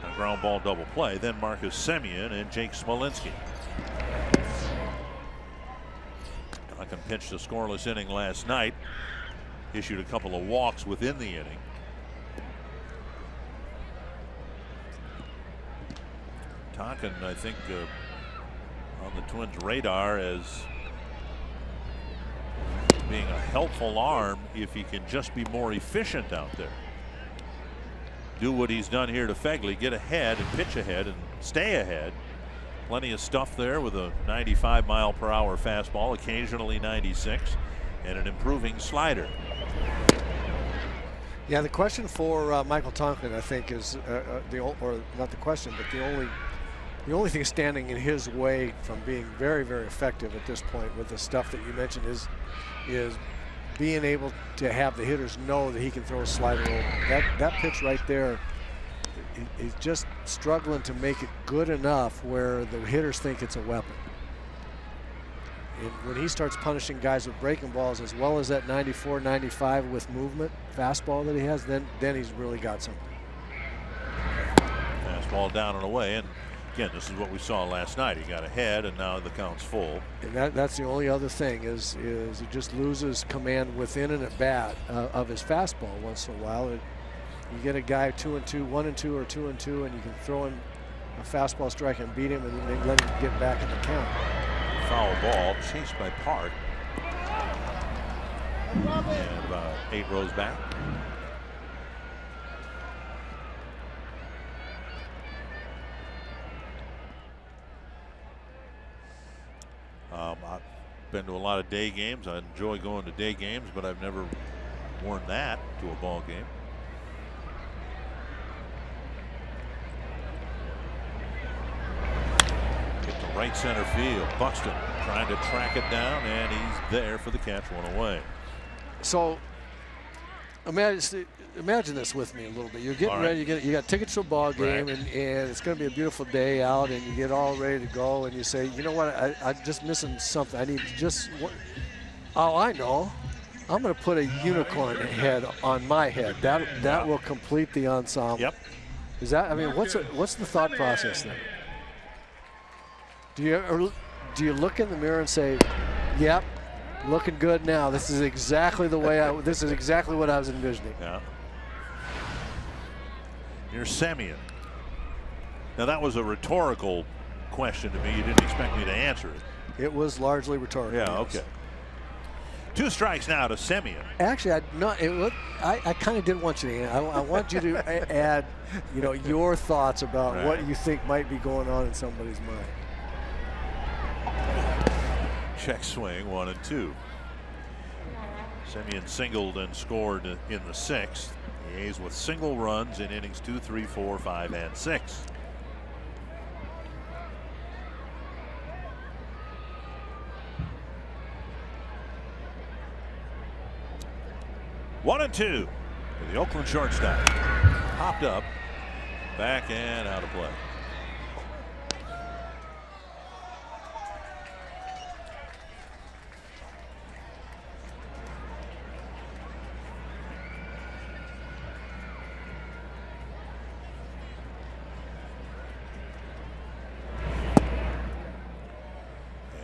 and a ground ball double play. Then Marcus Semien and Jake Smolinski. Tonkin pitched a scoreless inning last night. issued a couple of walks within the inning. Tonkin, I think, on the Twins' radar as being a helpful arm if he can just be more efficient out there. Do what he's done here to Fegley, get ahead and pitch ahead and stay ahead. Plenty of stuff there with a 95-mile-per-hour fastball, occasionally 96, and an improving slider. Yeah, the question for Michael Tonkin, I think, is or not the question, but the only thing standing in his way from being very, very effective at this point with the stuff that you mentioned is being able to have the hitters know that he can throw a slider over. That pitch right there, he's just struggling to make it good enough where the hitters think it's a weapon. And when he starts punishing guys with breaking balls as well as that 94, 95 with movement fastball that he has, then he's really got something. Fastball down and away, and again, this is what we saw last night. He got ahead, and now the count's full. And that's the only other thing is he just loses command within and at bat of his fastball once in a while. You get a guy 2-2, 1-2, or 2-2, and you can throw him a fastball strike and beat him, and then let him get back in the count. Foul ball chased by Park. And about 8 rows back. I've been to a lot of day games. I enjoy going to day games, but I've never worn that to a ball game. Hit to right center field. Buxton trying to track it down, and he's there for the catch, one away. So imagine this with me a little bit. You're getting ready. You got tickets to a ball game, and it's going to be a beautiful day out, and you get all ready to go, and you say, you know what? I'm just missing something. I need just. Oh, I know. I'm going to put a unicorn head on my head. That will complete the ensemble. Yep. Is that? I mean, what's the thought process there? Do you look in the mirror and say, "Yep, looking good now. This is exactly the way this is exactly what I was envisioning." Yeah. You're Semien. Now that was a rhetorical question to me. You didn't expect me to answer it. It was largely rhetorical. Yeah. Okay. 2 strikes now to Semien. Actually, I kind of did want you to. I want you to add, your thoughts about what you think might be going on in somebody's mind. Check swing, 1-2. Semien singled and scored in the 6th. The A's with single runs in innings 2, 3, 4, 5, and 6. One and 2 for the Oakland shortstop. Popped up, back and out of play.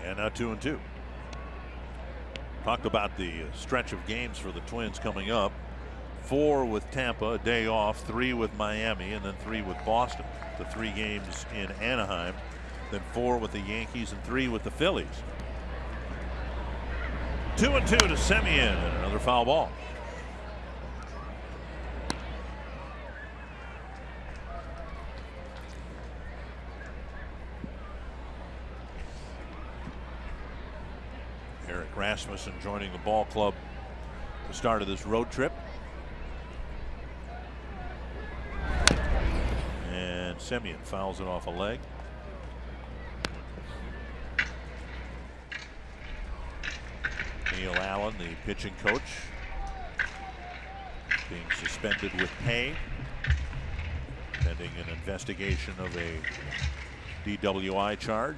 And now 2-2. Talked about the stretch of games for the Twins coming up. 4 with Tampa, a day off, 3 with Miami, and then 3 with Boston. The 3 games in Anaheim, then 4 with the Yankees and 3 with the Phillies. 2-2 to Semien, and another foul ball. Eric Rasmussen joining the ball club at the start of this road trip. And Semien fouls it off a leg. Neil Allen, the pitching coach, being suspended with pay pending an investigation of a DWI charge.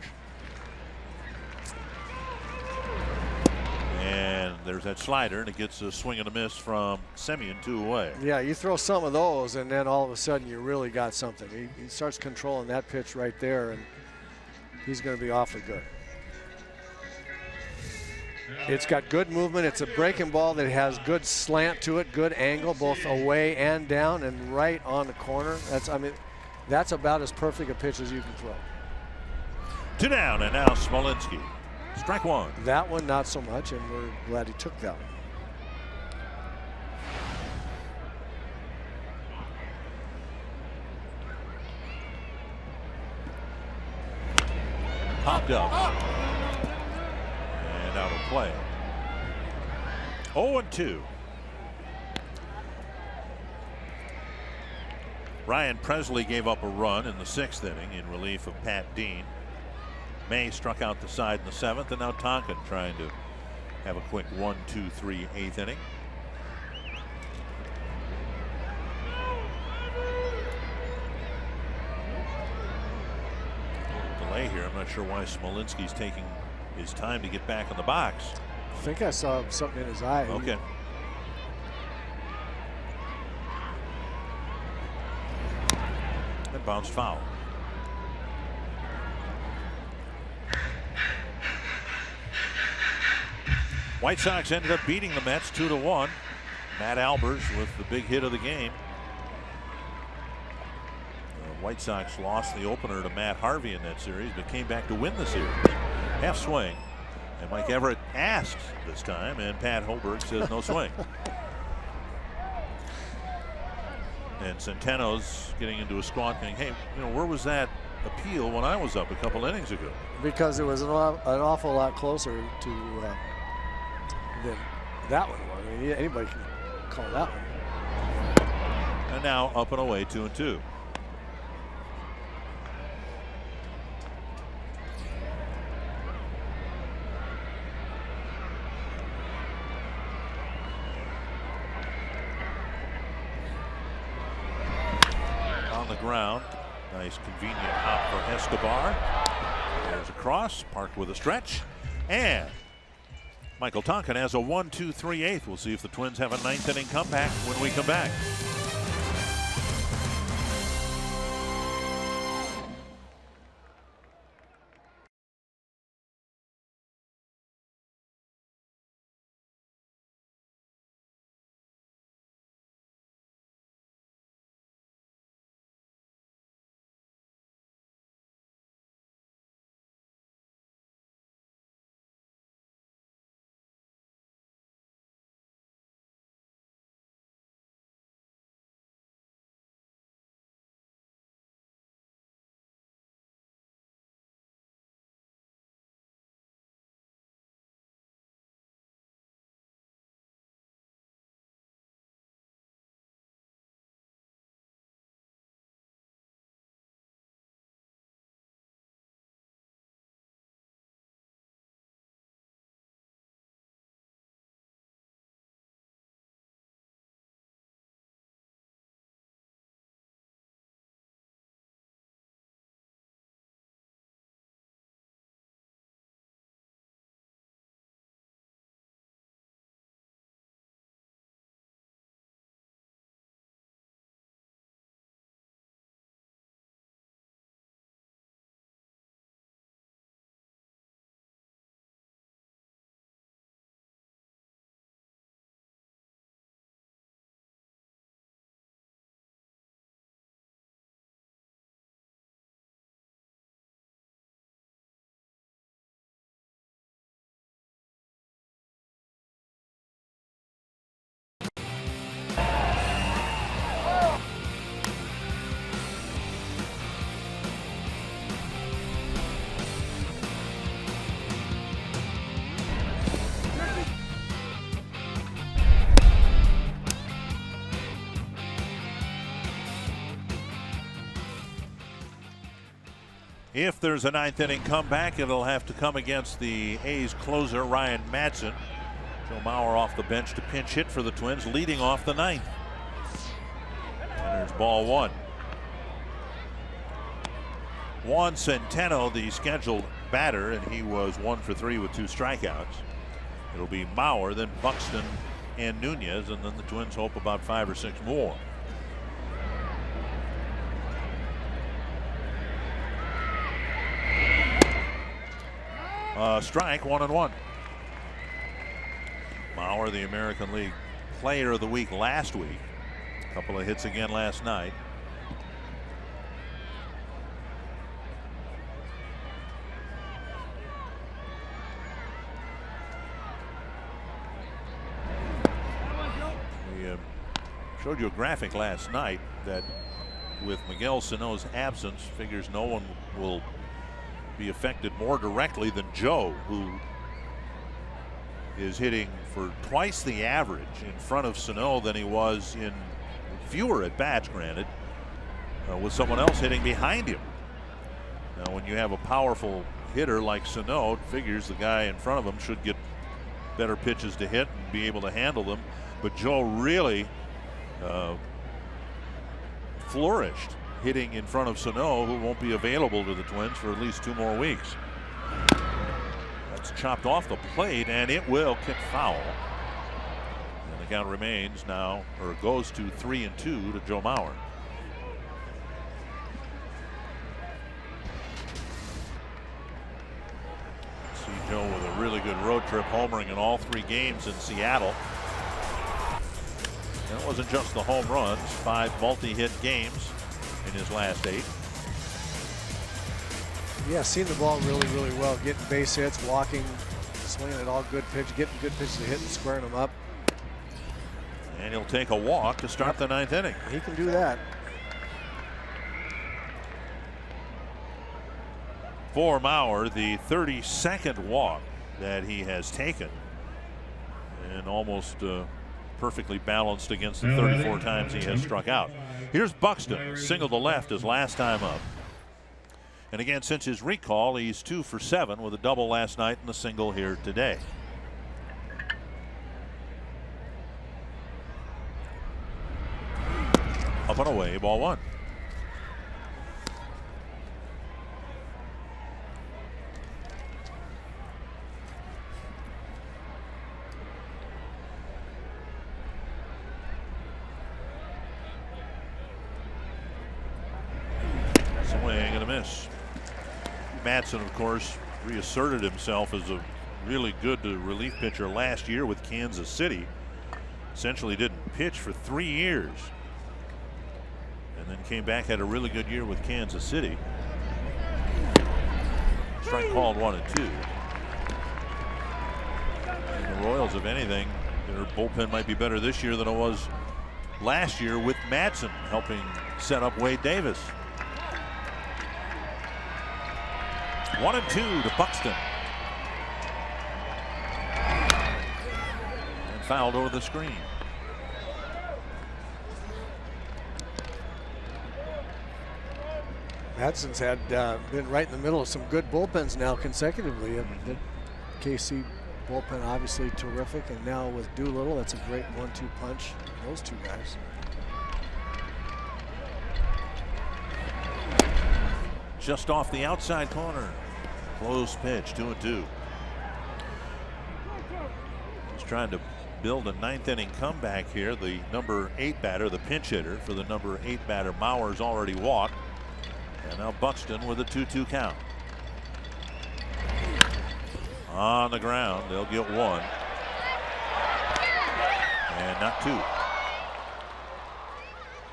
And there's that slider, and it gets a swing and a miss from Semien, 2 away. Yeah, you throw some of those, and then all of a sudden you really got something. He starts controlling that pitch right there, and he's going to be awfully good. It's got good movement. It's a breaking ball that has good slant to it, good angle, both away and down, and right on the corner. That's about as perfect a pitch as you can throw. 2 down, and now Smolinski. Strike one. That one, not so much, and we're glad he took that one. Popped up. And out of play. 0-2. Ryan Presley gave up a run in the 6th inning in relief of Pat Dean. May struck out the side in the 7th, and now Tonkin trying to have a quick 1-2-3 8th inning. Delay here. I'm not sure why Smolinski's taking his time to get back in the box. I think I saw something in his eye. Okay. That bounced foul. White Sox ended up beating the Mets 2-1. Matt Albers with the big hit of the game. The White Sox lost the opener to Matt Harvey in that series, but came back to win the series. Half swing. And Mike Everett asks this time, and Pat Hoberg says no swing. And Centeno's getting into a squawking, hey, where was that appeal when I was up a couple innings ago? Because it was an awful lot closer to than that one was. I mean, anybody can call that one. And now up and away, 2-2. On the ground, nice convenient hop for Escobar. There's a cross, parked with a stretch, and Michael Tonkin has a 1-2-3 8th. We'll see if the Twins have a 9th inning comeback when we come back. If there's a 9th inning comeback, it'll have to come against the A's closer, Ryan Madsen. Joe Mauer off the bench to pinch hit for the Twins, leading off the 9th. And there's ball 1. Juan Centeno, the scheduled batter, and he was 1 for 3 with 2 strikeouts. It'll be Mauer, then Buxton and Nunez, and then the Twins hope about 5 or 6 more. Strike, 1-1. Mauer, the American League Player of the Week last week. A couple of hits again last night. We showed you a graphic last night that with Miguel Sano's absence, figures no one will be affected more directly than Joe, who is hitting for twice the average in front of Sano than he was in fewer at bats, granted, with someone else hitting behind him. Now, when you have a powerful hitter like Sano, it figures the guy in front of him should get better pitches to hit and be able to handle them. But Joe really flourished hitting in front of Sano, who won't be available to the Twins for at least 2 more weeks. That's chopped off the plate, and it will kick foul. And the count remains now, or goes to 3-2 to Joe Mauer. See Joe with a really good road trip, homering in all 3 games in Seattle. And it wasn't just the home runs, 5 multi-hit games in his last 8. Yeah, seeing the ball really, really well. Getting base hits, walking, swinging at all good pitch, getting good pitches to hit and squaring them up. And he'll take a walk to start the 9th inning. He can do that. For Mauer, the 32nd walk that he has taken, and almost perfectly balanced against the 34 times he has struck out. Here's Buxton, single to left his last time up. And again, since his recall, he's 2 for 7 with a double last night and a single here today. Up and away, ball 1. Swing and a miss. Madsen, of course, reasserted himself as a really good relief pitcher last year with Kansas City. Essentially didn't pitch for 3 years. And then came back, had a really good year with Kansas City. Strike called 1 and 2. And the Royals, if anything, their bullpen might be better this year than it was last year with Madsen helping set up Wade Davis. 1 and 2 to Buxton. And fouled over the screen. Madsen's had been right in the middle of some good bullpens now consecutively. The KC bullpen obviously terrific, and now with Doolittle, that's a great 1-2 punch. Those 2 guys. Just off the outside corner. Close pitch, 2-2. He's trying to build a 9th inning comeback here. The number 8 batter, the pinch hitter for the number 8 batter, Mauer's already walked. And now Buxton with a 2-2 count. On the ground, they'll get 1. And not 2.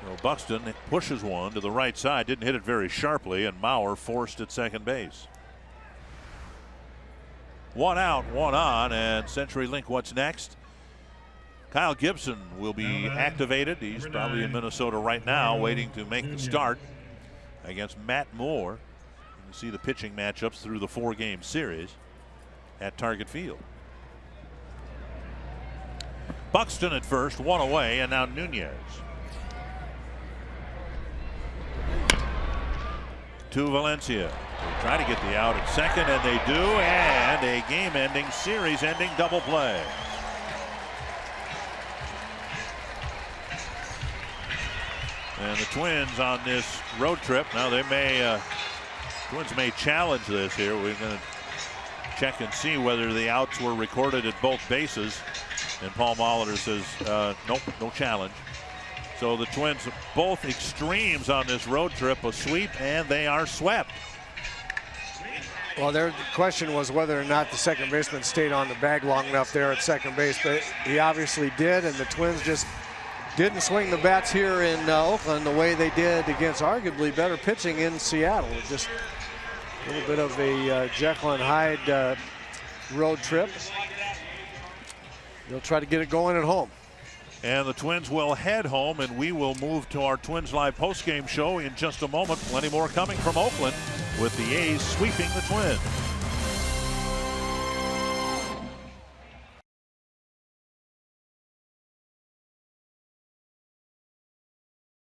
So Buxton pushes one to the right side, didn't hit it very sharply, and Mauer forced at second base. 1 out, 1 on, and CenturyLink, what's next? Kyle Gibson will be activated. He's probably in Minnesota right now, waiting to make the start against Matt Moore. You can see the pitching matchups through the 4-game series at Target Field. Buxton at first, 1 away, and now Nunez. To Valencia. They try to get the out at second, and they do, and a game-ending, series-ending double play. And the Twins on this road trip, now they may, Twins may challenge this here. We're going to check and see whether the outs were recorded at both bases. And Paul Molitor says, nope, no challenge. So the Twins, both extremes on this road trip, a sweep, and they are swept. Well, the question was whether or not the second baseman stayed on the bag long enough there at second base, but he obviously did, and the Twins just didn't swing the bats here in Oakland the way they did against arguably better pitching in Seattle. Just a little bit of a Jekyll and Hyde road trip. They'll try to get it going at home. And the Twins will head home, and we will move to our Twins Live postgame show in just a moment. Plenty more coming from Oakland with the A's sweeping the Twins.